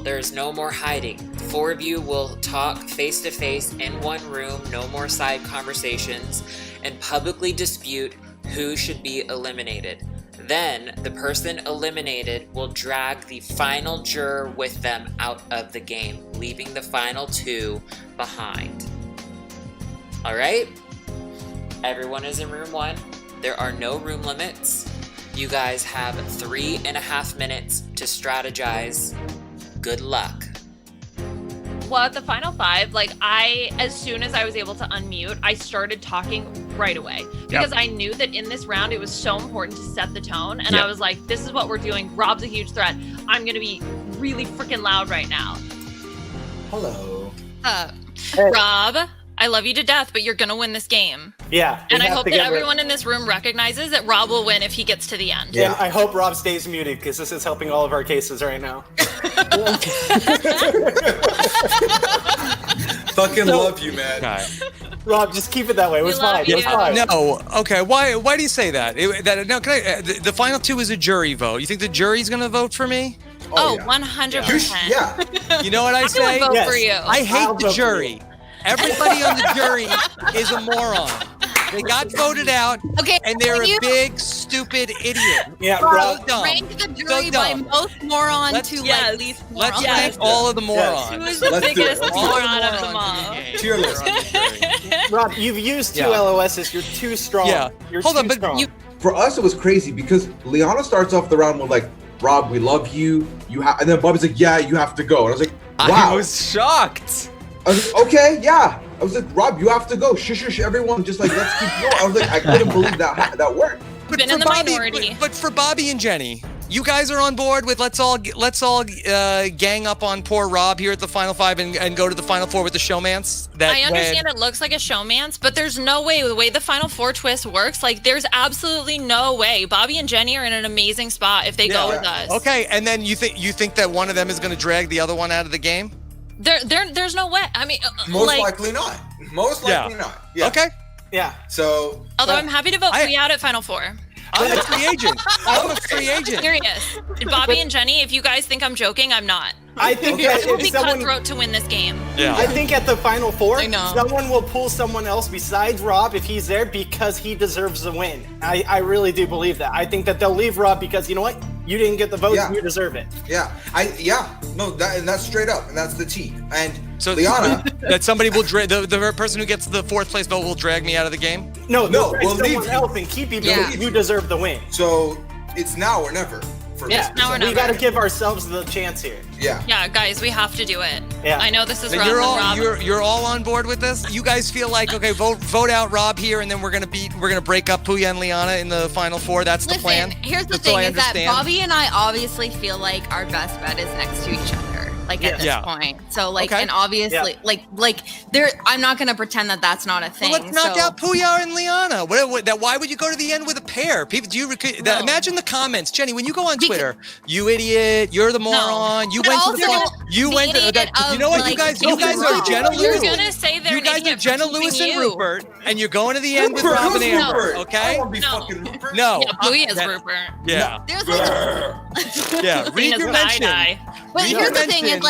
there's no more hiding. 4 of you will talk face to face in one room, no more side conversations, and publicly dispute who should be eliminated. Then, the person eliminated will drag the final juror with them out of the game, leaving the final 2 behind. Alright? Everyone is in room 1. There are no room limits. You guys have 3.5 minutes to strategize. Good luck. Well, at the final 5, as soon as I was able to unmute, I started talking right away. Because I knew that in this round, it was so important to set the tone. And I was like, this is what we're doing. Rob's a huge threat. I'm going to be really freaking loud right now. Hello. Rob, I love you to death, but you're going to win this game. Yeah. And I hope that everyone in this room recognizes that Rob will win if he gets to the end. Yeah, I hope Rob stays muted because this is helping all of our cases right now. Fucking love you, man. Okay. Rob, just keep it that way. It was fine. It was fine. No, okay. Why do you say that? The final 2 is a jury vote. You think the jury's gonna vote for me? Oh, 100%. Yeah. You know what I say? would vote for you. I hate the jury. Everybody on the jury is a moron. They got voted out, and they're a big, stupid idiot. Yeah, so dumb. Rank the So jury by dumb. most moron to least moron. Let's rank all of the morons. Who is the biggest moron of them all? Tier list. Rob, you've used 2 LOSs. You're too strong. Yeah. You're Hold too on, but strong. For us, it was crazy because Liana starts off the round with Rob, we love you. And then Bobby's like, yeah, you have to go. And I was like, wow. I was shocked. I was like, okay, yeah. I was like, Rob, you have to go. Shush, everyone. Just let's keep going. I was like, I couldn't believe that worked. Been in the minority. But for Bobby and Jenny, you guys are on board with let's all gang up on poor Rob here at the final 5 and go to the final 4 with the showmance. I understand it looks like a showmance, but there's no way the way the final 4 twist works. There's absolutely no way. Bobby and Jenny are in an amazing spot if they go with us. Okay, and then you think that one of them is going to drag the other one out of the game? There's no way. I mean, Most likely not. Most likely not. Yeah. Okay. Yeah. So. Although I'm happy to vote for you out at Final 4. I'm a free agent. I'm a free agent. Serious. Bobby and Jenny, if you guys think I'm joking, I'm not. I think It will if be someone, cutthroat to win this game. Yeah. I think at the final four, I know. someone will pull someone else besides Rob if he's there because he deserves the win. I really do believe that. I think that they'll leave Rob because you know what? You didn't get the votes, Yeah. you deserve it. No, that's straight up, and that's the T. And So Liana, that somebody will the person who gets the fourth place vote will drag me out of the game. No, we'll we'll leave someone you. else and keep you Yeah. because you deserve the win. So it's now or never. For Yeah, me. we got to give ourselves the chance here. Yeah. Yeah, guys, we have to do it. Yeah. I know this is But rough. you're and all Rob- you're all on board with this. You guys feel like okay, vote out Rob here, and then we're gonna break up Puya and Liana in the final four. That's the plan. Here's the Just so thing: I is that understand. Bobby and I obviously feel like our best bet is next to each other. Like at this Yeah. point, so like, Okay. and obviously, like there. I'm not gonna pretend that that's not a thing. Well, let's knock so. out Puya and Liana. Why would you go to the end with a pair? People, imagine the comments, Jenny. When you go on Twitter, you idiot, you're the moron. You But went to the also, you the went to idiot you know what? of, you guys like, are Jenna You're Lewis. gonna say they're You an guys are idiot for Jenna choosing Lewis and you. Rupert, and you're going to the end with Rupert, Rob and who's Amber. Rupert? Okay? I won't be No. fucking Rupert. No. Yeah, Puya's Rupert. Yeah. There's like, Yeah. Read Seen your as mention. tie-dye. but Read here's your the thing: is mentions.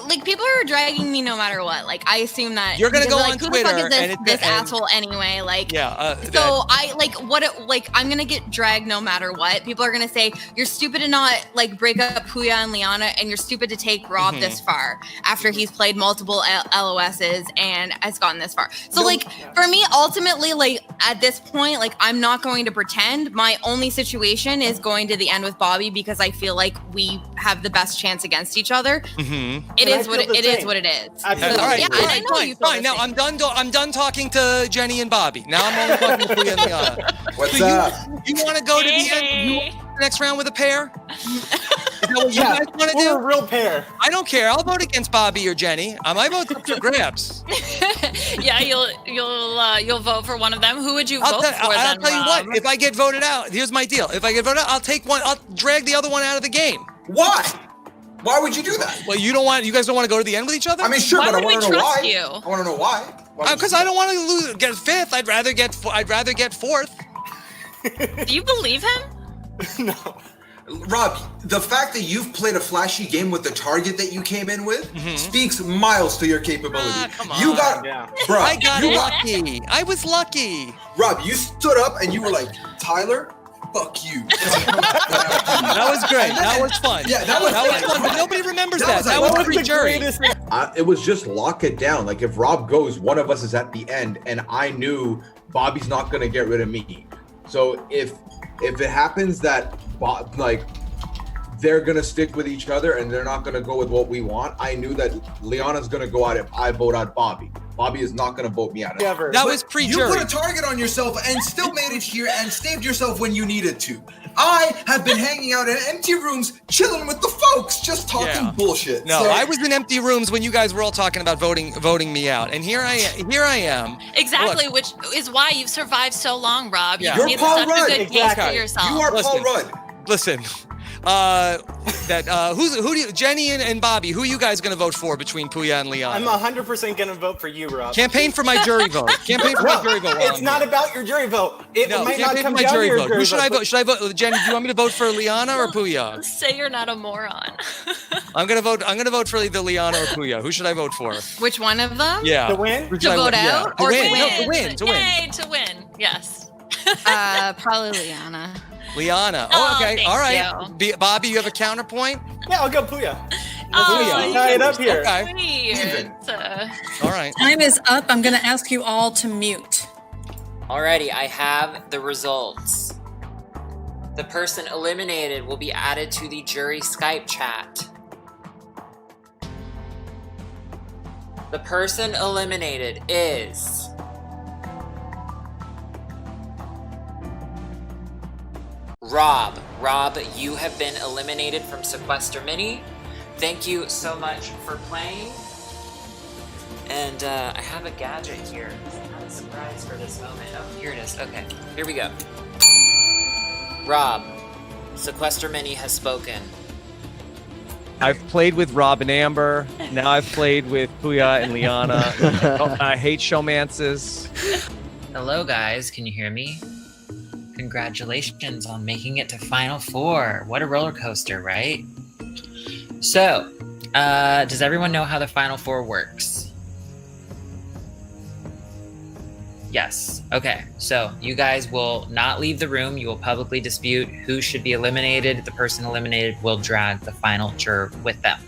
like people are dragging me no matter what. Like I assume that You're gonna because, go like, on who the fuck Twitter is and this, it- this and- asshole anyway? Like, Yeah. so I like I'm gonna get dragged no matter what. People are gonna say you're stupid to not like break up Puya and Liana, and you're stupid to take Rob Mhm. this far after he's played multiple LOSs and has gotten this far. So like for me, ultimately, like at this point, like I'm not going to pretend. My only situation is going to the end with Bobby because I feel like we have the best chance against each other. Mm-hmm. It And I is what feel the it is same. what it is. I feel So, the all right, yeah, same. and I know you feel fine. the Now same. I'm done talking to Jenny and Bobby. Now I'm only talking to Puya and Liana. What's So up? You want to go to the end? You want the next round with a pair? Is that what you Yeah, guys want to we're do? a real pair. I don't care. I'll vote against Bobby or Jenny. My vote's up for grabs. Yeah, you'll vote for one of them. Who would you I'll vote for I'll then, tell you Rob? what. If I get voted out, here's my deal. If I get voted out, I'll take one. I'll drag the other one out of the game. Why? Why would you do that? Well, you guys don't want to go to the end with each other? I mean, sure, Why but I would we want to know trust why. you? I want to know why. Because I don't want to get fifth. I'd rather get fourth. Do you believe him? No. Rob, the fact that you've played a flashy game with the target that you came in with speaks miles to your capability. Come on. You got, Yeah. bro. I got you lucky. I was lucky. Rob, you stood up and you were like, Tyler, fuck you. That was great. That was fun. Yeah, that was fun. But nobody remembers That that. was That like- was every jury. It was just lock it down. Like if Rob goes, one of us is at the end, and I knew Bobby's not gonna get rid of me. So if it happens that they're gonna stick with each other and they're not gonna go with what we want, I knew that Liana's gonna go out if I vote out Bobby. Bobby is not gonna vote me out. Never. That was You pre-jury. put a target on yourself and still made it here and saved yourself when you needed to. I have been hanging out in empty rooms, chilling with the folks, just talking Yeah. bullshit. No, So- I was in empty rooms when you guys were all talking about voting me out, and here I am. Exactly, Look, which is why you've survived so long, Rob. Yeah. You've You're made Paul such Rudd. a good case Exactly. for yourself. You are Paul Listen. Rudd. Listen, who do you, Jenny and Bobby? Who are you guys gonna vote for between Puya and Liana? I'm 100% gonna vote for you, Rob. Campaign for my jury vote. Campaign for my No, jury vote. while it's I'm not here. about your jury vote. It No, might not campaign come for my down to jury your vote. jury Who should I vote. vote? Should I vote? Jenny, do you want me to vote for Liana or Puya? Say you're not a moron. I'm gonna vote for either Liana or Puya. Who should I vote for? Which one of them? Yeah. To win? Who should To I vote yeah. out To or to win. No, win? to win. To win. Yay, to win. Yes. Probably Liana. Liana. Oh, okay. thank All right. you. Bobby, you have a counterpoint? Yeah, I'll go Puya. Oh, Let's tie it up here. Okay. Weird. All right. Time is up. I'm going to ask you all to mute. Alrighty, I have the results. The person eliminated will be added to the jury Skype chat. The person eliminated is Rob. Rob, you have been eliminated from Sequester Mini. Thank you so much for playing. And I have a gadget here. I'm kind of surprised for this moment. Oh, here it is. Okay, here we go. Rob, Sequester Mini has spoken. I've played with Rob and Amber. Now I've played with Puya and Liana. I hate showmances. Hello, guys. Can you hear me? Congratulations on making it to Final Four. What a roller coaster, right? So, Does everyone know how the Final Four works? Yes. Okay. So you guys will not leave the room. You will publicly dispute who should be eliminated. The person eliminated will drag the final juror with them.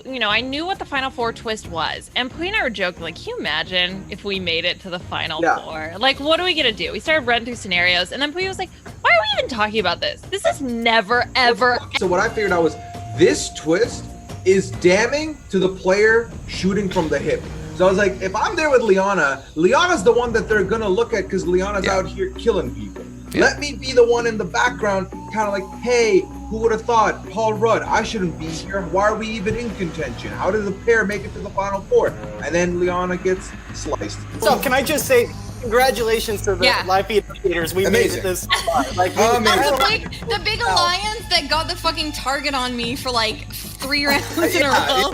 You know, I knew what the Final Four twist was. And Pooh and I were joking, like, can you imagine if we made it to the Final Four? Like, what are we going to do? We started running through scenarios. And then Pooh was like, why are we even talking about this? This is never, ever. So what I figured out was this twist is damning to the player shooting from the hip. So I was like, if I'm there with Liana's the one that they're going to look at because Liana's out here killing people. Yeah. Let me be the one in the background, kind of like, hey, who would have thought? Paul Rudd, I shouldn't be here. Why are we even in contention? How did the pair make it to the Final Four? And then Liana gets sliced. So can I just say, congratulations to the live feed creators. We made it this far. Like, the big alliance that got the fucking target on me for like 3 rounds in a row.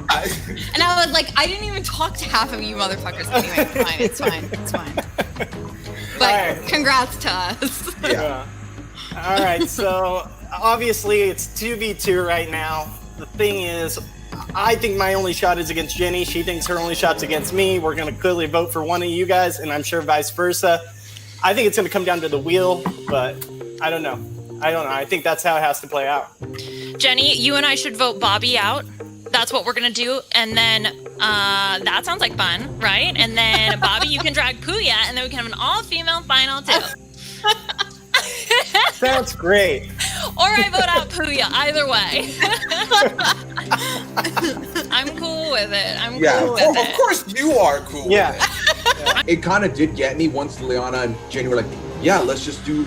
And I was like, I didn't even talk to half of you motherfuckers. Anyway, it's fine. But congrats to us. Yeah. All right, so obviously it's 2v2 right now. The thing is, I think my only shot is against Jenny. She thinks her only shot's against me. We're going to clearly vote for one of you guys, and I'm sure vice versa. I think it's going to come down to the wheel, but I don't know. I think that's how it has to play out. Jenny, you and I should vote Bobby out. That's what we're going to do. And then that sounds like fun, right? And then Bobby, you can drag Puya, and then we can have an all-female final too. Sounds great. Or I vote out Puya, either way. I'm cool with it. I'm cool with it. Of course you are cool with it. It kind of did get me once Liana and Jenny were like, yeah, let's just do,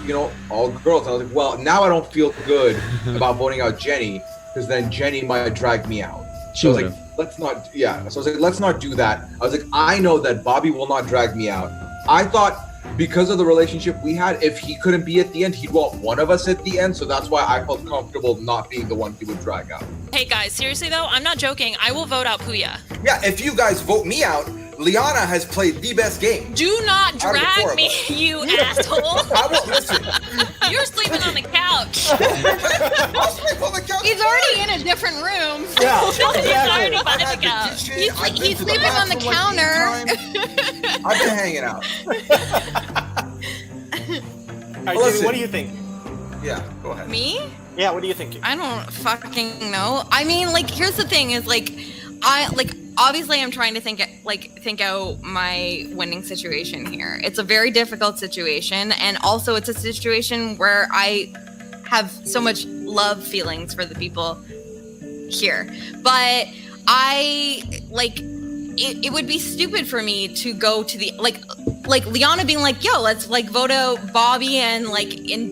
all girls. And I was like, well, now I don't feel good about voting out Jenny because then Jenny might drag me out. So I was like, let's not, So I was like, let's not do that. I was like, I know that Bobby will not drag me out. I thought because of the relationship we had, if he couldn't be at the end, he'd want one of us at the end. So that's why I felt comfortable not being the one he would drag out. Hey guys, seriously though, I'm not joking. I will vote out Puya. Yeah, if you guys vote me out, Liana has played the best game. Do not drag me, you asshole. I won't listen. You're sleeping on the couch. I'll sleep on the couch. He's already in a different room. Yeah, He's already by the couch. He's sleeping on the counter. I've been hanging out. All right, Jimmy, what do you think? Yeah, go ahead. Me? Yeah, what do you think? I don't fucking know. I mean, like, here's the thing: is obviously, I'm trying to think out my winning situation here. It's a very difficult situation, and also it's a situation where I have so much love feelings for the people here, but it would be stupid for me to go to the like Liana being like, yo, let's like vote out Bobby, and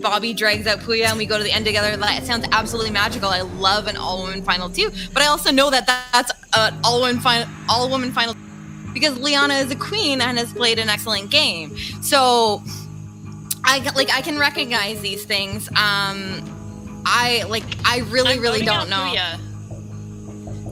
Bobby drags out Puya and we go to the end together. That sounds absolutely magical. I love an all-woman final too, but I also know that that's an all-woman final because Liana is a queen and has played an excellent game. So I can recognize these things. I really don't know. Puya.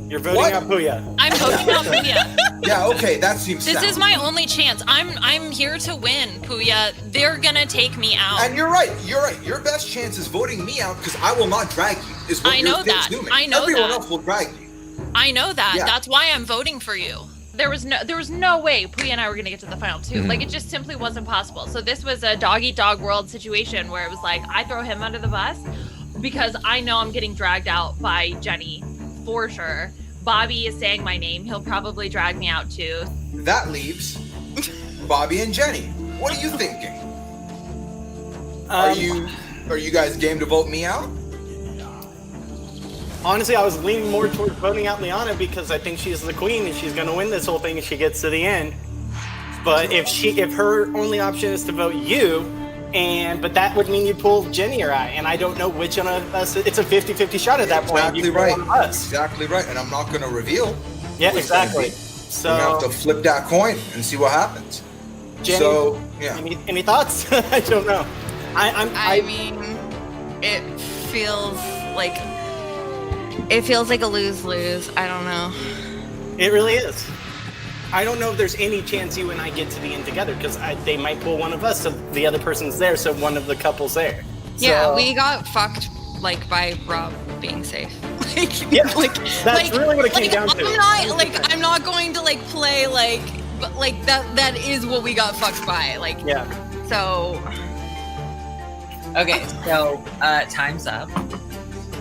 You're voting out Puya. I'm voting out Puya. Yeah, okay, that seems This sound. is my only chance. I'm here to win, Puya. They're gonna take me out. And you're right. Your best chance is voting me out because I will not drag you. Is what I know your that. thing's doing. I know Everyone that. else will drag you. I know that. Yeah. That's why I'm voting for you. There was no way Puya and I were gonna get to the final two. Like, it just simply wasn't possible. So this was a dog-eat-dog world situation where it was like, I throw him under the bus because I know I'm getting dragged out by Jenny for sure. Bobby is saying my name. He'll probably drag me out too. That leaves Bobby and Jenny. What are you thinking? Are you guys game to vote me out? Honestly, I was leaning more towards voting out Liana because I think she's the queen and she's going to win this whole thing if she gets to the end. But if her only option is to vote you, but that would mean you pull Jenny or I, and I don't know which one of us. It's a 50-50 shot at that point. Exactly right. Exactly right. And I'm not going to reveal. Yeah, exactly. So we're going to have to flip that coin and see what happens. Jenny, so yeah. Any thoughts? I don't know. I mean, it feels like a lose-lose. I don't know. It really is. I don't know if there's any chance you and I get to the end together because they might pull one of us, so the other person's there, so one of the couple's there. Yeah, we got fucked by Rob being safe. That's really what it came down to. I'm not going to play but that is what we got fucked by. So. Okay, so time's up.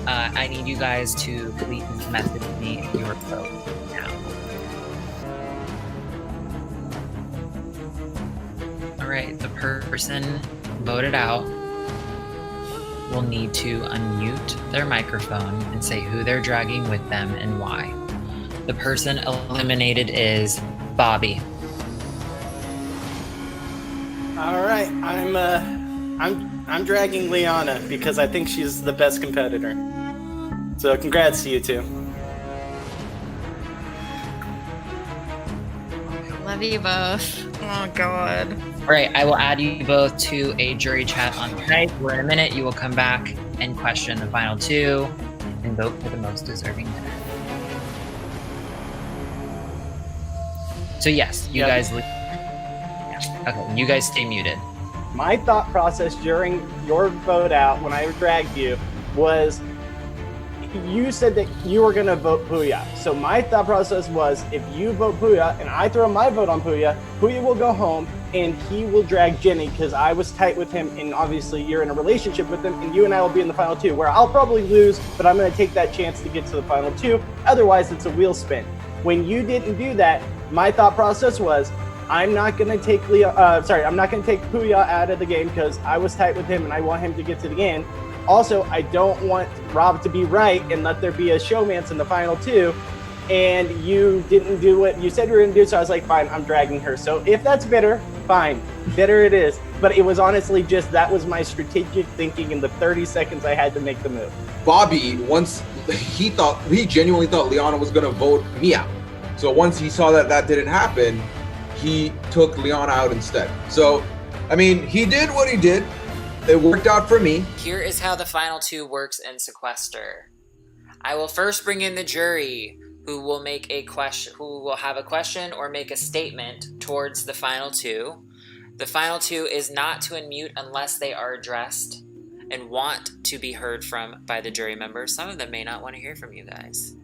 I need you guys to please message me your vote now. All right, the person voted out will need to unmute their microphone and say who they're dragging with them and why. The person eliminated is Bobby. All right, I'm dragging Liana because I think she's the best competitor. So congrats to you two. Love you both. Oh God. All right, I will add you both to a jury chat on Skype, where in a minute you will come back and question the final two and vote for the most deserving winner. So yes, you guys. Yeah. Okay, you guys stay muted. My thought process during your vote out when I dragged you was you said that you were going to vote Puya. So my thought process was if you vote Puya and I throw my vote on Puya, Puya will go home and he will drag Jenny because I was tight with him and obviously you're in a relationship with him and you and I will be in the final two where I'll probably lose, but I'm going to take that chance to get to the final two. Otherwise, it's a wheel spin. When you didn't do that, my thought process was I'm not going to take I'm not going to take Puya out of the game because I was tight with him and I want him to get to the end. Also, I don't want Rob to be right and let there be a showmance in the final two. And you didn't do what you said you were going to do, so I was like, fine, I'm dragging her. So if that's bitter, fine. Bitter it is. But it was honestly just that was my strategic thinking in the 30 seconds I had to make the move. Bobby, once he genuinely thought Liana was going to vote me out. So once he saw that didn't happen, he took Liana out instead. So, I mean, he did what he did. It worked out for me. Here is how the final two works in Sequester. I will first bring in the jury who will have a question or make a statement towards the final two. The final two is not to unmute unless they are addressed and want to be heard from by the jury members. Some of them may not want to hear from you guys.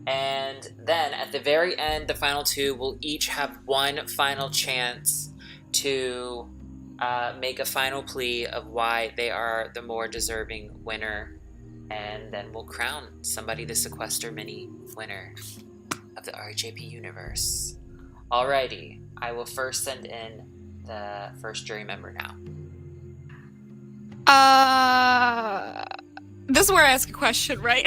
And then at the very end, the final two will each have one final chance to make a final plea of why they are the more deserving winner. And then we'll crown somebody the Sequester Mini winner of the RHAP universe. Alrighty, I will first send in the first jury member now. This is where I ask a question, right?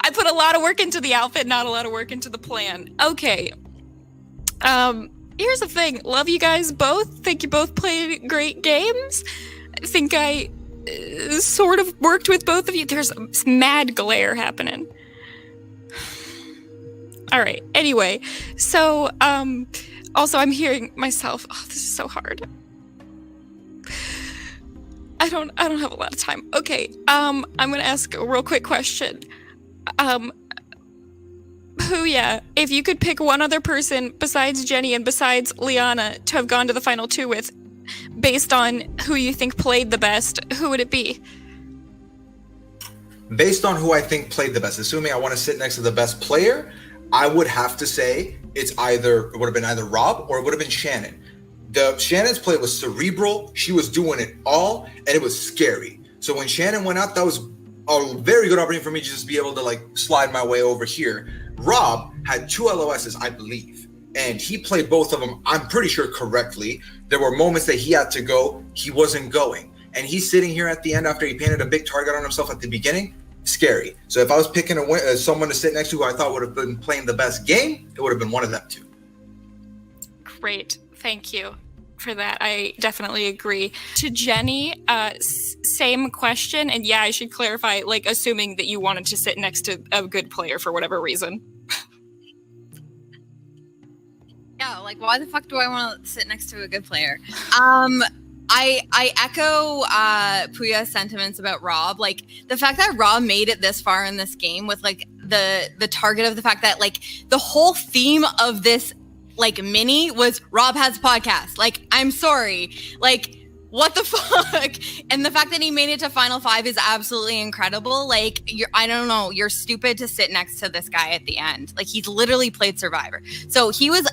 I put a lot of work into the outfit, not a lot of work into the plan. Okay. Here's the thing. Love you guys both. Think you both played great games. I think I sort of worked with both of you. There's mad glare happening. All right. Anyway, so also I'm hearing myself. Oh, this is so hard. I don't have a lot of time. Okay. I'm gonna ask a real quick question. Puya, if you could pick one other person besides Jenny and besides Liana to have gone to the final two with, based on who you think played the best, who would it be? Based on who I think played the best, assuming I want to sit next to the best player, I would have to say it would have been either Rob or it would have been Shannon. Shannon's play was cerebral. She was doing it all, and it was scary. So when Shannon went out, that was a very good opportunity for me to just be able to slide my way over here. Rob had 2 LOSs, I believe, and he played both of them, I'm pretty sure, correctly. There were moments that he had to go, he wasn't going. And he's sitting here at the end after he painted a big target on himself at the beginning. Scary. So if I was picking someone to sit next to who I thought would have been playing the best game, it would have been one of them two. Great. Thank you for that. I definitely agree. To Jenny, same question. And yeah, I should clarify, assuming that you wanted to sit next to a good player for whatever reason. Yeah, why the fuck do I want to sit next to a good player? I echo Puya's sentiments about Rob. The fact that Rob made it this far in this game with the target of the fact that the whole theme of this mini was Rob has a podcast. I'm sorry. what the fuck? And the fact that he made it to Final 5 is absolutely incredible. Like, I don't know, you're stupid to sit next to this guy at the end. Like, he's literally played Survivor. So he was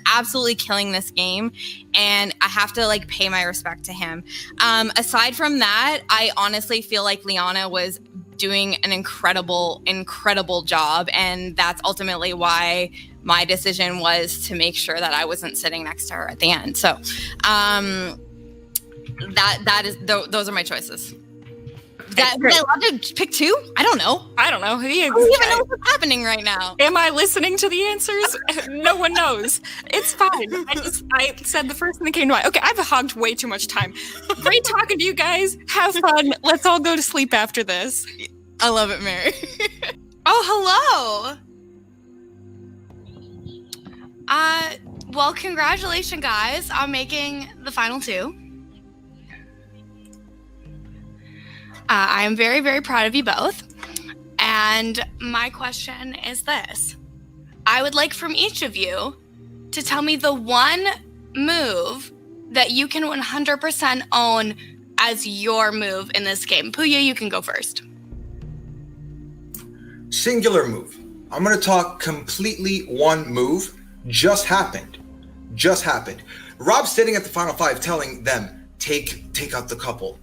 absolutely killing this game, and I have to like pay my respect to him. Aside from that, I honestly feel like Liana was doing an incredible job, and that's ultimately why my decision was to make sure that I wasn't sitting next to her at the end. So, those are my choices. Was I allowed to pick two? I don't know. I don't know. I don't even know what's happening right now. Am I listening to the answers? No one knows. It's fine. I said the first thing that came to mind. Okay, I've hogged way too much time. Great talking to you guys. Have fun. Let's all go to sleep after this. I love it, Mary. Oh, hello. Well, congratulations, guys, on making the final two. I am very, very proud of you both. And my question is this. I would like from each of you to tell me the one move that you can 100% own as your move in this game. Puya, you can go first. Singular move. I'm going to talk completely one move. Just happened. Rob's sitting at the Final 5 telling them, take out the couple.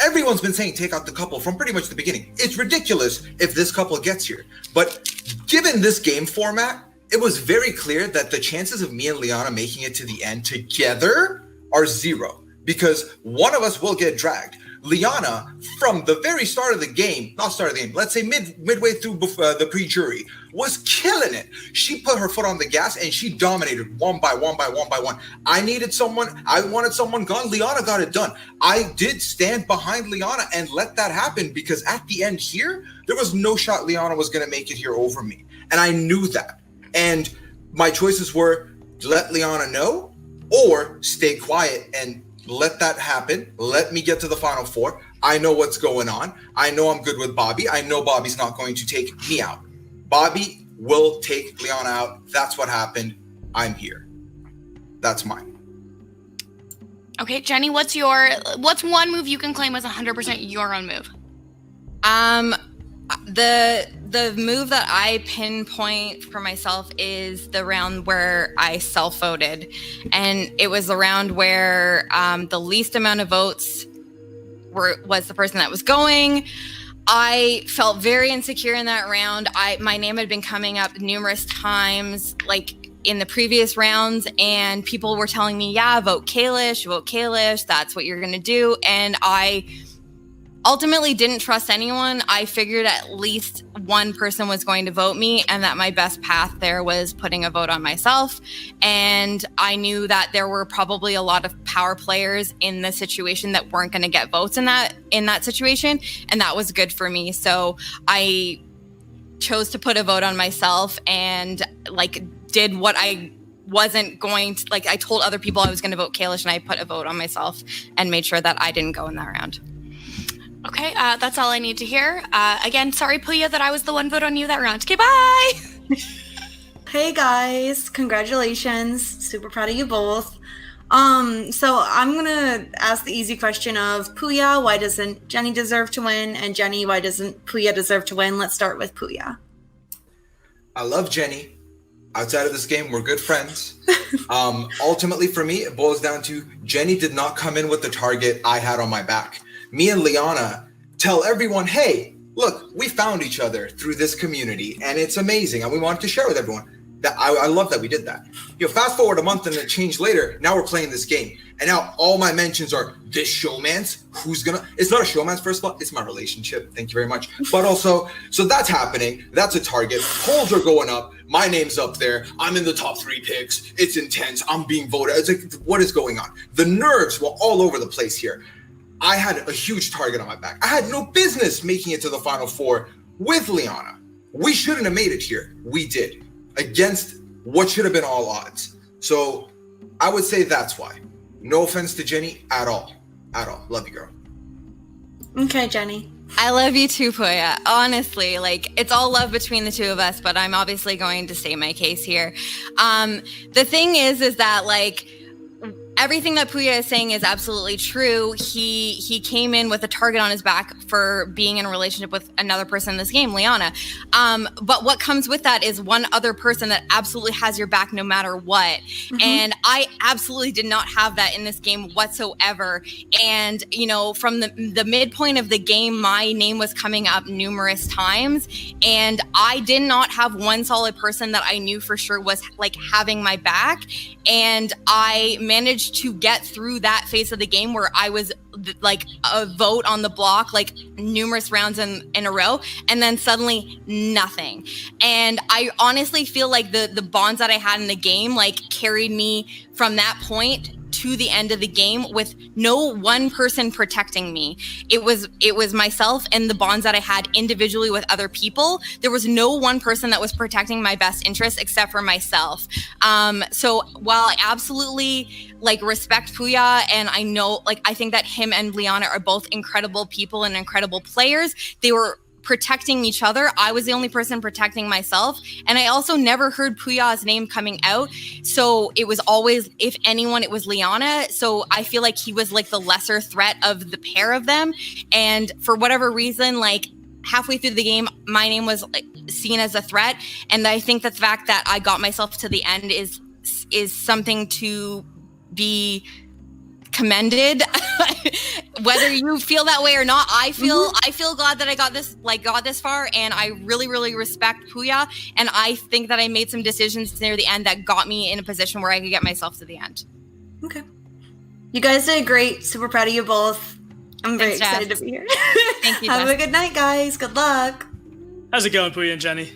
Everyone's been saying take out the couple from pretty much the beginning. It's ridiculous if this couple gets here. But given this game format, it was very clear that the chances of me and Liana making it to the end together are 0. Because one of us will get dragged. Liana, from the very start of the game, let's say midway through the pre-jury, was killing it. She put her foot on the gas and she dominated one by one. I wanted someone gone. Liana got it done. I did stand behind Liana and let that happen because at the end here, there was no shot Liana was going to make it here over me. And I knew that. And my choices were to let Liana know or stay quiet and let that happen. Let me get to the Final 4. I know what's going on. I know I'm good with Bobby. I know Bobby's not going to take me out. Bobby will take Liana out. That's what happened. I'm here. That's mine. Okay, Jenny, what's one move you can claim as 100% your own move? The move that I pinpoint for myself is the round where I self-voted, and it was the round where the least amount of votes was the person that was going. I felt very insecure in that round. My name had been coming up numerous times, like in the previous rounds, and people were telling me, "Yeah, vote Kalish. That's what you're gonna do," and I ultimately didn't trust anyone. I figured at least one person was going to vote me and that my best path there was putting a vote on myself. And I knew that there were probably a lot of power players in the situation that weren't going to get votes in that situation. And that was good for me. So I chose to put a vote on myself and did what I wasn't going to, I told other people I was going to vote Kalish, and I put a vote on myself and made sure that I didn't go in that round. Okay, that's all I need to hear. Again, sorry, Puya, that I was the one vote on you that round. Okay, bye! Hey guys, congratulations. Super proud of you both. So I'm gonna ask the easy question of Puya, why doesn't Jenny deserve to win? And Jenny, why doesn't Puya deserve to win? Let's start with Puya. I love Jenny. Outside of this game, we're good friends. Ultimately, for me, it boils down to Jenny did not come in with the target I had on my back. Me and Liana tell everyone, hey, look, we found each other through this community and it's amazing. And we wanted to share with everyone. That I love that we did that. Fast forward a month and a change later, now we're playing this game. And now all my mentions are this showman's, it's not a showman's first of all, it's my relationship. Thank you very much. But also, so that's happening. That's a target. Polls are going up. My name's up there. I'm in the top 3 picks. It's intense. I'm being voted. It's like, what is going on? The nerves were all over the place here. I had a huge target on my back. I had no business making it to the Final 4 with Liana. We shouldn't have made it here. We did. Against what should have been all odds. So I would say that's why. No offense to Jenny at all. Love you, girl. Okay, Jenny. I love you too, Puya. Honestly, it's all love between the two of us, but I'm obviously going to state my case here. The thing is that everything that Puya is saying is absolutely true. He came in with a target on his back for being in a relationship with another person in this game, Liana. But what comes with that is one other person that absolutely has your back no matter what. Mm-hmm. And I absolutely did not have that in this game whatsoever. And, you know, from the midpoint of the game, my name was coming up numerous times. And I did not have one solid person that I knew for sure was like having my back. And I managed to get through that phase of the game where I was like a vote on the block like numerous rounds in a row, and then suddenly nothing. And I honestly feel like the bonds that I had in the game like carried me from that point to the end of the game with no one person protecting me. It was myself and the bonds that I had individually with other people. There was no one person that was protecting my best interests except for myself. So while I absolutely like respect Puya, and I know like I think that him and Liana are both incredible people and incredible players, they were protecting each other. I was the only person protecting myself. And I also never heard Puya's name coming out. So it was always, if anyone, it was Liana. So I feel like he was like the lesser threat of the pair of them. And for whatever reason, like halfway through the game, my name was like, seen as a threat. And I think the fact that I got myself to the end is something to be commended. Whether you feel that way or not, I feel glad that I got this far, and I really respect Puya, and I think that I made some decisions near the end that got me in a position where I could get myself to the end. Okay. You guys did great. Super proud of you both. I'm very Thanks, excited Jess. to be here. Thank you, Have Jess. a good night, guys. Good luck. How's it going, Puya and Jenny?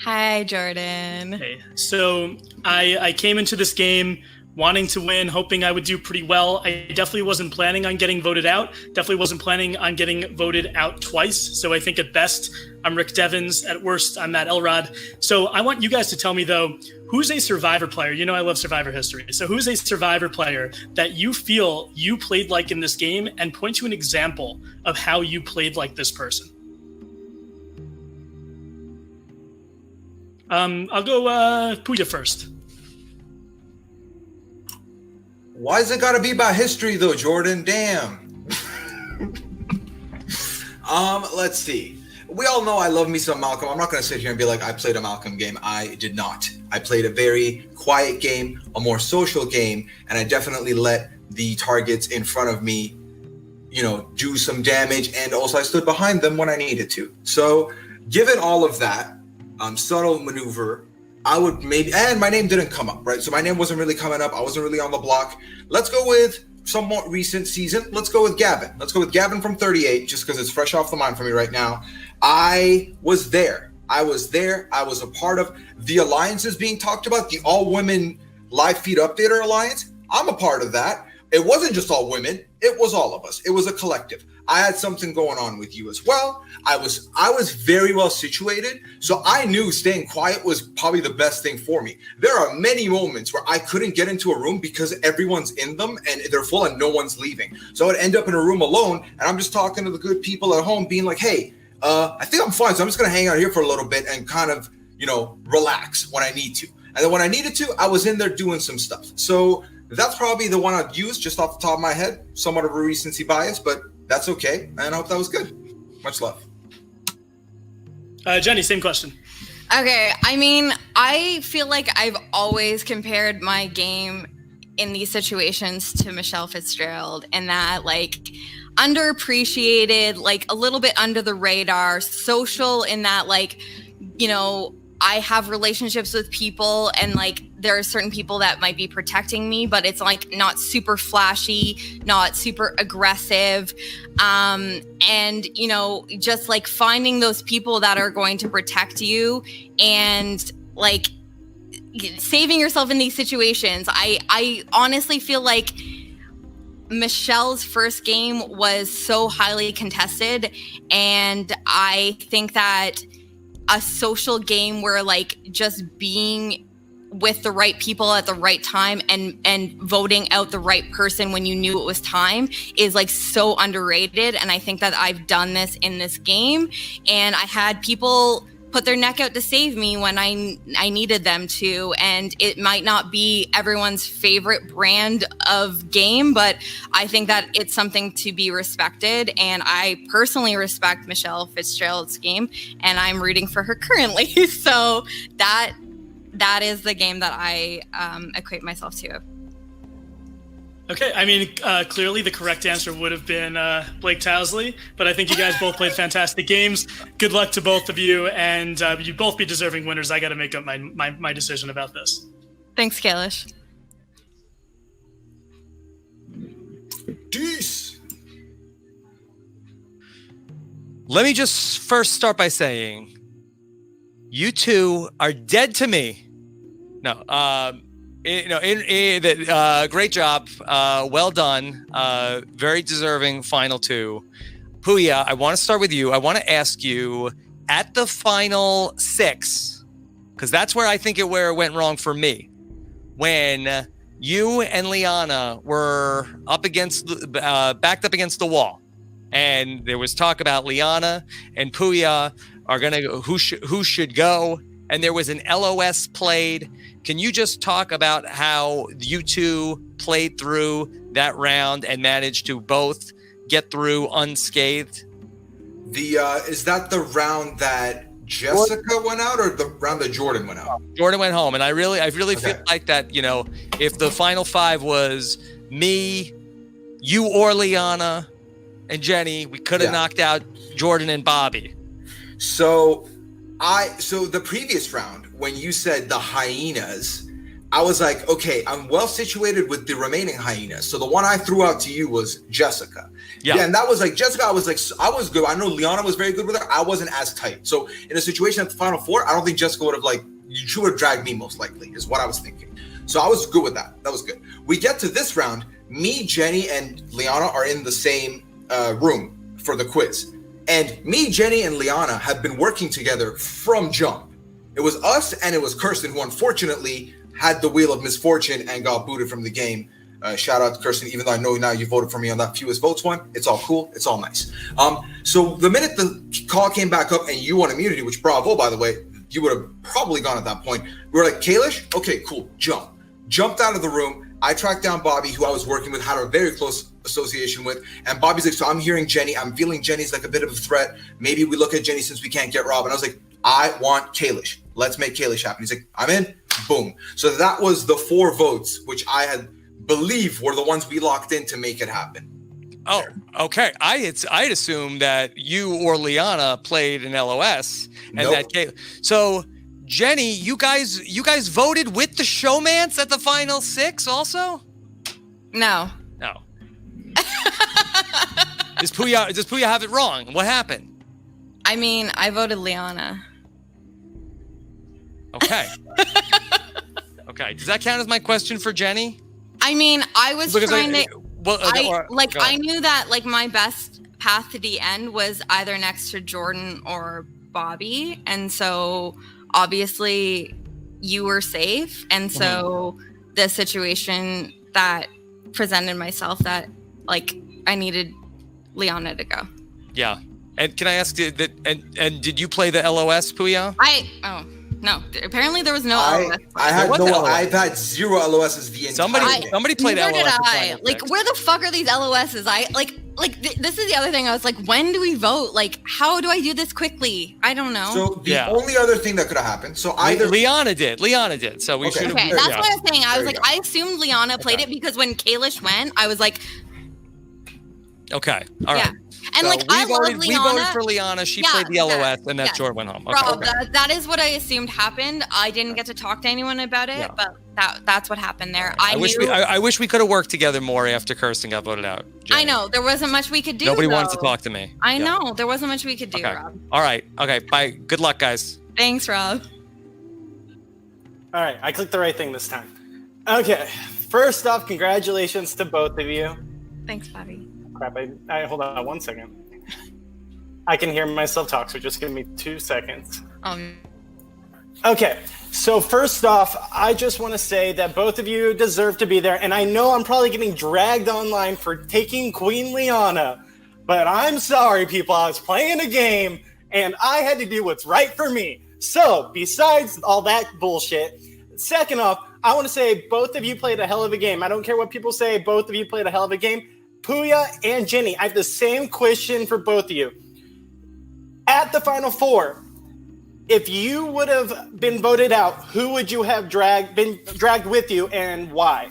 Hi, Jordan. Hey, so I came into this game wanting to win, hoping I would do pretty well. I definitely wasn't planning on getting voted out. Definitely wasn't planning on getting voted out twice. So I think at best, I'm Rick Devens. At worst, I'm Matt Elrod. So I want you guys to tell me, though, who's a Survivor player? You know I love Survivor history. So who's a Survivor player that you feel you played like in this game, and point to an example of how you played like this person? I'll go Puya first. Why is it gotta be about history though, Jordan? Damn. Let's see. We all know I love me some Malcolm. I'm not gonna sit here and be like, I played a Malcolm game. I did not. I played a very quiet game, a more social game, and I definitely let the targets in front of me, you know, do some damage, and also I stood behind them when I needed to. So given all of that, subtle maneuver, I would maybe, and my name didn't come up, right? So my name wasn't really coming up. I wasn't really on the block. Let's go with somewhat recent season. Let's go with Gavin. Let's go with Gavin from 38, just because it's fresh off the mind for me right now. I was there. I was a part of the alliances being talked about, the all-women live feed updater alliance. I'm a part of that. It wasn't just all women. It was all of us. It was a collective. I had something going on with you as well. I was very well situated, so I knew staying quiet was probably the best thing for me. There are many moments where I couldn't get into a room because everyone's in them and they're full and no one's leaving. So I'd end up in a room alone, and I'm just talking to the good people at home, being like, hey, I think I'm fine, so I'm just gonna hang out here for a little bit and kind of, you know, relax when I need to. And then when I needed to, I was in there doing some stuff. So that's probably the one I'd use just off the top of my head. Somewhat of a recency bias, but that's okay. And I hope that was good. Much love. Jenny, same question. Okay, I mean, I feel like I've always compared my game in these situations to Michelle Fitzgerald, and that like underappreciated, like a little bit under the radar, social in that like, you know, I have relationships with people, and like there are certain people that might be protecting me, but it's like not super flashy, not super aggressive. And, you know, just like finding those people that are going to protect you and like saving yourself in these situations. I honestly feel like Michelle's first game was so highly contested, and I think that a social game where like just being with the right people at the right time and voting out the right person when you knew it was time is like so underrated. And I think that I've done this in this game, and I had people put their neck out to save me when I needed them to. And it might not be everyone's favorite brand of game, but I think that it's something to be respected. And I personally respect Michelle Fitzgerald's game, and I'm rooting for her currently. So that is the game that I equate myself to. Okay, I mean, clearly the correct answer would have been Blake Towsley, but I think you guys both played fantastic games. Good luck to both of you, and you both be deserving winners. I got to make up my decision about this. Thanks, Kalish. Jeez. Let me just first start by saying, you two are dead to me. No, great job. Well done. Very deserving final two. Puya, I want to start with you. I want to ask you, at the final 6, because that's where I think it went wrong for me. When you and Liana were backed up against the wall, and there was talk about Liana and Puya are gonna who should go, and there was an LOS played. Can you just talk about how you two played through that round and managed to both get through unscathed? Is that the round that Jessica went out, or the round that Jordan went out? Jordan went home, and I really feel like that. You know, if the final 5 was me, you, or Liana, and Jenny, we could have knocked out Jordan and Bobby. So the previous round, when you said the hyenas, I was like, okay, I'm well situated with the remaining hyenas. So the one I threw out to you was Jessica. Yeah, and that was like Jessica. I was good. I know Liana was very good with her. I wasn't as tight. So in a situation at the final 4, I don't think Jessica would have she would have dragged me most likely, is what I was thinking. So I was good with that. That was good. We get to this round. Me, Jenny, and Liana are in the same room for the quiz. And me, Jenny, and Liana have been working together from jump. It was us and it was Kirsten, who unfortunately had the wheel of misfortune and got booted from the game. Shout out to Kirsten, even though I know now you voted for me on that fewest votes one. It's all cool. It's all nice. So the minute the call came back up and you won immunity, which bravo, by the way, you would have probably gone at that point. We were like, Kalish, okay, cool, jump. Jumped out of the room. I tracked down Bobby, who I was working with, had a very close association with. And Bobby's like, so I'm hearing Jenny. I'm feeling Jenny's like a bit of a threat. Maybe we look at Jenny since we can't get Rob. And I was like, I want Kalish. Let's make Kalish happen. He's like, I'm in. Boom. So that was the 4 votes, which I had believed were the ones we locked in to make it happen. Oh, okay. I'd assume that you or Liana played an LOS, and so Jenny, you guys voted with the showmance at the final 6 also? No. Does Puya have it wrong? What happened? I mean, I voted Liana. Okay. Okay. Does that count as my question for Jenny? I mean, I was I knew that my best path to the end was either next to Jordan or Bobby, and so obviously you were safe, and so the situation that presented myself that I needed Liana to go. Yeah. And can I ask that? And did you play the LOS, Puya? No. Apparently there was no LOS. I've had 0 LOSs the entire game. Somebody played LOS. Did I? Where the fuck are these LOSs? This is the other thing. I was like, when do we vote? How do I do this quickly? I don't know. So the only other thing that could have happened. So either Liana did. So we should. Okay, that's what I was saying. I was I assumed Liana played it because when Kalish went, I was like, okay, all right. And I love Liana. We voted for Liana. She played the LOS, and that Jordan went home. Okay. Rob, that is what I assumed happened. I didn't get to talk to anyone about it, but that's what happened there. I wish we could have worked together more after Kirsten got voted out. Jenny. I know there wasn't much we could do. Nobody wanted to talk to me. I know there wasn't much we could do, Rob. All right. Okay. Bye. Good luck, guys. Thanks, Rob. All right, I clicked the right thing this time. Okay, first off, congratulations to both of you. Thanks, Bobby. Crap, I hold on 1 second. I can hear myself talk, so just give me 2 seconds. Okay, so first off, I just want to say that both of you deserve to be there, and I know I'm probably getting dragged online for taking Queen Liana, but I'm sorry, people. I was playing a game, and I had to do what's right for me. So, besides all that bullshit, second off, I want to say both of you played a hell of a game. I don't care what people say, both of you played a hell of a game. Puya and Jenny, I have the same question for both of you. At the Final Four, if you would have been voted out, who would you have been dragged with you and why?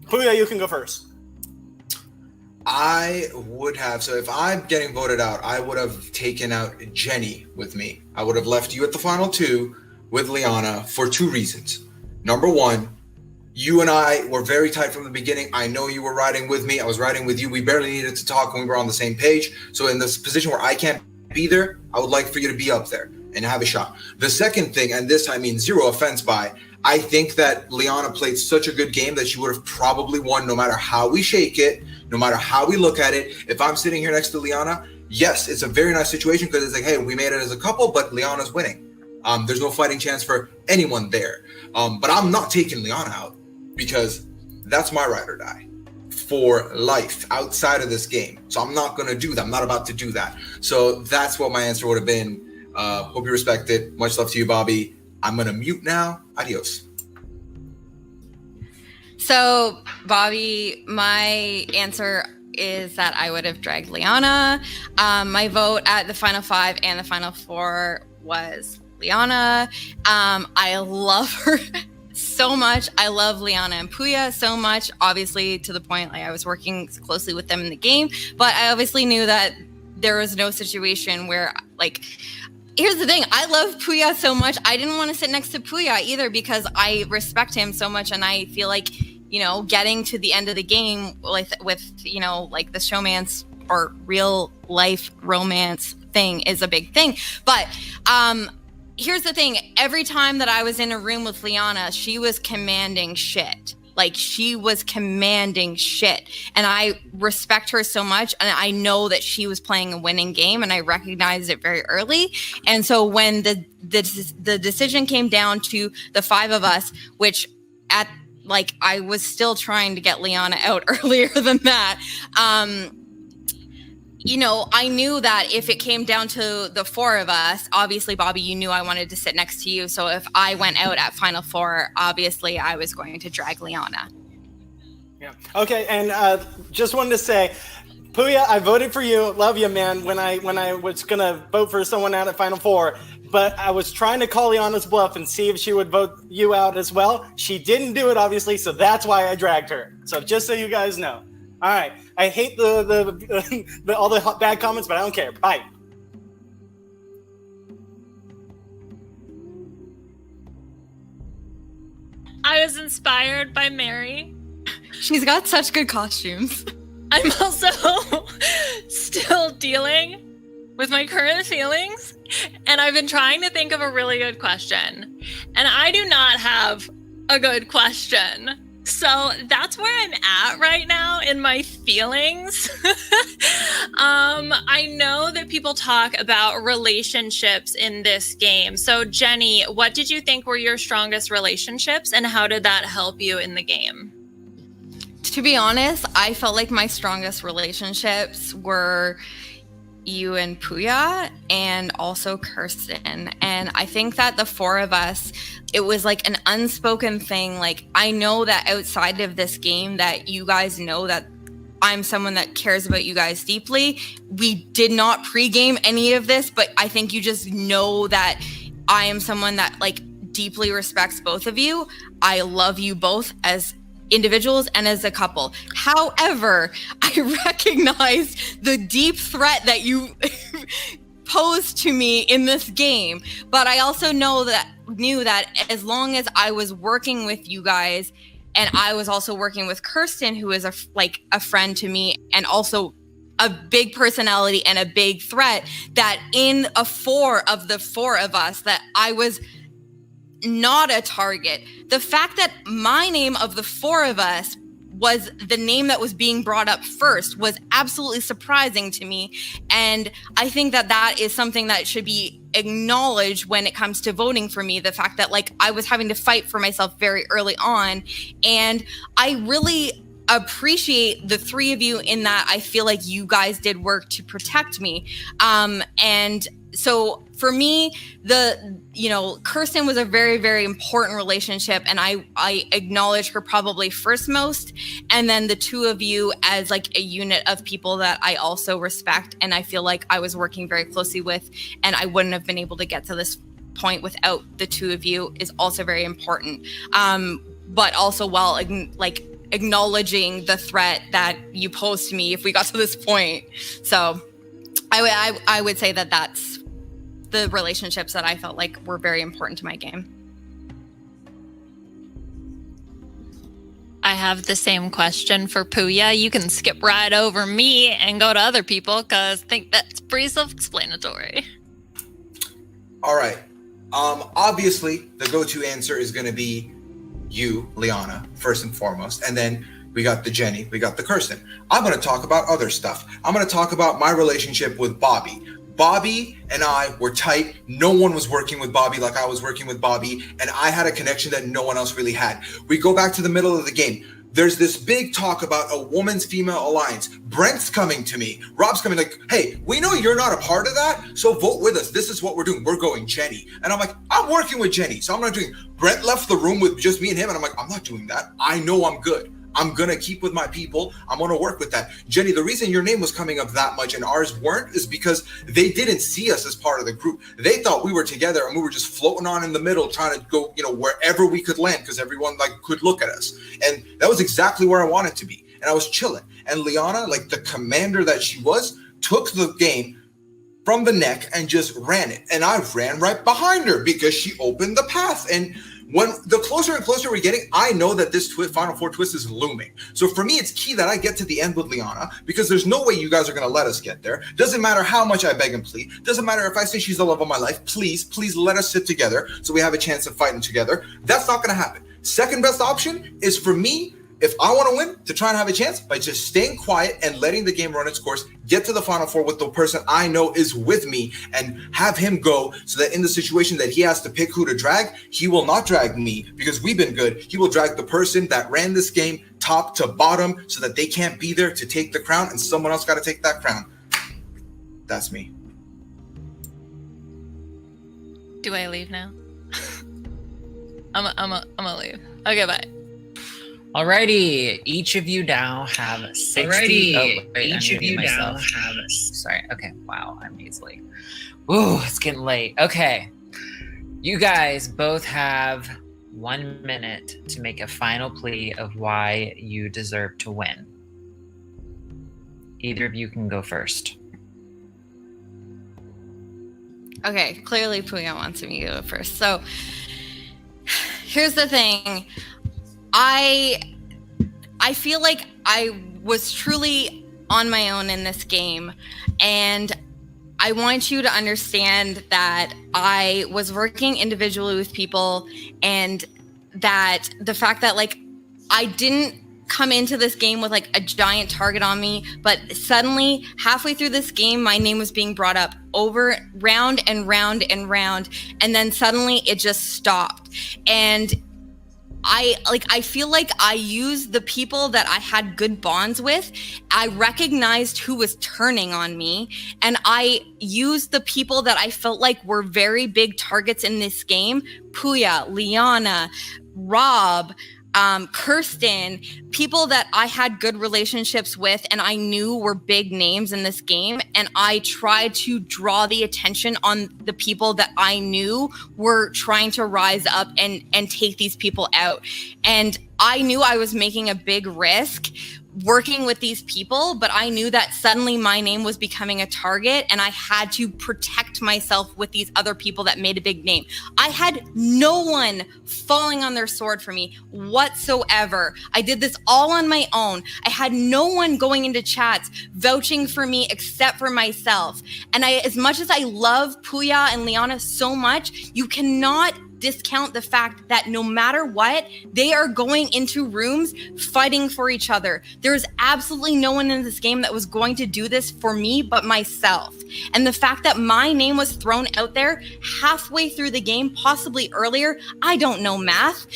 Puya, you can go first. I would have. So if I'm getting voted out, I would have taken out Jenny with me. I would have left you at the final two with Liana for two reasons. Number one, you and I were very tight from the beginning. I know you were riding with me. I was riding with you. We barely needed to talk when we were on the same page. So in this position where I can't be there, I would like for you to be up there and have a shot. The second thing, and this I mean zero offense by, I think that Liana played such a good game that she would have probably won no matter how we shake it, no matter how we look at it. If I'm sitting here next to Liana, yes, it's a very nice situation because it's like, hey, we made it as a couple, but Liana's winning. There's no fighting chance for anyone there. But I'm not taking Liana out because that's my ride or die for life outside of this game. So I'm not going to do that. I'm not about to do that. So that's what my answer would have been. Hope you respect it. Much love to you, Bobby. I'm going to mute now. Adios. So, Bobby, my answer is that I would have dragged Liana. My vote at the Final Five and the Final Four was Liana. I love her so much. I love Liana and Puya so much, obviously to the point like I was working closely with them in the game, but I obviously knew that there was no situation where like, here's the thing, I love Puya so much. I didn't want to sit next to Puya either because I respect him so much and I feel like, you know, getting to the end of the game with you know, like the showmance or real life romance thing is a big thing. But here's the thing, every time that I was in a room with Liana, she was commanding shit. Like she was commanding shit. And I respect her so much. And I know that she was playing a winning game and I recognized it very early. And so when the decision came down to the five of us, which at like I was still trying to get Liana out earlier than that. You know, I knew that if it came down to the four of us, obviously, Bobby, you knew I wanted to sit next to you. So if I went out at Final Four, obviously I was going to drag Liana. Yeah. Okay. And just wanted to say, Puya, I voted for you. Love you, man. When I was going to vote for someone out at Final Four, but I was trying to call Liana's bluff and see if she would vote you out as well. She didn't do it, obviously. So that's why I dragged her. So just so you guys know. All right. I hate the all the bad comments, but I don't care. Bye. I was inspired by Mary. She's got such good costumes. I'm also still dealing with my current feelings, and I've been trying to think of a really good question, and I do not have a good question. So that's where I'm at right now in my feelings. I know that people talk about relationships in this game. So Jenny, what did you think were your strongest relationships and how did that help you in the game? To be honest, I felt like my strongest relationships were you and Puya and also Kirsten. And I think that the four of us, it was like an unspoken thing. Like I know that outside of this game that you guys know that I'm someone that cares about you guys deeply. We did not pregame any of this, but I think you just know that I am someone that like deeply respects both of you. I love you both as individuals and as a couple. However, I recognize the deep threat that you posed to me in this game, but I also knew that as long as I was working with you guys and I was also working with Kirsten, who is a friend to me and also a big personality and a big threat, that in a four of the four of us that I was not a target. The fact that my name of the four of us was the name that was being brought up first was absolutely surprising to me. And I think that that is something that should be acknowledged when it comes to voting for me. The fact that like I was having to fight for myself very early on. And I really appreciate the three of you in that I feel like you guys did work to protect me. And so for me, Kirsten was a very, very important relationship, and I acknowledge her probably first most, and then the two of you as like a unit of people that I also respect, and I feel like I was working very closely with, and I wouldn't have been able to get to this point without the two of you is also very important. But also while acknowledging the threat that you posed to me if we got to this point. So I would say that that's the relationships that I felt like were very important to my game. I have the same question for Puya. You can skip right over me and go to other people because I think that's pretty self-explanatory. All right. Obviously, the go-to answer is going to be you, Liana, first and foremost. And then we got the Jenny, we got the Kirsten. I'm going to talk about other stuff. I'm going to talk about my relationship with Bobby. Bobby and I were tight. No one was working with Bobby like I was working with Bobby. And I had a connection that no one else really had. We go back to the middle of the game. There's this big talk about a woman's female alliance. Brent's coming to me. Rob's coming like, hey, we know you're not a part of that, so vote with us. This is what we're doing. We're going Jenny. And I'm like, I'm working with Jenny, so I'm not doing. Brent left the room with just me and him, and I'm like, I'm not doing that. I know I'm good. I'm going to keep with my people. I'm going to work with that. Jenny, the reason your name was coming up that much and ours weren't is because they didn't see us as part of the group. They thought we were together and we were just floating on in the middle trying to go, wherever we could land because everyone could look at us. And that was exactly where I wanted to be. And I was chilling. And Liana, like the commander that she was, took the game from the neck and just ran it. And I ran right behind her because she opened the path. And when the closer and closer we're getting, I know that this Final Four twist is looming. So for me, it's key that I get to the end with Liana because there's no way you guys are going to let us get there. Doesn't matter how much I beg and plead. Doesn't matter if I say she's the love of my life. Please let us sit together so we have a chance of fighting together. That's not going to happen. Second best option is for me, if I want to win, to try and have a chance by just staying quiet and letting the game run its course, get to the Final Four with the person I know is with me and have him go so that in the situation that he has to pick who to drag, he will not drag me because we've been good. He will drag the person that ran this game top to bottom so that they can't be there to take the crown and someone else got to take that crown. That's me. Do I leave now? I'm gonna leave. Okay, bye. Alrighty, each of you now have 60. Sorry. Okay. Wow, I'm easily. Ooh, it's getting late. Okay, you guys both have 1 minute to make a final plea of why you deserve to win. Either of you can go first. Okay, clearly Puya wants me to go first. So here's the thing. I feel like I was truly on my own in this game, and I want you to understand that I was working individually with people, and that the fact that I didn't come into this game with a giant target on me, but suddenly halfway through this game my name was being brought up over round and round and round, and then suddenly it just stopped. And I feel like I used the people that I had good bonds with. I recognized who was turning on me, and I used the people that I felt like were very big targets in this game. Puya, Liana, Rob, Kirsten, people that I had good relationships with and I knew were big names in this game. And I tried to draw the attention on the people that I knew were trying to rise up and take these people out. And I knew I was making a big risk working with these people, but I knew that suddenly my name was becoming a target and I had to protect myself with these other people that made a big name. I had no one falling on their sword for me whatsoever. I did this all on my own. I had no one going into chats vouching for me except for myself. And as much as I love Puya and Liana so much, you cannot discount the fact that no matter what, they are going into rooms fighting for each other. There's absolutely no one in this game that was going to do this for me but myself. And the fact that my name was thrown out there halfway through the game, possibly earlier, I don't know math.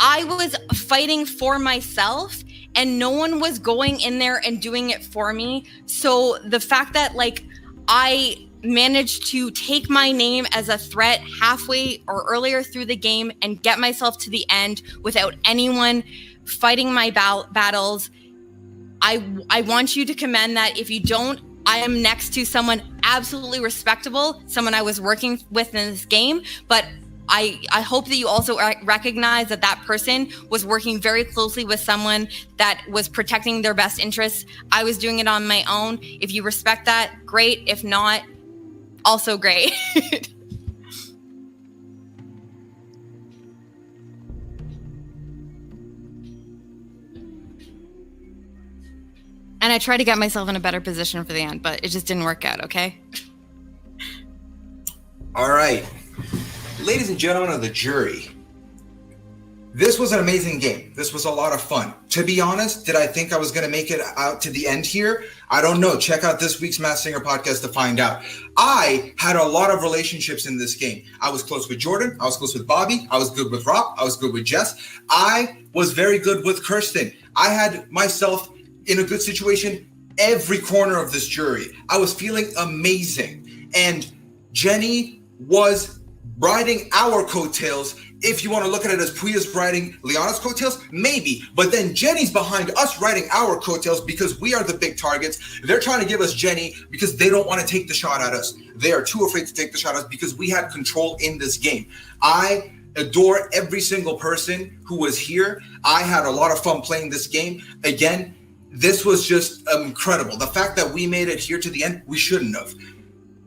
I was fighting for myself and no one was going in there and doing it for me. So the fact that I managed to take my name as a threat halfway or earlier through the game and get myself to the end without anyone fighting my battles, I want you to commend that. If you don't, I am next to someone absolutely respectable, someone I was working with in this game, but I hope that you also recognize that that person was working very closely with someone that was protecting their best interests. I was doing it on my own. If you respect that, great. If not, also great. And I tried to get myself in a better position for the end, but it just didn't work out, okay? All right. Ladies and gentlemen of the jury, this was an amazing game. This was a lot of fun. To be honest, did I think I was going to make it out to the end here? I don't know. Check out this week's Masked Singer podcast to find out. I had a lot of relationships in this game. I was close with Jordan. I was close with Bobby. I was good with Rob. I was good with Jess. I was very good with Kirsten. I had myself in a good situation every corner of this jury. I was feeling amazing. And Jenny was riding our coattails. If you want to look at it as Puya's riding Liana's coattails, maybe. But then Jenny's behind us riding our coattails because we are the big targets. They're trying to give us Jenny because they don't want to take the shot at us. They are too afraid to take the shot at us because we had control in this game. I adore every single person who was here. I had a lot of fun playing this game. Again, this was just incredible. The fact that we made it here to the end, we shouldn't have.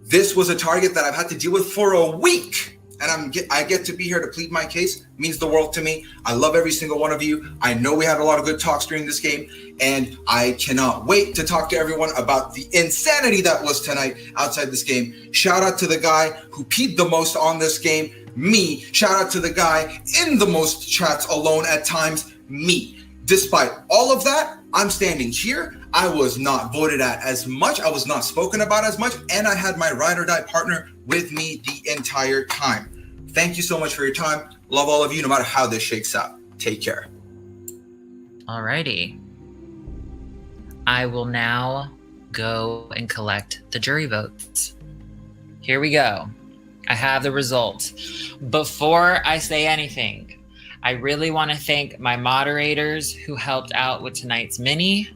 This was a target that I've had to deal with for a week. And I get to be here to plead my case. It means the world to me. I love every single one of you. I know we had a lot of good talks during this game, and I cannot wait to talk to everyone about the insanity that was tonight outside this game. Shout out to the guy who peed the most on this game, me. Shout out to the guy in the most chats alone at times, me. Despite all of that, I'm standing here. I was not voted at as much. I was not spoken about as much. And I had my ride or die partner with me the entire time. Thank you so much for your time. Love all of you, no matter how this shakes out. Take care. Alrighty. I will now go and collect the jury votes. Here we go. I have the results. Before I say anything, I really want to thank my moderators who helped out with tonight's mini.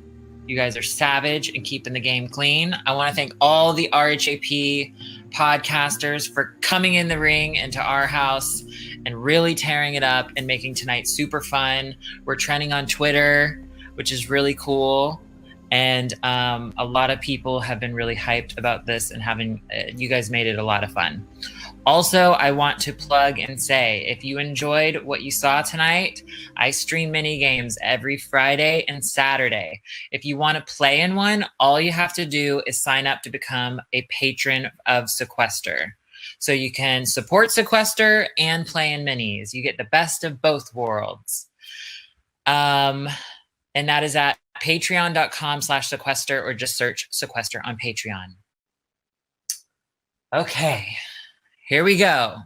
You guys are savage and keeping the game clean. I want to thank all the RHAP podcasters for coming in the ring into our house and really tearing it up and making tonight super fun. We're trending on Twitter, which is really cool. And a lot of people have been really hyped about this and having you guys made it a lot of fun. Also, I want to plug and say, if you enjoyed what you saw tonight, I stream mini games every Friday and Saturday. If you want to play in one, all you have to do is sign up to become a patron of Sequester. So you can support Sequester and play in minis. You get the best of both worlds. And that is at patreon.com/Sequester, or just search Sequester on Patreon. Okay. Here we go.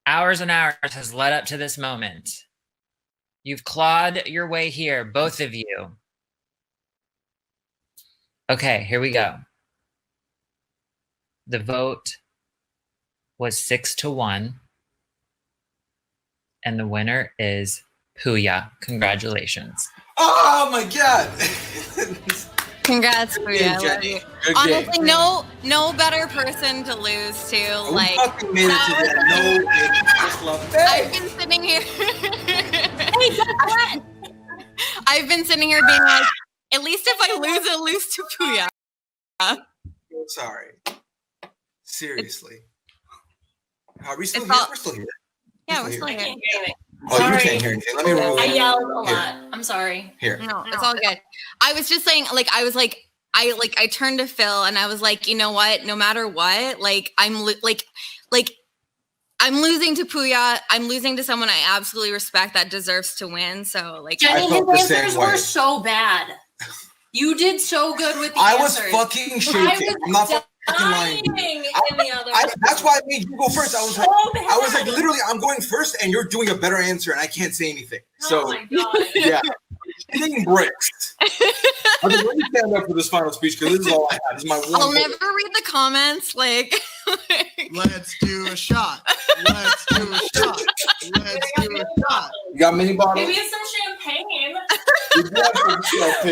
Hours and hours has led up to this moment. You've clawed your way here, both of you. Okay, here we go. The vote was 6-1. And the winner is Puya. Congratulations. Oh my God. Congrats, Puya. I love you. Honestly, no better person to lose to. Like, made it to the no, just love that. I've been sitting here. Hey, guess what? I've been sitting here being like, at least if I lose to Puya. Sorry. Seriously. Are we still here? We're still here. Yeah, we're still here. Oh, you can't hear anything. Let me remove I it. yelled a lot. I'm sorry. Here. No, it's all good. I was just saying, I turned to Phil and I was like, you know what? No matter what, I'm losing to Puya. I'm losing to someone I absolutely respect that deserves to win. So Jenny, his answers were so bad. You did so good with the answers. I was fucking shaking. I'm not fucking lying. In the other. That's why I made you go first. I was like, literally, I'm going first, and you're doing a better answer, and I can't say anything. So, my God. Yeah, hitting bricks. I mean, let me stand up for this final speech because this is all I have. This is my one. I'll never read the comments. Like, let's do a shot. Let's do a shot. Let's do a shot. You got mini bottles? Maybe it's some champagne. You got some champagne.